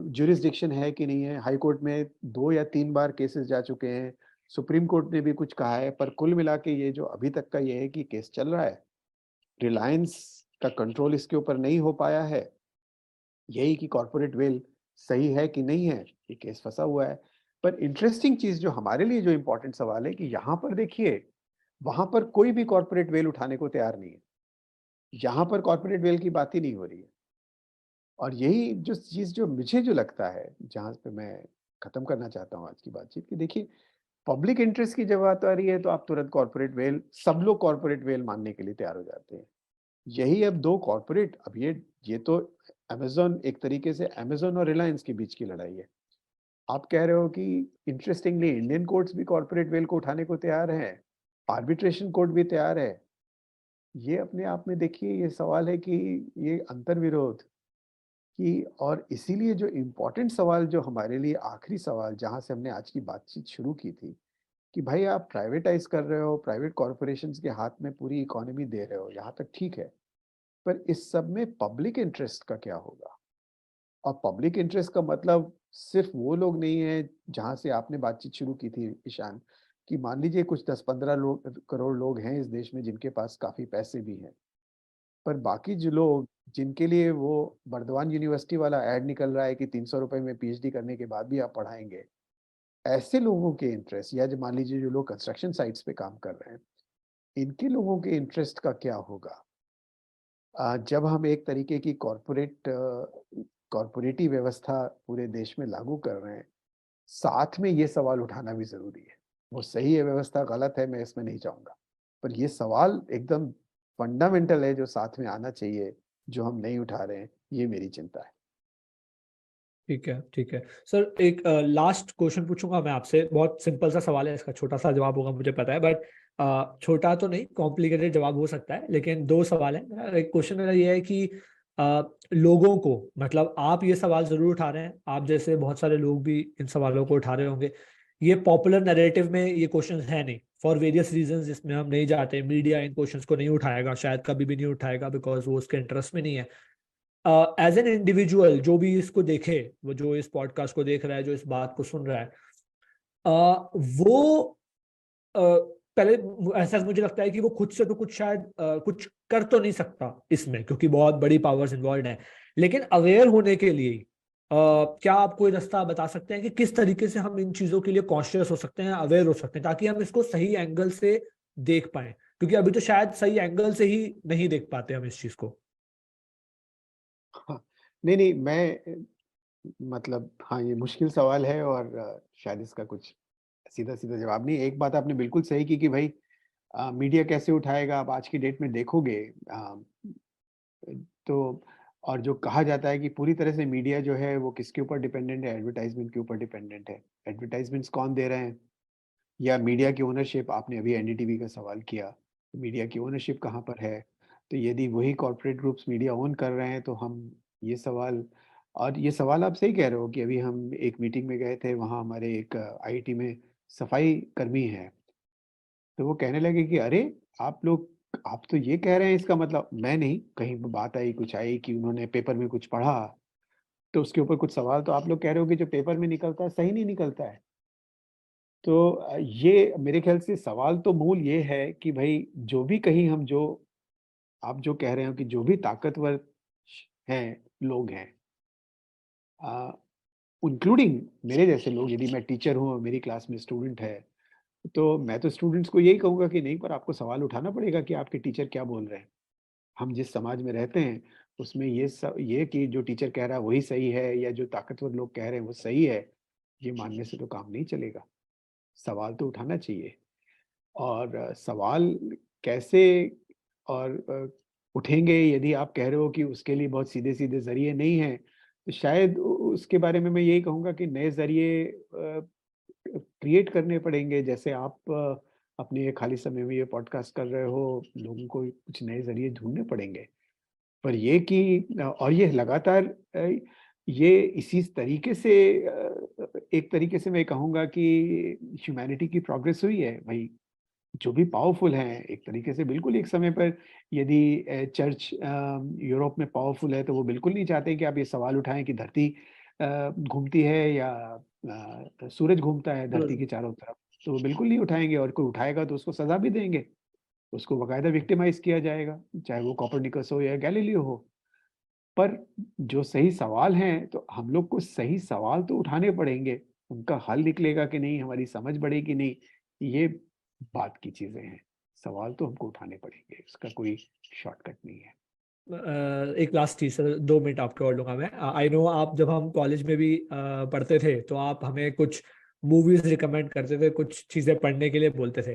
जुरिस्डिक्शन है कि नहीं है। हाई कोर्ट में 2 या 3 बार केसेस जा चुके हैं, सुप्रीम कोर्ट ने भी कुछ कहा है, पर कुल मिला के ये जो अभी तक का ये है कि केस चल रहा है, रिलायंस का कंट्रोल इसके ऊपर नहीं हो पाया है, यही कि कॉर्पोरेट वेल सही है कि नहीं है, ये केस फंसा हुआ है। पर इंटरेस्टिंग चीज जो हमारे लिए जो इम्पोर्टेंट सवाल है कि यहाँ पर देखिए, वहां पर कोई भी कॉर्पोरेट वेल उठाने को तैयार नहीं है, यहाँ पर कॉर्पोरेट वेल की बात ही नहीं हो रही है। और यही जो चीज जो मुझे जो लगता है, जहां पे मैं खत्म करना चाहता हूँ आज की बातचीत, कि देखिए, पब्लिक इंटरेस्ट की जब बात आ रही है तो आप तुरंत कॉर्पोरेट वेल, सब लोग कॉर्पोरेट वेल मानने के लिए तैयार हो जाते हैं। यही अब दो कॉर्पोरेट, अब ये तो अमेज़न, एक तरीके से अमेज़न और रिलायंस के बीच की लड़ाई है। आप कह रहे हो कि इंटरेस्टिंगली इंडियन कोर्ट्स भी कॉर्पोरेट वेल को उठाने को तैयार हैं, आर्बिट्रेशन कोर्ट भी तैयार है। ये अपने आप में देखिए, ये सवाल है कि ये अंतर्विरोध कि, और इसीलिए जो इम्पोर्टेंट सवाल जो हमारे लिए आखिरी सवाल जहाँ से हमने आज की बातचीत शुरू की थी, कि भाई आप प्राइवेटाइज़ कर रहे हो, प्राइवेट कॉर्पोरेशंस के हाथ में पूरी इकोनॉमी दे रहे हो, यहाँ तक ठीक है। पर इस सब में पब्लिक इंटरेस्ट का क्या होगा? और पब्लिक इंटरेस्ट का मतलब सिर्फ वो लोग नहीं है, जहाँ से आपने बातचीत शुरू की थी ईशान, कि मान लीजिए कुछ 10-15 करोड़ लोग हैं इस देश में जिनके पास काफ़ी पैसे भी हैं। पर बाकी जो लोग, जिनके लिए वो बर्दवान यूनिवर्सिटी वाला ऐड निकल रहा है कि 300 रुपए में पीएचडी करने के बाद भी आप पढ़ाएँगे, ऐसे लोगों के इंटरेस्ट, या जो मान लीजिए जो लोग कंस्ट्रक्शन साइट्स पे काम कर रहे हैं, इनके लोगों के इंटरेस्ट का क्या होगा? जब हम एक तरीके की कॉर्पोरेटी व्यवस्था पूरे देश में लागू कर रहे हैं, साथ में ये सवाल उठाना भी ज़रूरी है। वो सही है व्यवस्था, गलत है, मैं इसमें नहीं जाऊँगा। पर ये सवाल एकदम फंडामेंटल है जो साथ में आना चाहिए, जो हम नहीं उठा रहे हैं, ये मेरी चिंता है। ठीक है, ठीक है सर। एक लास्ट क्वेश्चन पूछूंगा मैं आपसे। बहुत सिंपल सा सवाल है, इसका छोटा सा जवाब होगा मुझे पता है, बट छोटा तो नहीं, कॉम्प्लिकेटेड जवाब हो सकता है, लेकिन दो सवाल है। एक क्वेश्चन मेरा ये है कि लोगों को, मतलब आप ये सवाल जरूर उठा रहे हैं, आप जैसे बहुत सारे लोग भी इन सवालों को उठा रहे होंगे। ये पॉपुलर नैरेटिव में ये क्वेश्चन है नहीं, फॉर वेरियस रीजंस, जिसमें हम नहीं जाते। मीडिया इन क्वेश्चंस को नहीं उठाएगा, शायद कभी भी नहीं उठाएगा, बिकॉज वो उसके इंटरेस्ट में नहीं है। एज एन इंडिविजुअल जो भी इसको देखे, वो जो इस पॉडकास्ट को देख रहा है, जो इस बात को सुन रहा है, वो पहले ऐसा मुझे लगता है कि वो खुद से तो कुछ शायद कुछ कर तो नहीं सकता इसमें, क्योंकि बहुत बड़ी पावर्स इन्वॉल्व है। लेकिन अवेयर होने के लिए क्या आप कोई रास्ता बता सकते हैं कि किस तरीके से हम इन चीजों के लिए कॉन्शियस हो सकते हैं, अवेयर हो सकते हैं, ताकि हम इसको सही एंगल से देख पाए? क्योंकि अभी तो शायद सही एंगल से ही नहीं देख पाते हम इस चीज को। हाँ, नहीं, नहीं, मैं मतलब हाँ, ये मुश्किल सवाल है और शायद इसका कुछ सीधा-सीधा जवाब नहीं है। एक बात आपने बिल्कुल सही की कि भाई मीडिया कैसे उठाएगा, आप आज की डेट में देखोगे, तो और जो कहा जाता है कि पूरी तरह से मीडिया जो है वो किसके ऊपर डिपेंडेंट है, एडवर्टाइज़मेंट के ऊपर डिपेंडेंट है। एडवर्टाइज़मेंट्स कौन दे रहे हैं, या मीडिया की ओनरशिप, आपने अभी एनडीटीवी का सवाल किया, तो मीडिया की ओनरशिप कहाँ पर है? तो यदि वही कॉर्पोरेट ग्रुप्स मीडिया ओन कर रहे हैं तो हम ये सवाल, और ये सवाल आप सही कह रहे हो कि अभी हम एक मीटिंग में गए थे, वहाँ हमारे एक आईआईटी में सफाई कर्मी हैं, तो वो कहने लगे कि अरे! आप लोग, आप तो ये कह रहे हैं, इसका मतलब मैं नहीं, कहीं बात आई, कुछ आई कि उन्होंने पेपर में कुछ पढ़ा, तो उसके ऊपर कुछ सवाल, तो आप लोग कह रहे हो कि जो पेपर में निकलता है सही नहीं निकलता है। तो ये मेरे ख़्याल से सवाल तो मूल ये है कि भई जो भी कहीं हम जो आप जो कह रहे हो कि जो भी ताकतवर हैं, लोग हैं, अ, इंक्लूडिंग मेरे जैसे लोग, यदि मैं टीचर हूँ और मेरी क्लास में स्टूडेंट है, तो मैं तो स्टूडेंट्स को यही कहूँगा कि नहीं, पर आपको सवाल उठाना पड़ेगा कि आपके टीचर क्या बोल रहे हैं। हम जिस समाज में रहते हैं, उसमें ये कि जो टीचर कह रहा है वही सही है, या जो ताकतवर लोग कह रहे हैं वो सही है, ये मानने से तो काम नहीं चलेगा। सवाल तो उठाना चाहिए। और सवाल कैसे और उठेंगे, यदि आप कह रहे हो कि उसके लिए बहुत सीधे-सीधे ज़रिए नहीं हैं, तो शायद उसके बारे में मैं यही कहूँगा कि नए ज़रिए क्रिएट करने पड़ेंगे। जैसे आप अपने ये खाली समय में ये पॉडकास्ट कर रहे हो, लोगों को कुछ नए ज़रिए ढूँढने पड़ेंगे। पर ये कि और ये लगातार ये इसी तरीके से एक तरीके से मैं कहूँगा कि ह्यूमैनिटी की प्रोग्रेस हुई है भाई। जो भी पावरफुल हैं एक तरीके से, बिल्कुल एक समय पर यदि चर्च यूरोप में पावरफुल है तो वो बिल्कुल नहीं चाहते कि आप ये सवाल उठाएं कि धरती घूमती है या सूरज घूमता है धरती के चारों तरफ। तो वो बिल्कुल नहीं उठाएंगे, और कोई उठाएगा तो उसको सजा भी देंगे, उसको बकायदा विक्टिमाइज किया जाएगा, चाहे वो कोपरनिकस हो या गैलीलियो हो। पर जो सही सवाल हैं तो हम लोग को सही सवाल तो उठाने पड़ेंगे, उनका हल निकलेगा कि नहीं, हमारी समझ बढ़ेगी नहीं, ये बात की चीजें हैं। सवाल तो हमको उठाने पड़ेंगे, इसका कोई शॉर्टकट नहीं है। एक लास्ट चीज सर, 2 मिनट आपके और लूंगा मैं। आई नो आप जब हम कॉलेज में भी पढ़ते थे तो आप हमें कुछ मूवीज रिकमेंड करते थे, कुछ चीजें पढ़ने के लिए बोलते थे।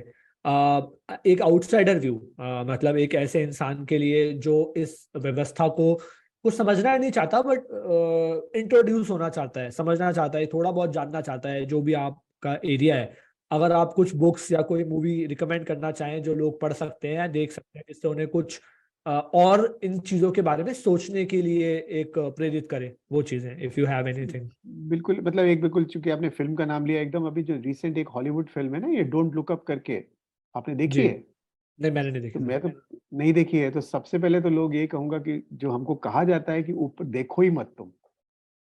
एक आउटसाइडर व्यू, मतलब एक ऐसे इंसान के लिए जो इस व्यवस्था को कुछ समझना नहीं चाहता, बट इंट्रोड्यूस होना चाहता है, समझना चाहता है, थोड़ा बहुत जानना चाहता है, जो भी आपका एरिया है। अगर आप कुछ बुक्स या कोई मूवी रिकमेंड करना चाहें जो लोग पढ़ सकते हैं या देख सकते हैं, जिससे उन्हें कुछ और इन चीजों के बारे में सोचने के लिए एक प्रेरित करे, वो चीजें, इफ यू हैव एनीथिंग। बिल्कुल, मतलब एक बिल्कुल, चूंकि आपने फिल्म का नाम लिया एकदम, अभी जो रिसेंट एक हॉलीवुड फिल्म है ना, ये डोंट लुक अप करके, आपने देखी जी, है? नहीं मैंने नहीं तो देखी मैं सर। तो नहीं देखी है। तो सबसे पहले तो लोग ये कहूंगा कि जो हमको कहा जाता है कि ऊपर देखो ही मत तुम,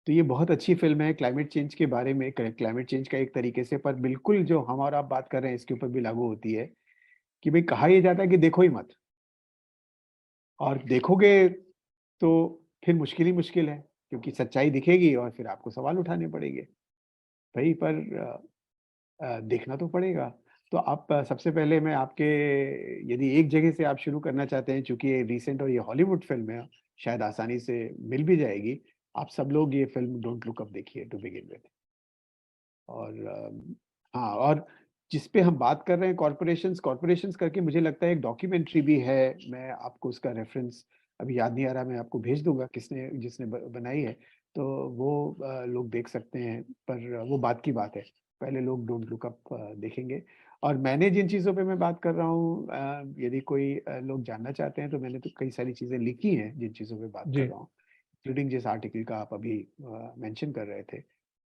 तो ये बहुत अच्छी फिल्म है क्लाइमेट चेंज के बारे में, क्लाइमेट चेंज का एक तरीके से, पर बिल्कुल जो हम और आप बात कर रहे हैं इसके ऊपर भी लागू होती है कि भाई कहा यह जाता है कि देखो ही मत, और देखोगे तो फिर मुश्किल ही मुश्किल है, क्योंकि सच्चाई दिखेगी और फिर आपको सवाल उठाने पड़ेंगे भाई। पर देखना तो पड़ेगा। तो आप सबसे पहले मैं आपके, यदि एक जगह से आप शुरू करना चाहते हैं, चूंकि ये रिसेंट और ये हॉलीवुड फिल्म है, शायद आसानी से मिल भी जाएगी। आप सब लोग ये फिल्म डोंट लुक अप देखिए टू बिगिन विद। और हाँ, और जिस पे हम बात कर रहे हैं कॉरपोरेशंस कॉरपोरेशंस करके, मुझे लगता है एक डॉक्यूमेंट्री भी है। मैं आपको उसका रेफरेंस अभी याद नहीं आ रहा, मैं आपको भेज दूंगा किसने जिसने बनाई है। तो वो लोग देख सकते हैं। पर वो बात की बात है, पहले लोग डोंट लुक अप देखेंगे। और मैंने जिन चीज़ों पे मैं बात कर रहा हूँ, यदि कोई लोग जानना चाहते हैं तो मैंने तो कई सारी चीज़ें लिखी हैं जिन चीज़ों पे बात कर जी, रहा हूँ, इंक्लूडिंग जिस आर्टिकल का आप अभी मेंशन कर रहे थे।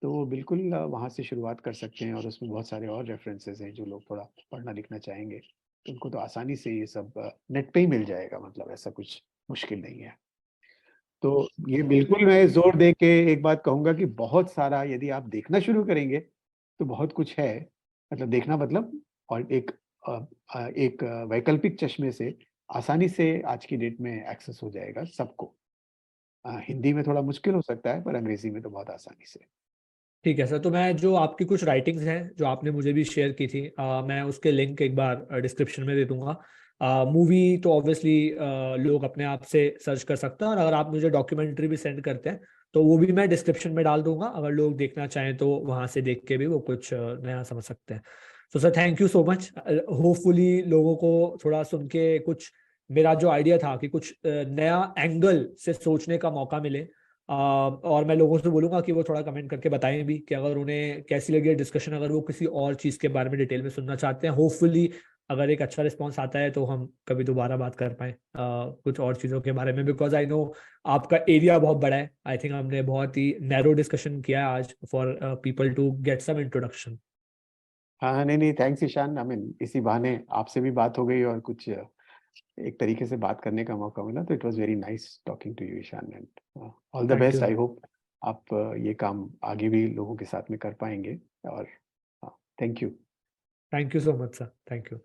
तो वो बिल्कुल वहाँ से शुरुआत कर सकते हैं, और उसमें बहुत सारे और रेफरेंसेस हैं। जो लोग थोड़ा पढ़ना लिखना चाहेंगे तो उनको तो आसानी से ये सब नेट पे ही मिल जाएगा, मतलब ऐसा कुछ मुश्किल नहीं है। तो ये बिल्कुल मैं जोर दे के एक बात कहूँगा कि बहुत सारा यदि आप देखना शुरू करेंगे तो बहुत कुछ है, मतलब देखना मतलब, और एक वैकल्पिक चश्मे से आसानी से आज की डेट में एक्सेस हो जाएगा सबको। हिंदी में थोड़ा मुश्किल हो सकता है, पर अंग्रेजी में तो बहुत आसानी से। ठीक है सर। तो मैं जो आपकी कुछ राइटिंग्स हैं जो आपने मुझे भी शेयर की थी, मैं उसके लिंक एक बार डिस्क्रिप्शन में दे दूंगा। मूवी तो ऑब्वियसली लोग अपने आप से सर्च कर सकते हैं, और अगर आप मुझे डॉक्यूमेंट्री भी सेंड करते हैं तो वो भी मैं डिस्क्रिप्शन में डाल दूंगा, अगर लोग देखना चाहें तो वहां से देख के भी वो कुछ नया समझ सकते हैं। तो sir thank you so much. Hopefully लोगों को थोड़ा सुन के कुछ, मेरा जो आइडिया था कि कुछ नया एंगल से सोचने का मौका मिले। और मैं लोगों से बोलूंगा कि वो थोड़ा कमेंट करके बताएं भी कि अगर उन्हें कैसी लगी डिस्कशन, अगर वो किसी और चीज़ के बारे में डिटेल में सुनना चाहते हैं। होपफुली अगर एक अच्छा रिस्पॉन्स आता है तो हम कभी दोबारा बात कर पाए कुछ और चीज़ों के बारे में, बिकॉज आई नो आपका एरिया बहुत बड़ा है। आई थिंक हमने बहुत ही नैरो डिस्कशन किया है आज for people to get some introduction. हाँ हाँ, नहीं नहीं, थैंक्स ईशान। आई मीन इसी बहाने आपसे भी बात हो गई और कुछ एक तरीके से बात करने का मौका मिला, तो it was very nice talking to you Ishan, and all the thank best. You. I hope आप ये काम आगे भी लोगों के साथ में कर पाएंगे। और thank you. Thank you so much sir, thank you.